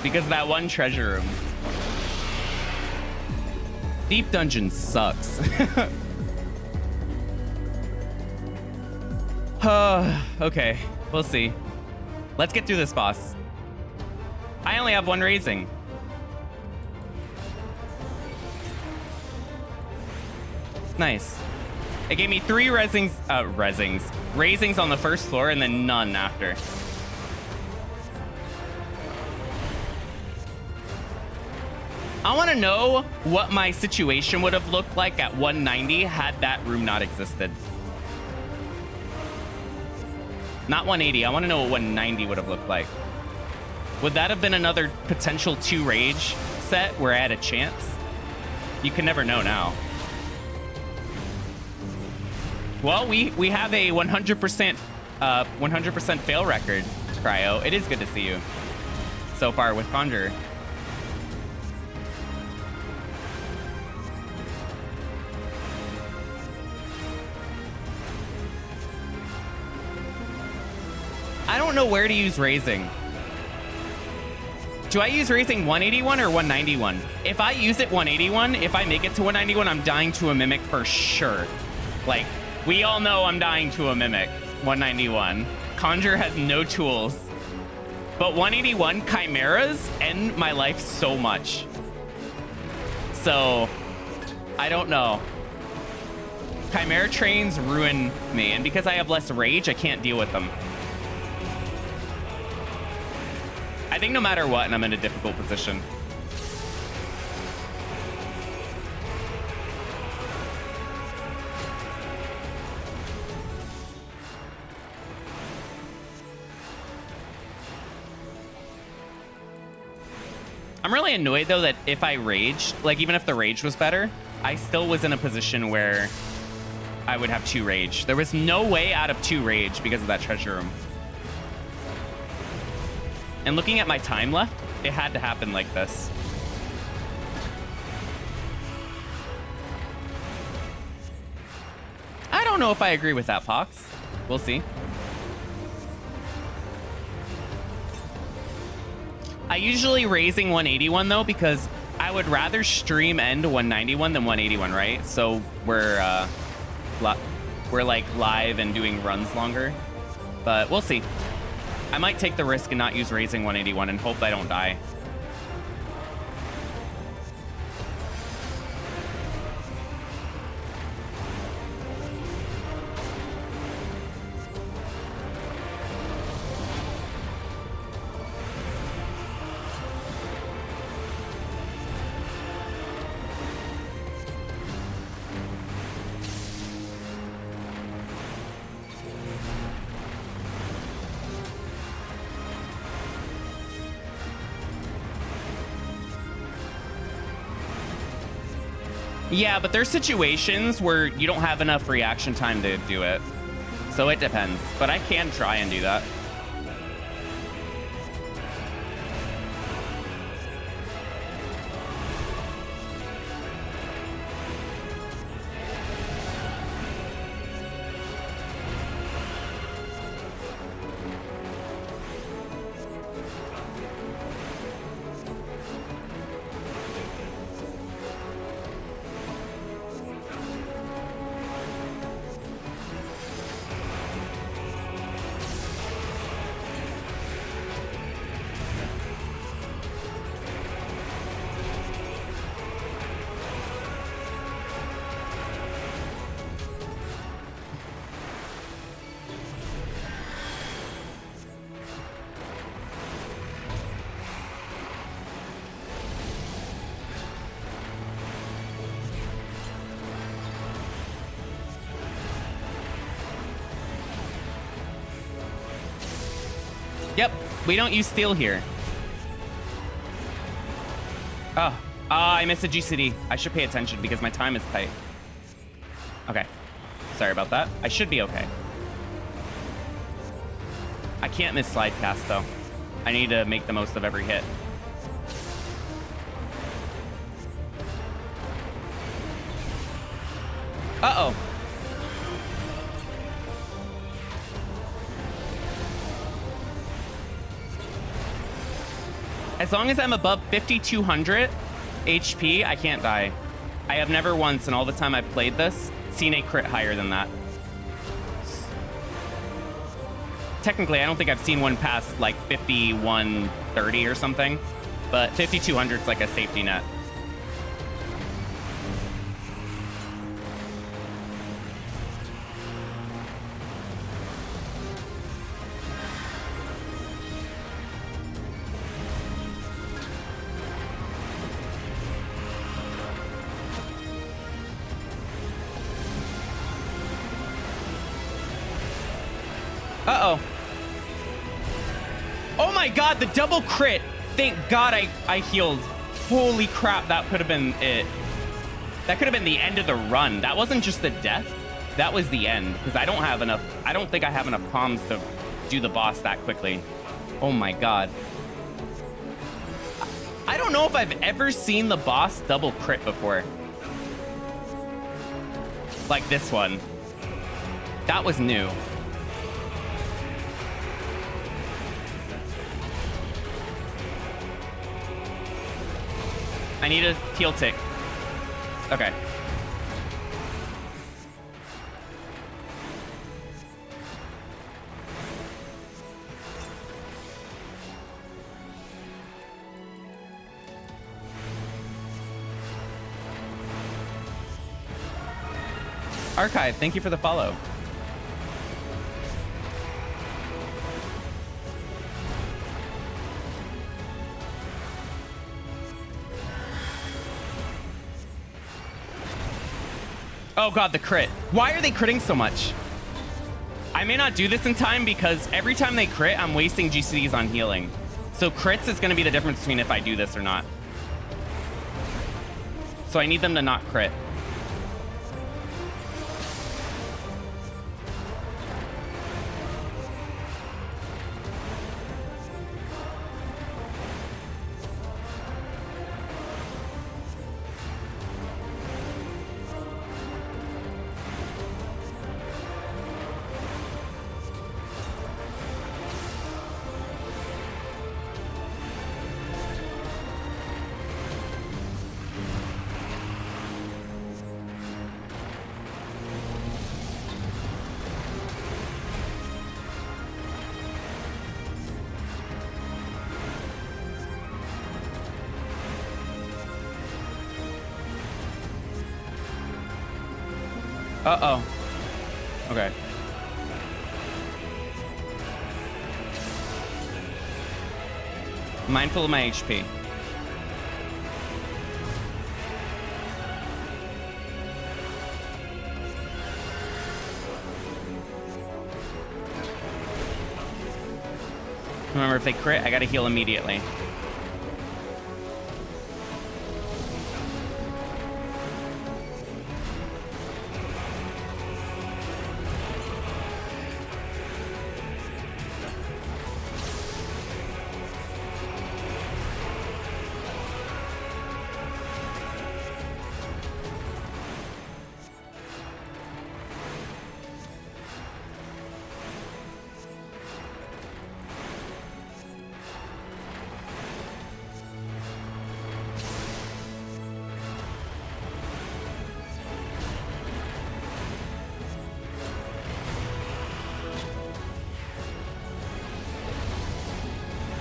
because of that one treasure room. Deep dungeon sucks. Okay, we'll see. Let's get through this boss. I only have one raising. Nice. It gave me 3 raisings on the first floor and then none after. I want to know what my situation would have looked like at 190 had that room not existed. Not 180. I want to know what 190 would have looked like. Would that have been another potential 2 rage set where I had a chance? You can never know now. Well, we have a 100% fail record, Cryo. It is good to see you so far with Conjurer. I don't know where to use raising. Do I use raising 181 or 191? If I use it 181, if I make it to 191, I'm dying to a mimic for sure. Like, we all know I'm dying to a mimic. 191. Conjure has no tools. But 181 chimeras end my life so much. So, I don't know. Chimera trains ruin me, and because I have less rage, I can't deal with them. I think no matter what, I'm in a difficult position. I'm really annoyed, though, that if I raged, like, even if the rage was better, I still was in a position where I would have 2 rage. There was no way out of 2 rage because of that treasure room. And looking at my time left, it had to happen like this. I don't know if I agree with that, Pox. We'll see. I usually raising 181 though, because I would rather stream end 191 than 181, right? So we're like live and doing runs longer, but we'll see. I might take the risk and not use raising 181 and hope I don't die. Yeah, but there's situations where you don't have enough reaction time to do it. So it depends. But I can try and do that. Yep, we don't use steel here. Oh, I missed a GCD. I should pay attention because my time is tight. Okay, sorry about that. I should be okay. I can't miss slide cast though. I need to make the most of every hit. Uh-oh. As long as I'm above 5,200 HP, I can't die. I have never once in all the time I've played this seen a crit higher than that. Technically, I don't think I've seen one past like 5,130 or something, but 5,200 is like a safety net. Uh-oh. Oh my god, the double crit. Thank god I healed. Holy crap, that could have been it. That could have been the end of the run. That wasn't just the death. That was the end. Because I don't have enough. I don't think I have enough palms to do the boss that quickly. Oh my god. I don't know if I've ever seen the boss double crit before. Like this one. That was new. I need a heal tick. Okay. Archive, thank you for the follow. Oh god, the crit. Why are they critting so much? I may not do this in time because every time they crit, I'm wasting GCDs on healing. So crits is going to be the difference between if I do this or not. So I need them to not crit. Uh-oh. Okay. Mindful of my HP. Remember, if they crit, I gotta heal immediately.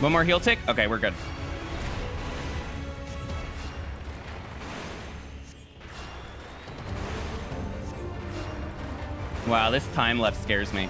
One more heal tick? Okay, we're good. Wow, this time left scares me.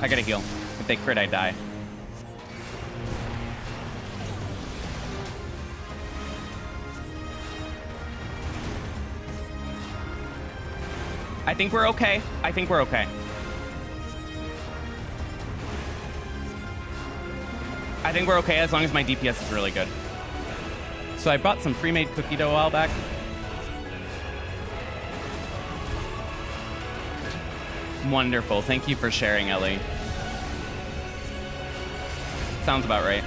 I gotta heal. If they crit, I die. I think we're okay. I think we're okay. I think we're okay as long as my DPS is really good. So I bought some pre-made cookie dough a while back. Wonderful. Thank you for sharing, Ellie. Sounds about right.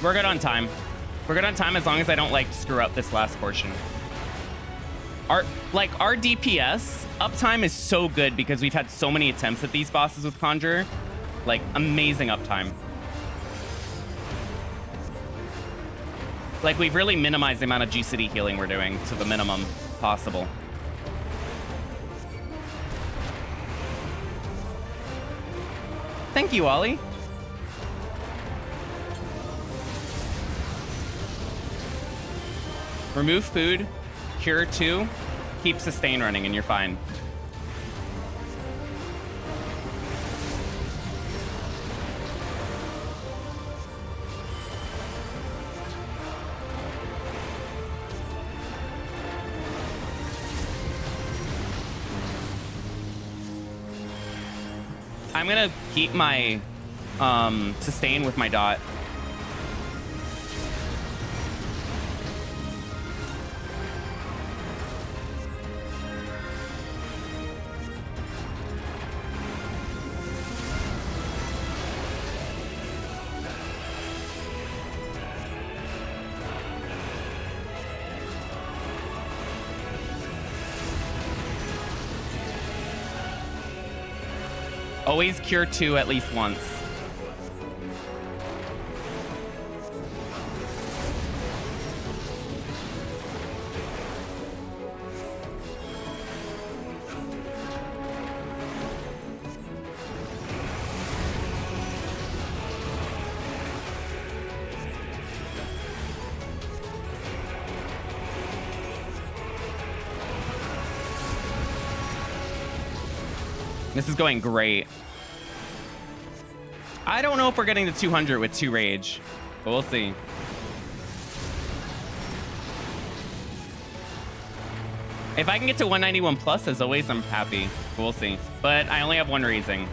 We're good on time. We're good on time as long as I don't like screw up this last portion. Our DPS uptime is so good because we've had so many attempts at these bosses with Conjurer. Like, amazing uptime. Like, we've really minimized the amount of G-City healing we're doing to the minimum possible. Thank you, Ollie. Remove food, cure 2, keep sustain running, and you're fine. I'm gonna keep my sustain with my dot. Always cure 2 at least once. This is going great. I don't know if we're getting to 200 with 2 rage, but we'll see. If I can get to 191 plus, as always, I'm happy. But we'll see. But I only have 1 raising.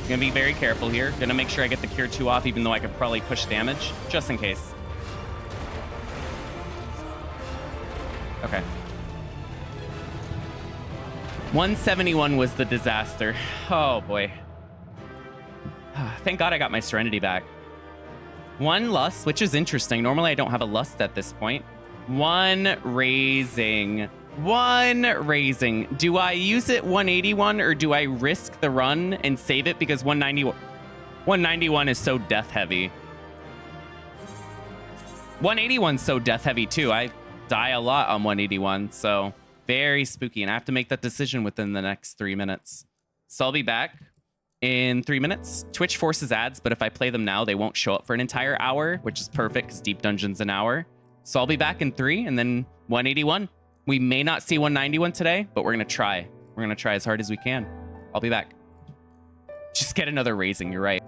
Gonna be very careful here. Gonna make sure I get the cure 2 off, even though I could probably push damage, just in case. Okay. 171 was the disaster. Oh boy. Thank God I got my Serenity back. 1 lust, which is interesting. Normally I don't have a lust at this point. 1 raising. 1 raising. Do I use it 181 or do I risk the run and save it because 191 is so death heavy. 181 is so death heavy too. I die a lot on 181, so very spooky, and I have to make that decision within the next 3 minutes. So I'll be back in 3 minutes. Twitch forces ads, but if I play them now, they won't show up for an entire hour, which is perfect because Deep Dungeon's an hour. So I'll be back in 3 and then 181. We may not see 191 today, but we're going to try. We're going to try as hard as we can. I'll be back. Just get another raising, you're right.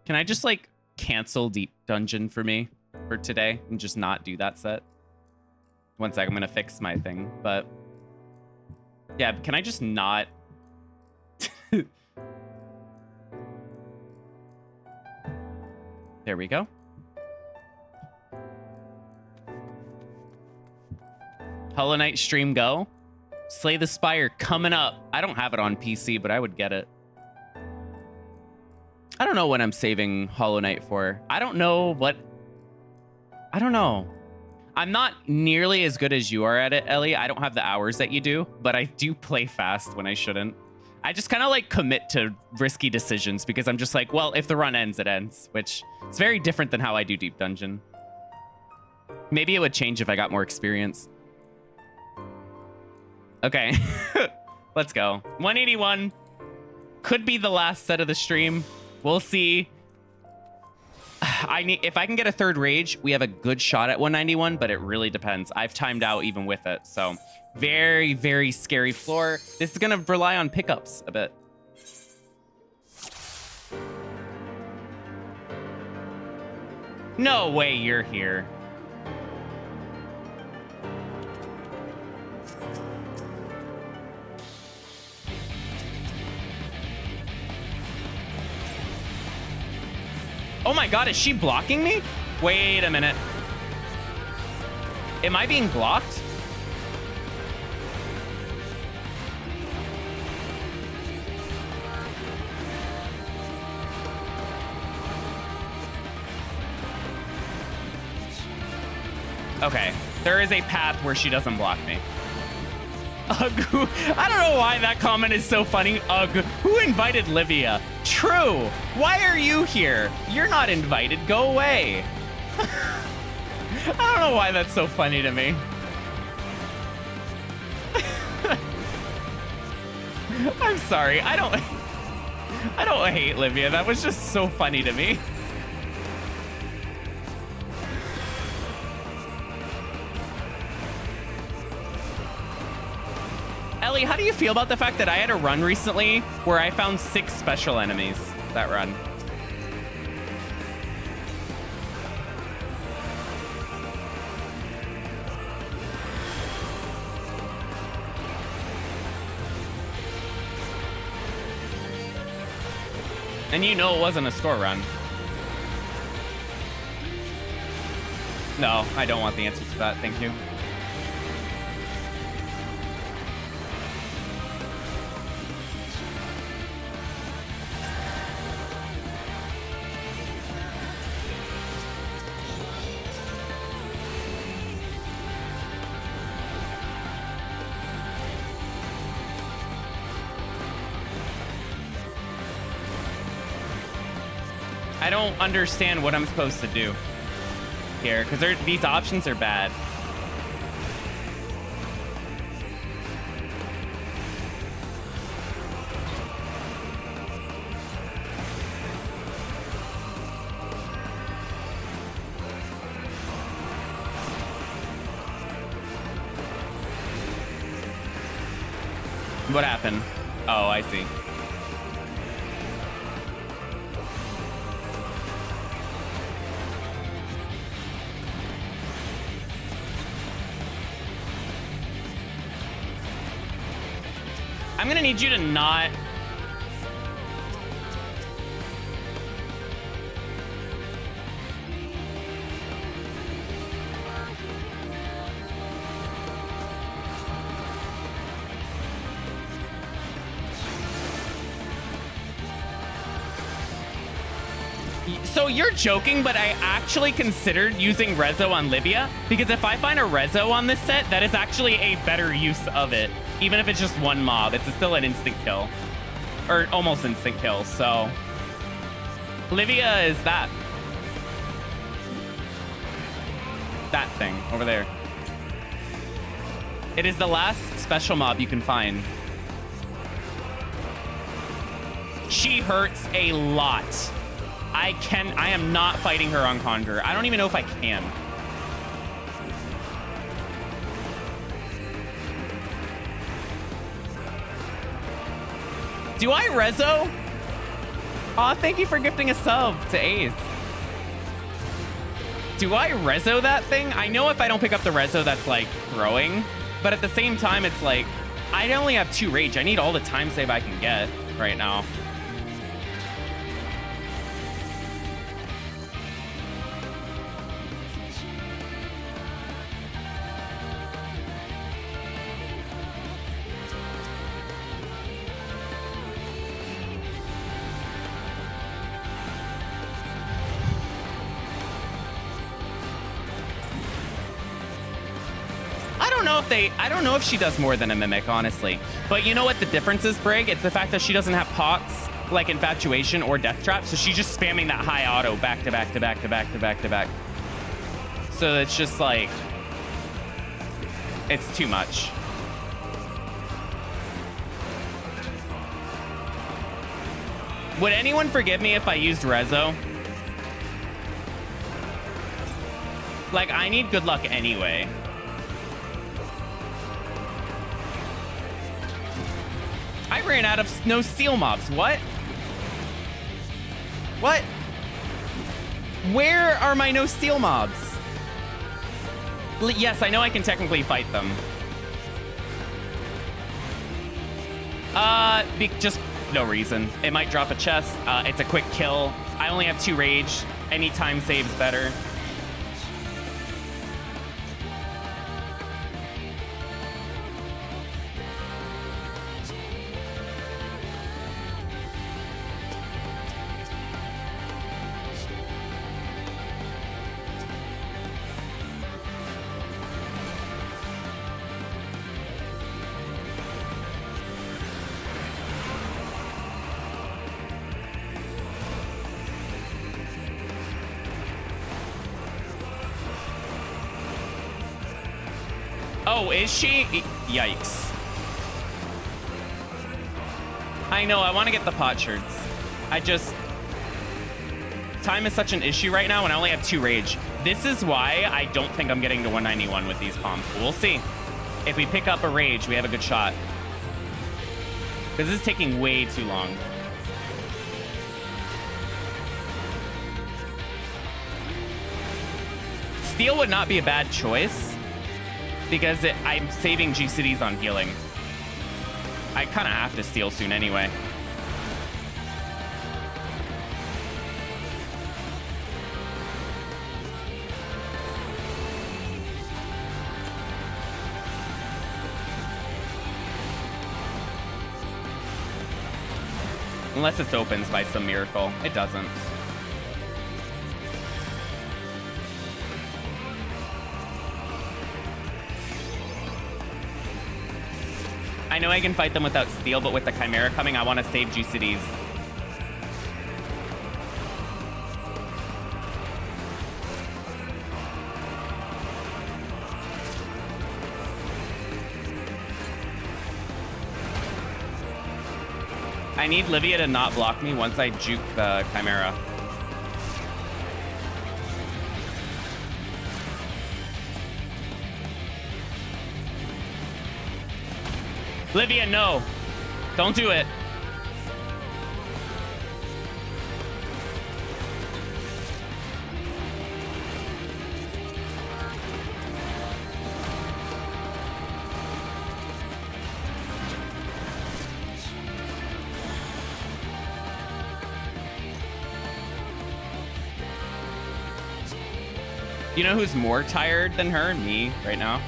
Can I just like cancel Deep Dungeon for me for today and just not do that set? One sec, I'm gonna fix my thing, but yeah, can I just not? There we go. Hollow Knight stream go. Slay the Spire coming up. I don't have it on PC, but I would get it. I don't know what I'm saving Hollow Knight for. I don't know. I'm not nearly as good as you are at it, Ellie. I don't have the hours that you do, but I do play fast when I shouldn't. I just kind of like commit to risky decisions because I'm just like, well, if the run ends, it ends, which is very different than how I do Deep Dungeon. Maybe it would change if I got more experience. Okay, let's go. 181 could be the last set of the stream. We'll see. If I can get a third rage, we have a good shot at 191, but it really depends. I've timed out even with it, so very, very scary floor. This is gonna rely on pickups a bit. No way you're here. Oh my god, is she blocking me? Wait a minute. Am I being blocked? Okay, there is a path where she doesn't block me. Ugh, I don't know why that comment is so funny. Ugh, who invited Livia? True. Why are you here? You're not invited. Go away. I don't know why that's so funny to me. I'm sorry. I don't hate Livia. That was just so funny to me. Ellie, how do you feel about the fact that I had a run recently where I found 6 special enemies that run? And you know it wasn't a score run. No, I don't want the answer to that. Thank you. I don't understand what I'm supposed to do here, because these options are bad. What happened? Oh, I see. I'm gonna need you to not... So you're joking, but I actually considered using Rezo on Livia, because if I find a Rezo on this set, that is actually a better use of it. Even if it's just one mob, it's still an instant kill. Or almost instant kill, so... Livia is that. That thing, over there. It is the last special mob you can find. She hurts a lot. I am not fighting her on Conjurer. I don't even know if I can. Do I Rezo? Aw, thank you for gifting a sub to Ace. Do I Rezo that thing? I know if I don't pick up the Rezo that's like throwing, but at the same time, it's like, I only have 2 rage. I need all the time save I can get right now. I don't know if she does more than a mimic, honestly. But you know what the difference is, Brig? It's the fact that she doesn't have pox, like Infatuation or Death Trap, so she's just spamming that high auto back to back to back to back to back to back. So it's just like, it's too much. Would anyone forgive me if I used Rezo? Like, I need good luck anyway. I ran out of no steel mobs. What? What? Where are my no steel mobs? Yes, I know I can technically fight them. Just no reason. It might drop a chest. It's a quick kill. I only have 2 rage. Any time saves better. Oh, is she? Yikes. I know, I want to get the pot shirts. Time is such an issue right now, and I only have 2 rage. This is why I don't think I'm getting to 191 with these palms. We'll see. If we pick up a rage, we have a good shot. Because this is taking way too long. Steel would not be a bad choice. Because I'm saving G-Cities on healing. I kind of have to steal soon anyway. Unless this opens by some miracle. It doesn't. I know I can fight them without steel, but with the Chimera coming, I want to save Juicy D's. I need Livia to not block me once I juke the Chimera. Livia, no. Don't do it. You know who's more tired than her? Me, right now.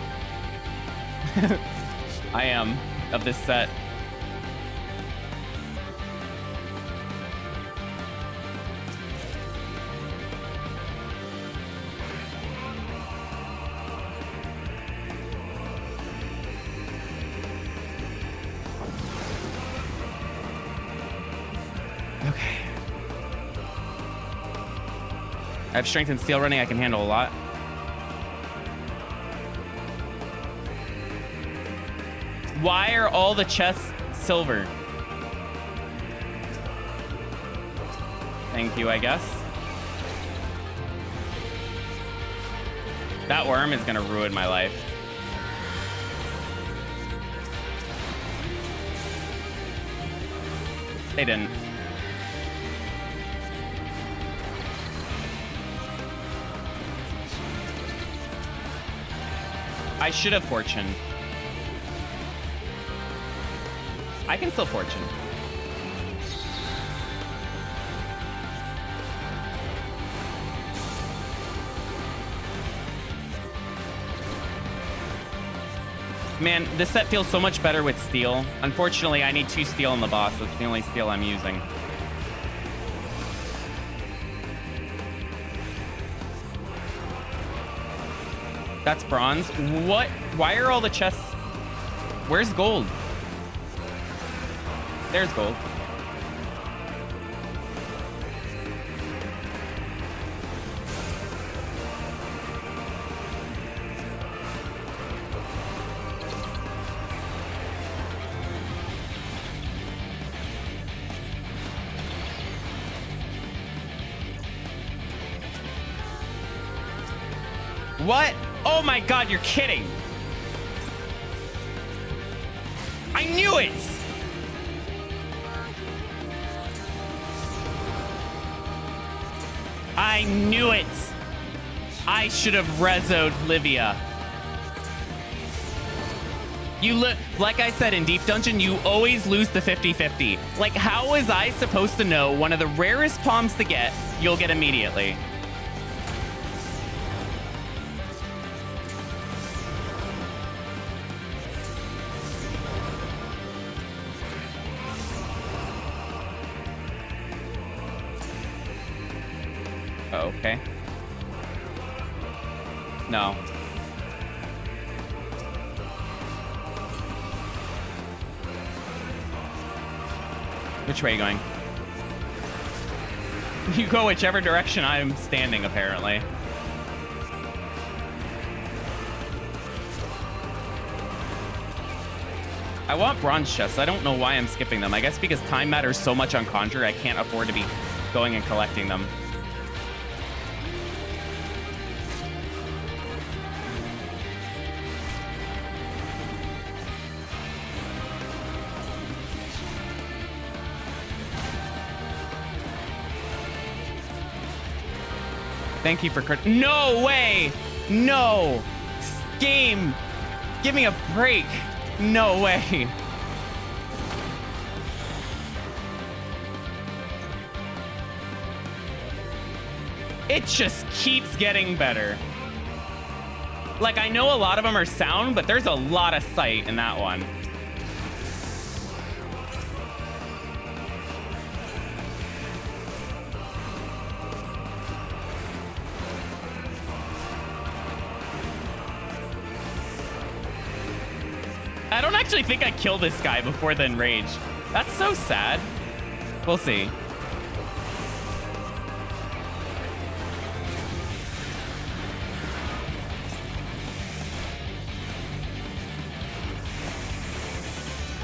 I am, of this set. Okay. I have strength and steel running. I can handle a lot. Why are all the chests silver? Thank you, I guess. That worm is gonna ruin my life. They didn't. I should have fortune. I can still fortune. Man, this set feels so much better with steel. Unfortunately, I need 2 steel on the boss. That's the only steel I'm using. That's bronze. What? Why are all the chests... Where's gold? There's gold. What? Oh my God, you're kidding. I knew it. I knew it. I should have rezoed Livia. Like I said, in Deep Dungeon, you always lose the 50-50. Like, how was I supposed to know one of the rarest palms to get, you'll get immediately? Okay. No. Which way are you going? You go whichever direction I'm standing, apparently. I want bronze chests. I don't know why I'm skipping them. I guess because time matters so much on Conjurer, I can't afford to be going and collecting them. Thank you for no way. No. Game. Give me a break. No way. It just keeps getting better. Like, I know a lot of them are sound, but there's a lot of sight in that one. I don't actually think I kill this guy before the enrage. That's so sad. We'll see.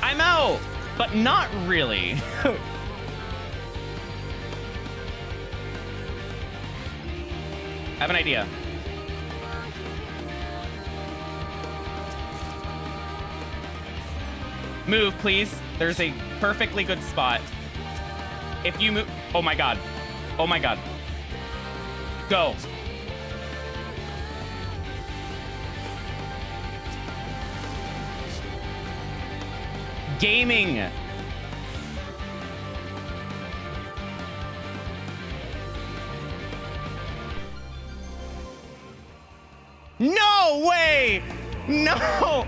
I'm out, but not really. I have an idea. Move, please. There's a perfectly good spot. If you move... Oh, my God. Oh, my God. Go. Gaming. No way! No!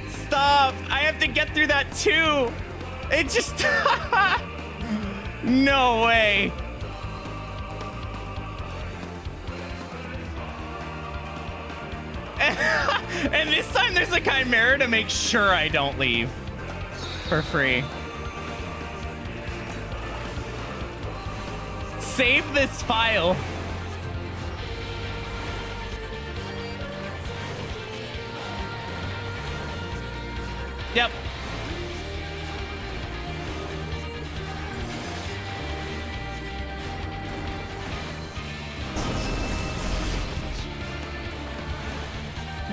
Stop! I have to get through that too! It just... No way! And this time there's a chimera to make sure I don't leave. For free. Save this file. Yep.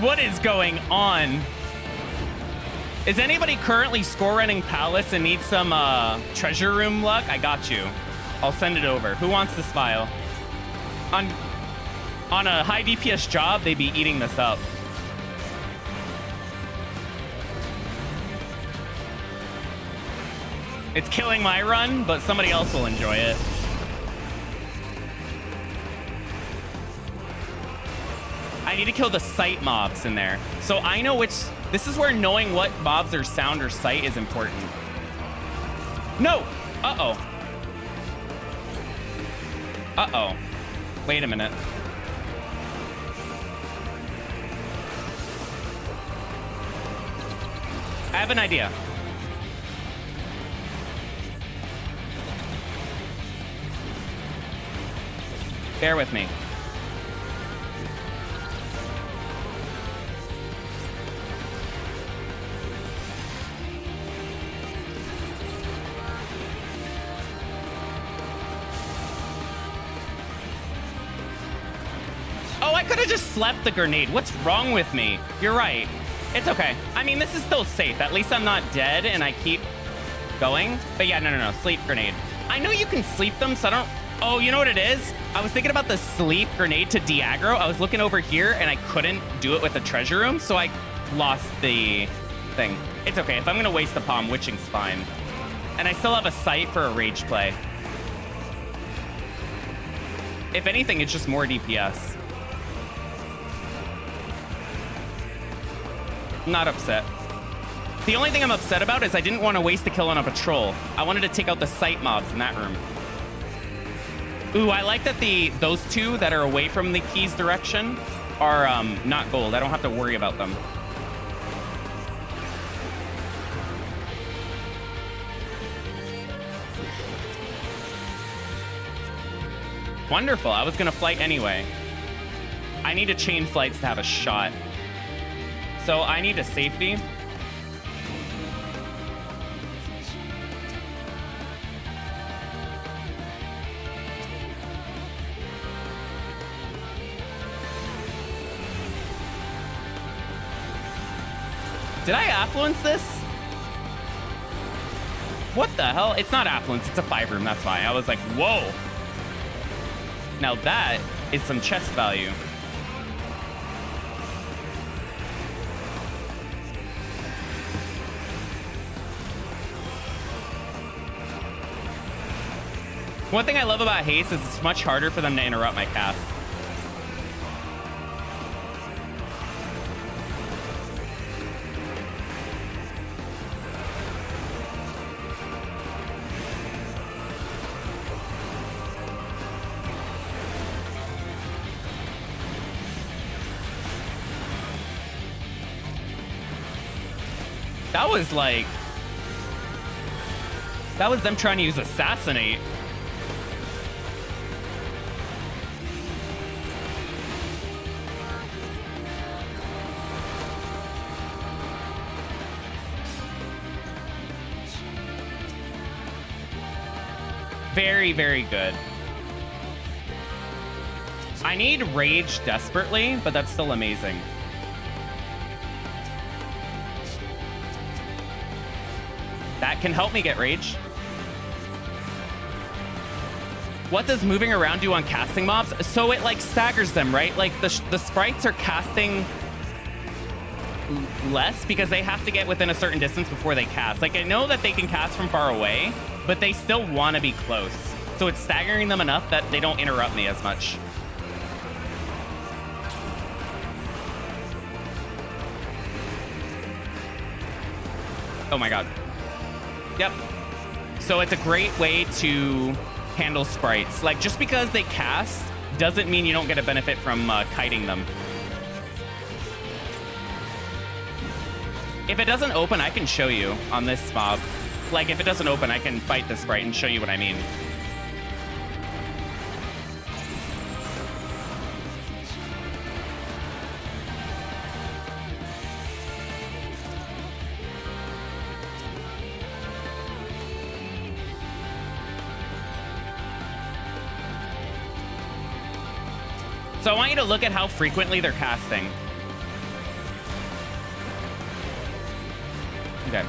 What is going on? Is anybody currently score running Palace and needs some treasure room luck? I got you. I'll send it over. Who wants this file? On a high DPS job, they'd be eating this up. It's killing my run, but somebody else will enjoy it. I need to kill the sight mobs in there. So I know which... This is where knowing what mobs are sound or sight is important. No! Uh-oh. Uh-oh. Wait a minute. I have an idea. Bear with me. Oh, I could have just slept the grenade. What's wrong with me? You're right. It's okay. I mean, this is still safe. At least I'm not dead and I keep going. But yeah, no. Sleep grenade. I know you can sleep them, so I don't... Oh, you know what it is? I was thinking about the sleep grenade to de-aggro. I was looking over here and I couldn't do it with the treasure room, so I lost the thing. It's okay. If I'm going to waste the palm, witching's fine. And I still have a sight for a rage play. If anything, it's just more DPS. Not upset. The only thing I'm upset about is I didn't want to waste the kill on a patrol. I wanted to take out the sight mobs in that room. Ooh, I like that those two that are away from the key's direction are not gold. I don't have to worry about them. Wonderful. I was going to flight anyway. I need to chain flights to have a shot. So I need a safety. Did I affluence this? What the hell? It's not affluence, it's a 5-room, that's why. I was like, whoa. Now that is some chest value. One thing I love about haste is it's much harder for them to interrupt my cast. That was like... That was them trying to use Assassinate. Very, very good. I need Rage desperately, but that's still amazing. That can help me get Rage. What does moving around do on casting mobs? So it like staggers them, right? Like the sprites are casting less because they have to get within a certain distance before they cast. Like I know that they can cast from far away, but they still want to be close. So it's staggering them enough that they don't interrupt me as much. Oh my god. Yep. So it's a great way to handle sprites. Like just because they cast doesn't mean you don't get a benefit from kiting them. If it doesn't open, I can show you on this mob. Like if it doesn't open, I can fight the sprite and show you what I mean. So I want you to look at how frequently they're casting. Okay.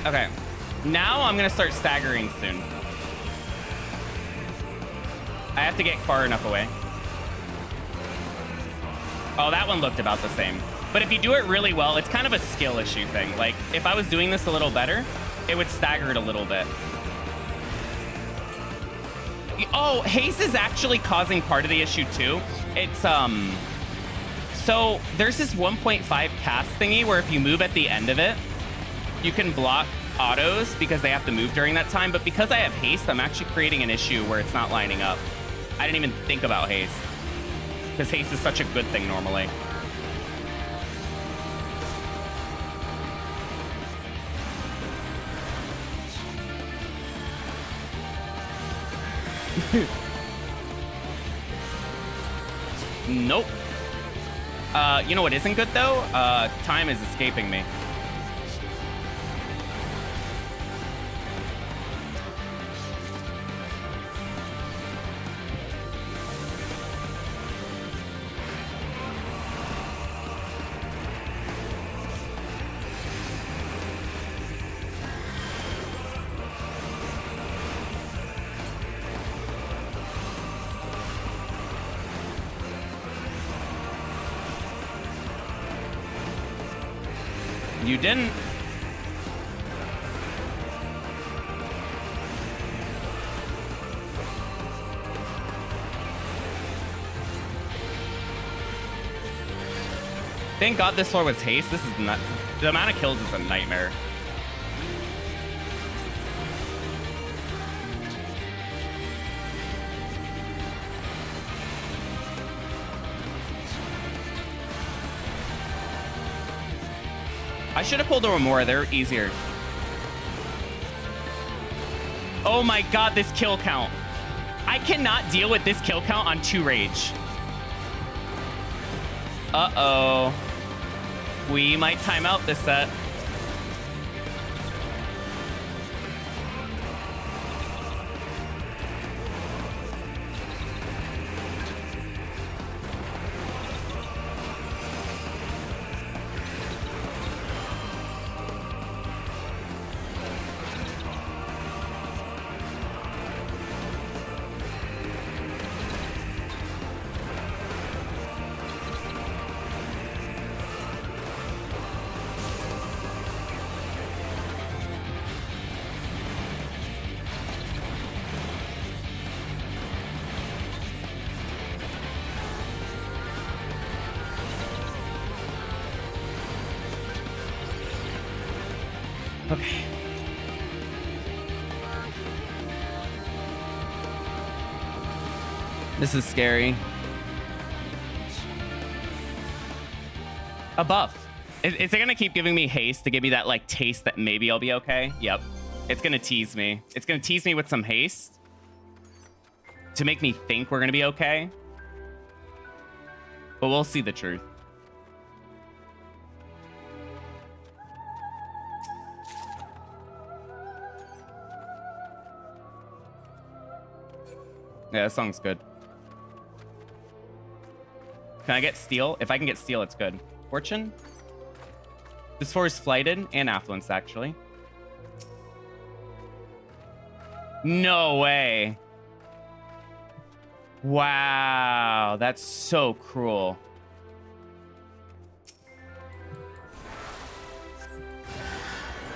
Okay. Now I'm going to start staggering soon. I have to get far enough away. Oh, that one looked about the same. But if you do it really well, it's kind of a skill issue thing. Like, if I was doing this a little better, it would stagger it a little bit. Oh, haste is actually causing part of the issue too. It's, so there's this 1.5 cast thingy where if you move at the end of it, you can block autos because they have to move during that time. But because I have haste, I'm actually creating an issue where it's not lining up. I didn't even think about haste because haste is such a good thing normally. Nope. You know what isn't good though? Time is escaping me. You didn't. Thank God this floor was haste. This is not. The amount of kills is a nightmare. I should have pulled over more. They're easier. Oh my god, this kill count. I cannot deal with this kill count on 2 rage. Uh-oh. We might time out this set. Okay. This is scary. A buff. Is it gonna keep giving me haste to give me that like taste that maybe I'll be okay? Yep. It's gonna tease me. It's gonna tease me with some haste to make me think we're gonna be okay. But we'll see the truth. Yeah, that song's good. Can I get steel? If I can get steel, it's good. Fortune? This 4 is flighted and affluence, actually. No way. Wow, that's so cruel.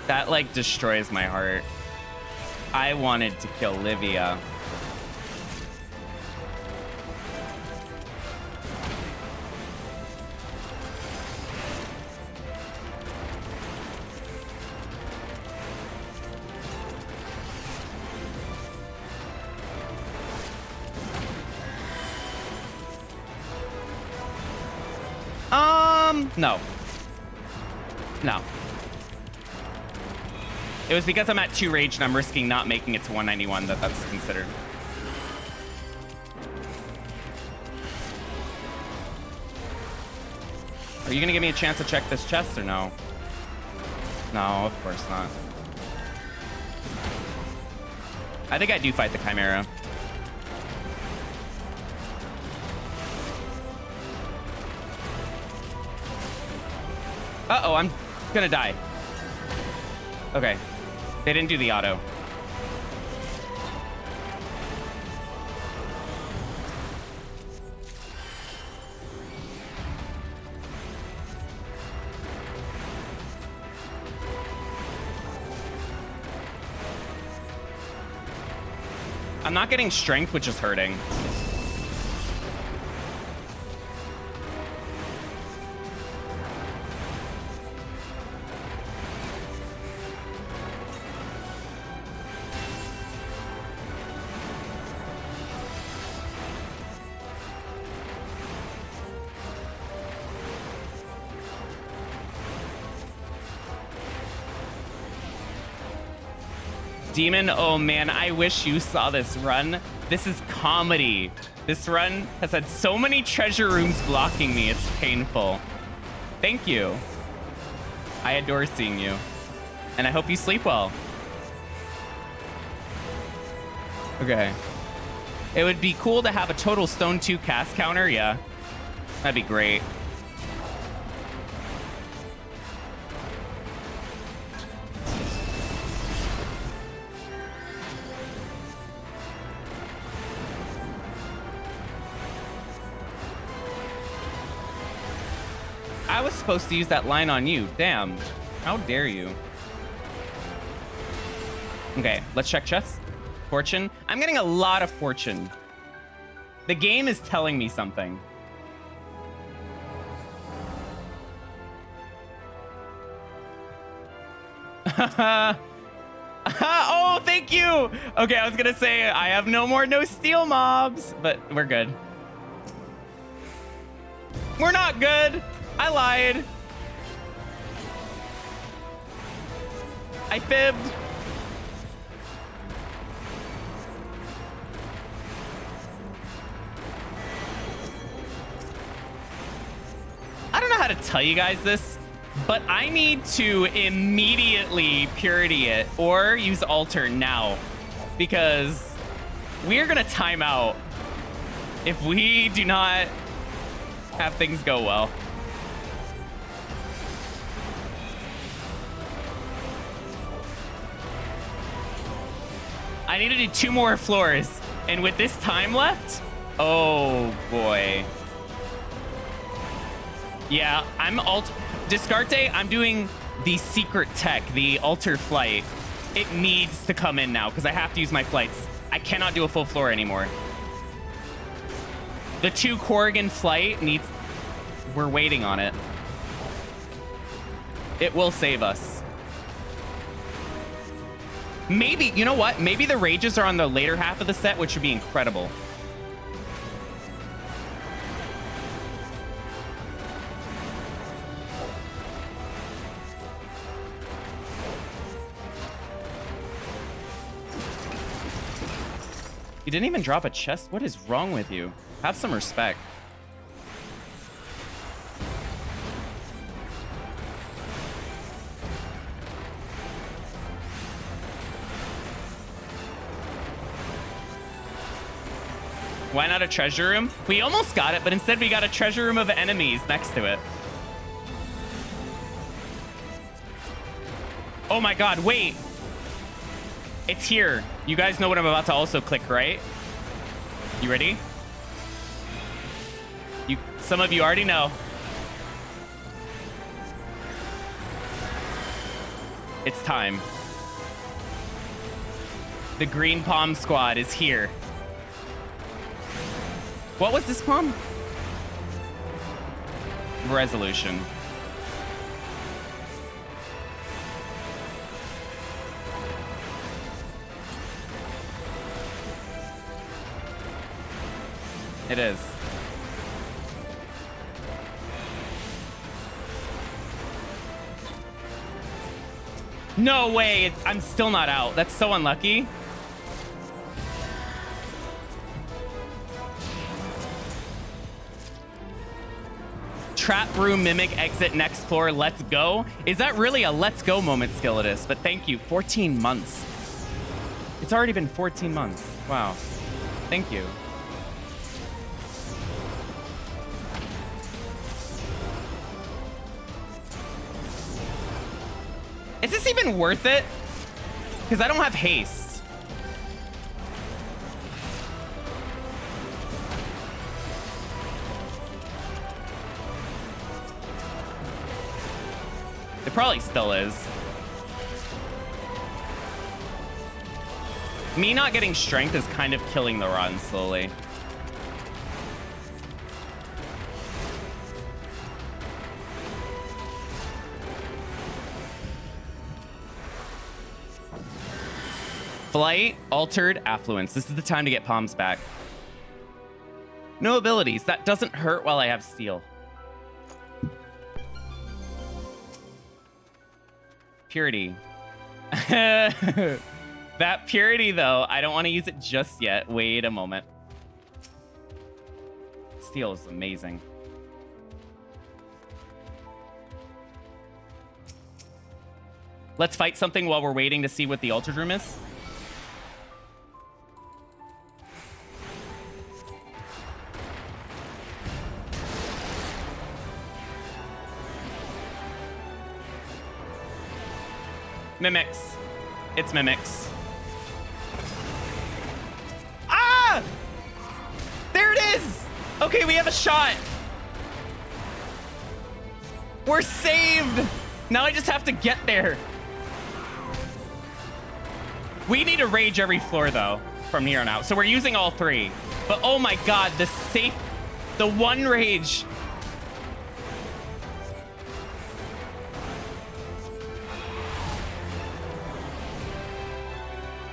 That, like, destroys my heart. I wanted to kill Livia. No. No. It was because I'm at 2 rage and I'm risking not making it to 191 that's considered. Are you gonna give me a chance to check this chest or no? No, of course not. I think I do fight the Chimera. Uh-oh, I'm gonna die. Okay. They didn't do the auto. I'm not getting strength, which is hurting. Demon, oh man, I wish you saw this run. This is comedy. This run has had so many treasure rooms blocking me. It's painful. Thank you. I adore seeing you. And I hope you sleep well. Okay. It would be cool to have a total Stone 2 cast counter. Yeah, that'd be great. I was supposed to use that line on you. Damn. How dare you? Okay, let's check chests. Fortune. I'm getting a lot of fortune. The game is telling me something. Oh, thank you. Okay, I was gonna say I have no more no steel mobs, but we're good. We're not good. I lied. I fibbed. I don't know how to tell you guys this, but I need to immediately purity it or use altar now, because we are gonna time out if we do not have things go well. I need to do 2 more floors, and with this time left, oh boy. Yeah, I'm Descarte, I'm doing the secret tech, the altar flight. It needs to come in now because I have to use my flights. I cannot do a full floor anymore. The 2 Corrigan flight needs, we're waiting on it. It will save us. Maybe, you know what? Maybe the rages are on the later half of the set, which would be incredible. You didn't even drop a chest? What is wrong with you? Have some respect. Why not a treasure room? We almost got it, but instead we got a treasure room of enemies next to it. Oh my god, wait. It's here. You guys know what I'm about to also click, right? You ready? Some of you already know. It's time. The Green Palm Squad is here. What was this palm? Resolution. It is. No way. I'm still not out. That's so unlucky. Trap room, mimic, exit, next floor, let's go. Is that really a let's go moment, Skilletus? But thank you. 14 months. It's already been 14 months. Wow. Thank you. Is this even worth it? Because I don't have haste. It probably still is. Me not getting strength is kind of killing the run slowly. Flight, altered, affluence. This is the time to get palms back. No abilities. That doesn't hurt while I have steel. Purity. That purity, though, I don't want to use it just yet. Wait a moment. Steel is amazing. Let's fight something while we're waiting to see what the altered room is. Mimics. It's mimics. Ah! There it is! Okay, we have a shot. We're saved! Now I just have to get there. We need to rage every floor, though, from here on out. So we're using all three. But oh my god, the one rage.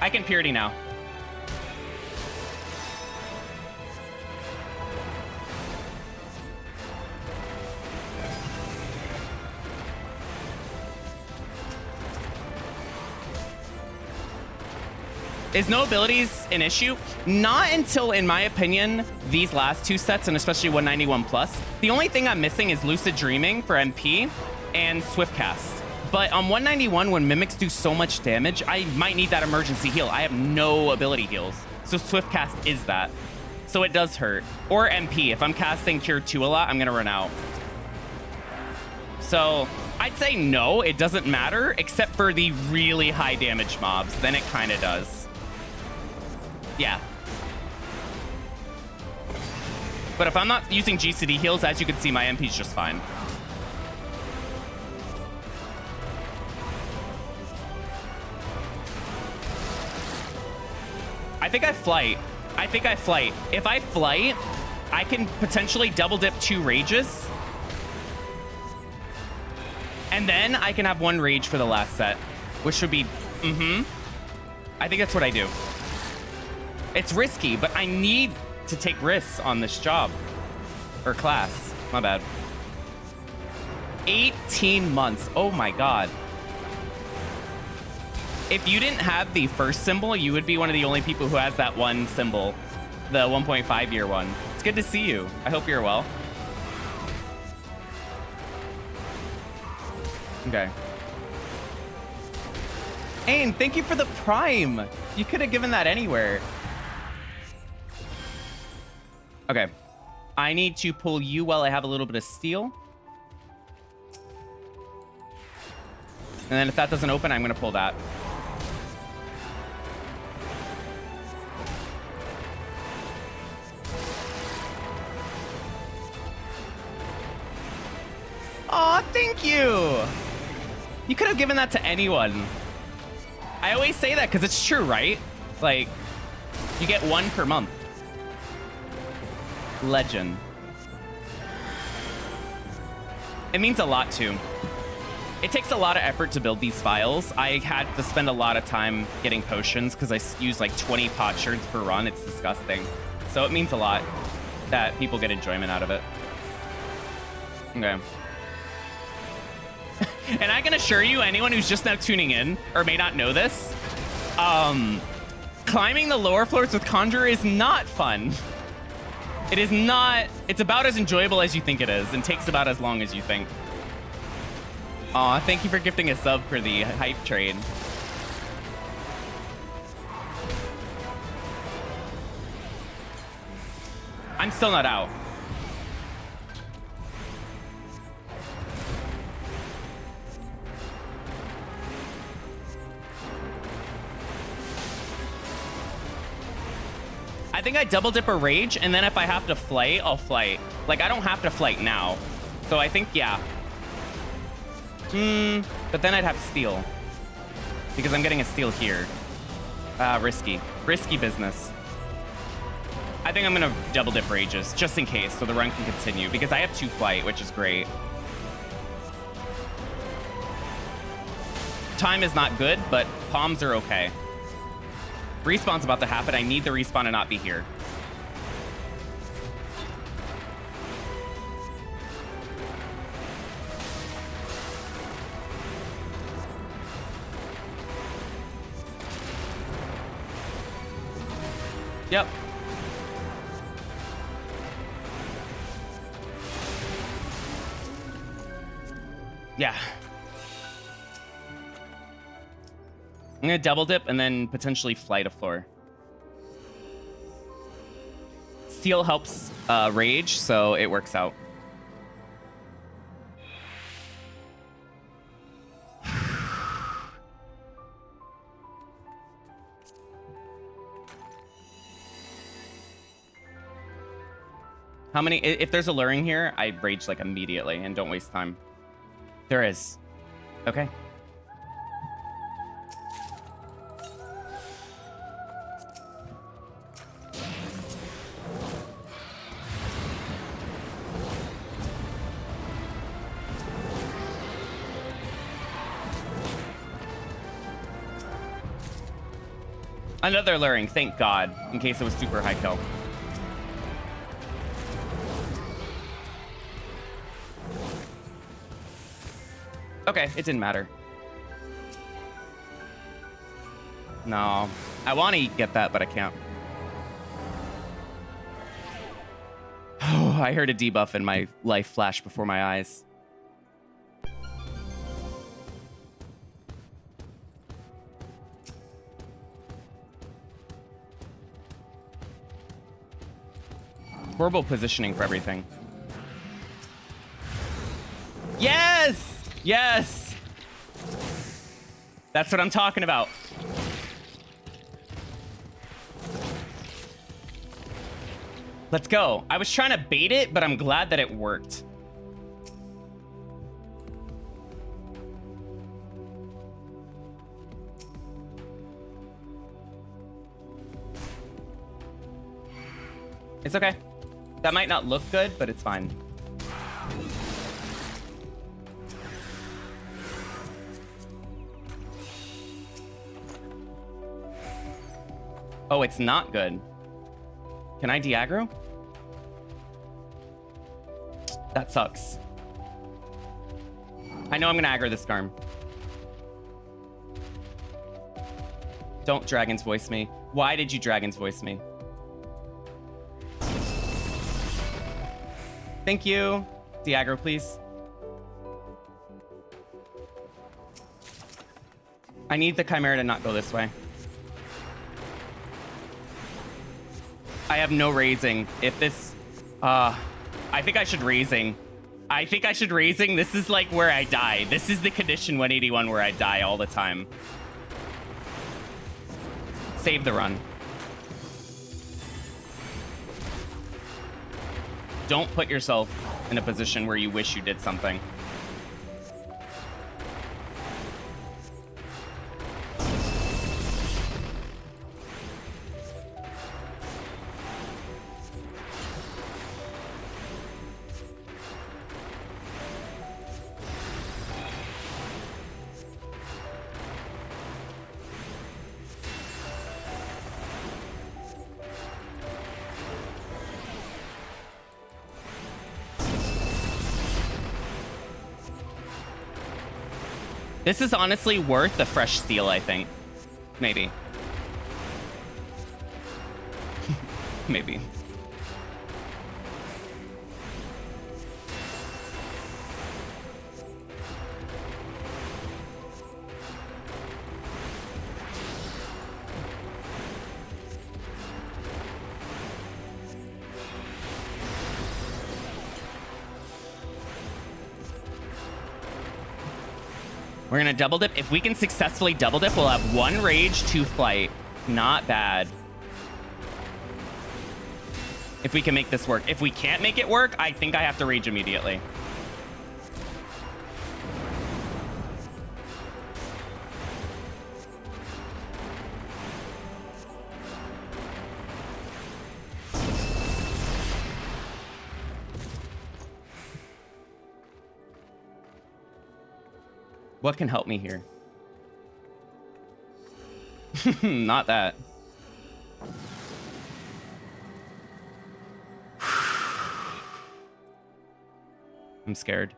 I can purity now. Is no abilities an issue? Not until, in my opinion, these last two sets, and especially 191 plus. The only thing I'm missing is Lucid Dreaming for MP and Swift Cast. But on 191, when mimics do so much damage, I might need that emergency heal. I have no ability heals. So Swift Cast is that. So it does hurt. Or MP. If I'm casting Cure 2 a lot, I'm going to run out. So I'd say no, it doesn't matter, except for the really high damage mobs. Then it kind of does. Yeah. But if I'm not using GCD heals, as you can see, my MP's just fine. I think I flight. If I flight, I can potentially double dip 2 rages. And then I can have 1 rage for the last set, which would be, I think that's what I do. It's risky, but I need to take risks on this job. Or class. My bad. 18 months. Oh my god. If you didn't have the first symbol, you would be one of the only people who has that one symbol, the 1.5 year one. It's good to see you. I hope you're well. Okay. Ain, thank you for the prime. You could have given that anywhere. Okay. I need to pull you while I have a little bit of steel. And then if that doesn't open, I'm going to pull that. Aw, thank you. You could have given that to anyone. I always say that because it's true, right? Like, you get one per month. Legend. It means a lot, too. It takes a lot of effort to build these files. I had to spend a lot of time getting potions because I use like 20 pot shards per run. It's disgusting. So it means a lot that people get enjoyment out of it. Okay. And I can assure you, anyone who's just now tuning in or may not know this, climbing the lower floors with Conjurer is not fun. It is not. It's about as enjoyable as you think it is and takes about as long as you think. Aw, thank you for gifting a sub for the hype trade. I'm still not out. I think I double dip a rage, and then if I have to flight, I'll flight. Like, I don't have to flight now. So I think, yeah. But then I'd have steal. Because I'm getting a steal here. Risky. Risky business. I think I'm going to double dip rages, just in case, so the run can continue. Because I have 2 flight, which is great. Time is not good, but palms are okay. Respawn's about to happen. I need the respawn to not be here. Yep. Yeah. I'm gonna double dip and then potentially flight a floor. Steel helps rage, so it works out. How many? If there's a luring here, I rage like immediately and don't waste time. There is. Okay. Another luring, thank God, in case it was super high kill. Okay, it didn't matter. No, I want to get that, but I can't. Oh, I heard a debuff and my life flash before my eyes. Horrible positioning for everything. Yes! Yes! That's what I'm talking about. Let's go. I was trying to bait it, but I'm glad that it worked. It's okay. That might not look good, but it's fine. Oh, it's not good. Can I de-aggro? That sucks. I know I'm gonna aggro this Garm. Don't Dragon's Voice me. Why did you Dragon's Voice me? Thank you. Diagro, please. I need the Chimera to not go this way. I have no raising. If this... I think I should raising. I think I should raising. This is like where I die. This is the condition 181 where I die all the time. Save the run. Don't put yourself in a position where you wish you did something. This is honestly worth the fresh steal, I think. Maybe. Maybe. We're gonna double dip. If we can successfully double dip, we'll have 1 rage, 2 flight. Not bad. If we can make this work. If we can't make it work, I think I have to rage immediately. What can help me here? Not that. I'm scared.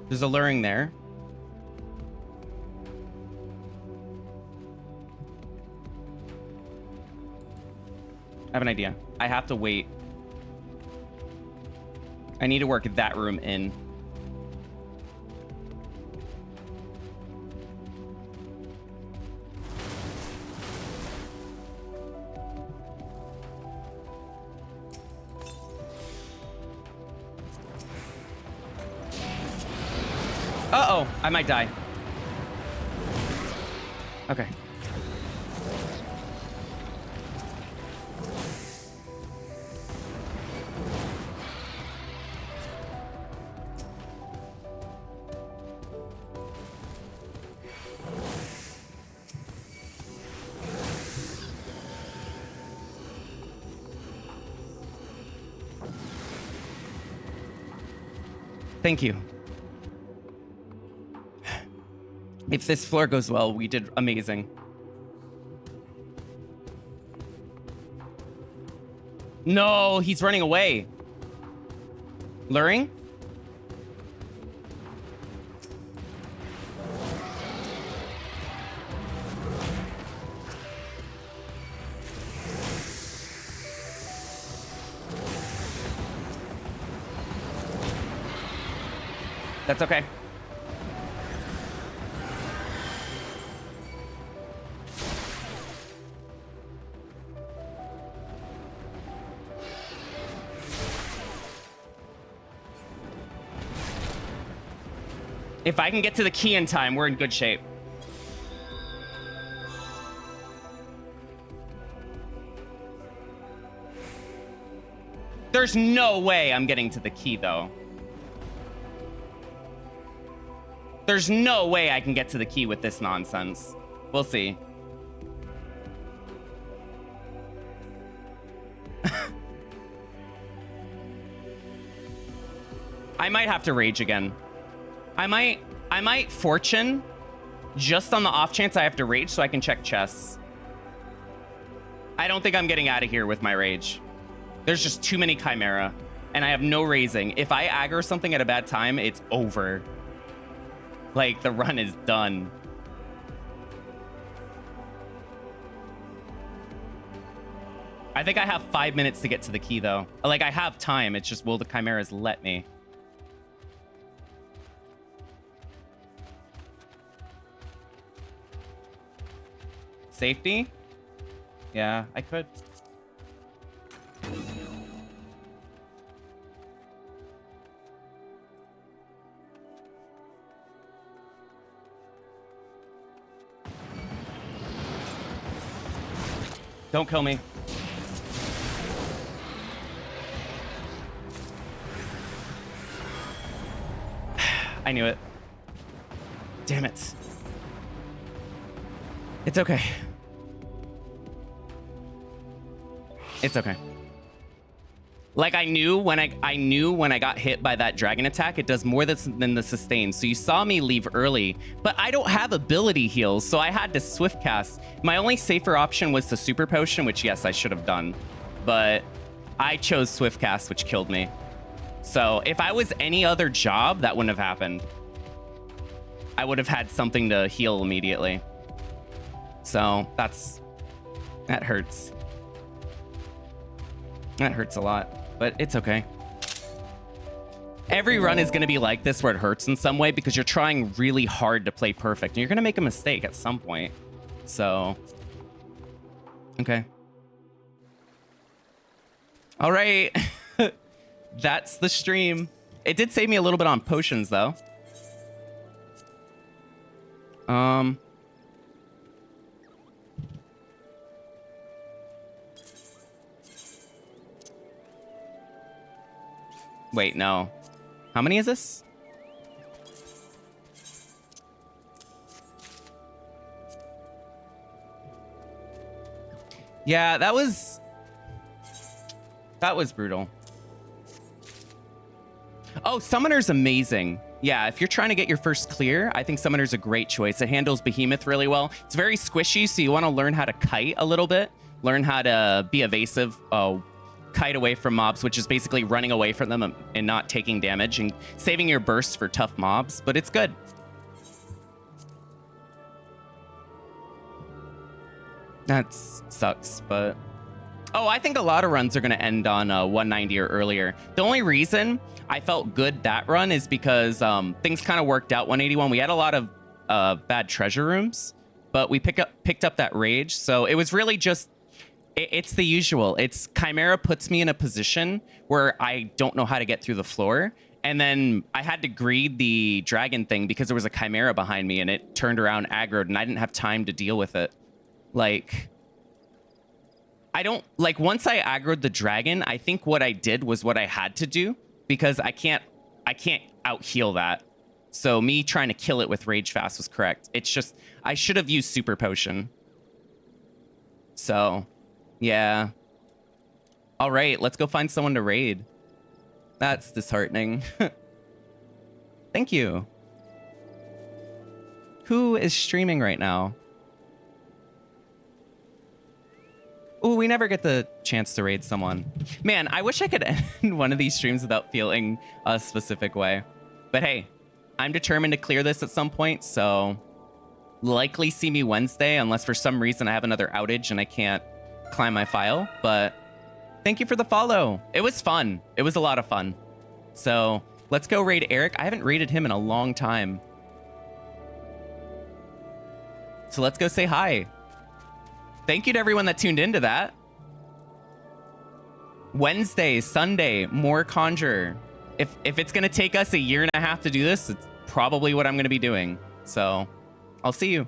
There's a luring there. I have an idea. I have to wait. I need to work that room in. Uh-oh, I might die. Okay. Thank you. If this floor goes well, we did amazing. No, he's running away. Luring? That's okay. If I can get to the key in time, we're in good shape. There's no way I'm getting to the key, though. There's no way I can get to the key with this nonsense. We'll see. I might have to rage again. I might fortune just on the off chance I have to rage so I can check chests. I don't think I'm getting out of here with my rage. There's just too many Chimera, and I have no raising. If I aggro something at a bad time, it's over. Like, the run is done. I think I have 5 minutes to get to the key, though. Like, I have time. It's just, will the Chimeras let me? Safety? Yeah, I could. Don't kill me. I knew it. Damn it. It's okay. It's okay. Like, I knew when I got hit by that dragon attack, it does more than the sustain. So you saw me leave early, but I don't have ability heals, so I had to swift cast. My only safer option was the super potion, which yes, I should have done, but I chose swift cast, which killed me. So if I was any other job, that wouldn't have happened. I would have had something to heal immediately. So that hurts. That hurts a lot, but it's okay. Every run is going to be like this where it hurts in some way because you're trying really hard to play perfect and you're going to make a mistake at some point. So, okay. All right. That's the stream. It did save me a little bit on potions though. Wait, no. How many is this? Yeah, that was brutal. Oh, Summoner's amazing. Yeah, if you're trying to get your first clear, I think Summoner's a great choice. It handles Behemoth really well. It's very squishy, so you want to learn how to kite a little bit. Learn how to be evasive, kite away from mobs, which is basically running away from them and not taking damage and saving your bursts for tough mobs, but it's good. That sucks, but... Oh, I think a lot of runs are going to end on 190 or earlier. The only reason I felt good that run is because things kind of worked out 181. We had a lot of bad treasure rooms, but we picked up that rage, so it was really just... It's the usual. It's Chimera puts me in a position where I don't know how to get through the floor. And then I had to greed the dragon thing because there was a Chimera behind me and it turned around aggroed and I didn't have time to deal with it. Like, once I aggroed the dragon, I think what I did was what I had to do because I can't out heal that. So me trying to kill it with rage fast was correct. It's just, I should have used super potion. So... yeah. All right, let's go find someone to raid. That's disheartening. Thank you. Who is streaming right now? Ooh, we never get the chance to raid someone. Man, I wish I could end one of these streams without feeling a specific way. But hey, I'm determined to clear this at some point, so likely see me Wednesday, unless for some reason I have another outage and I can't climb my file. But thank you for the follow. It was fun. It was a lot of fun. So let's go raid Eric. I haven't raided him in a long time. So let's go say hi. Thank you to everyone that tuned into that. Wednesday, Sunday, more Conjurer. If it's going to take us a year and a half to do this, it's probably what I'm going to be doing. So I'll see you.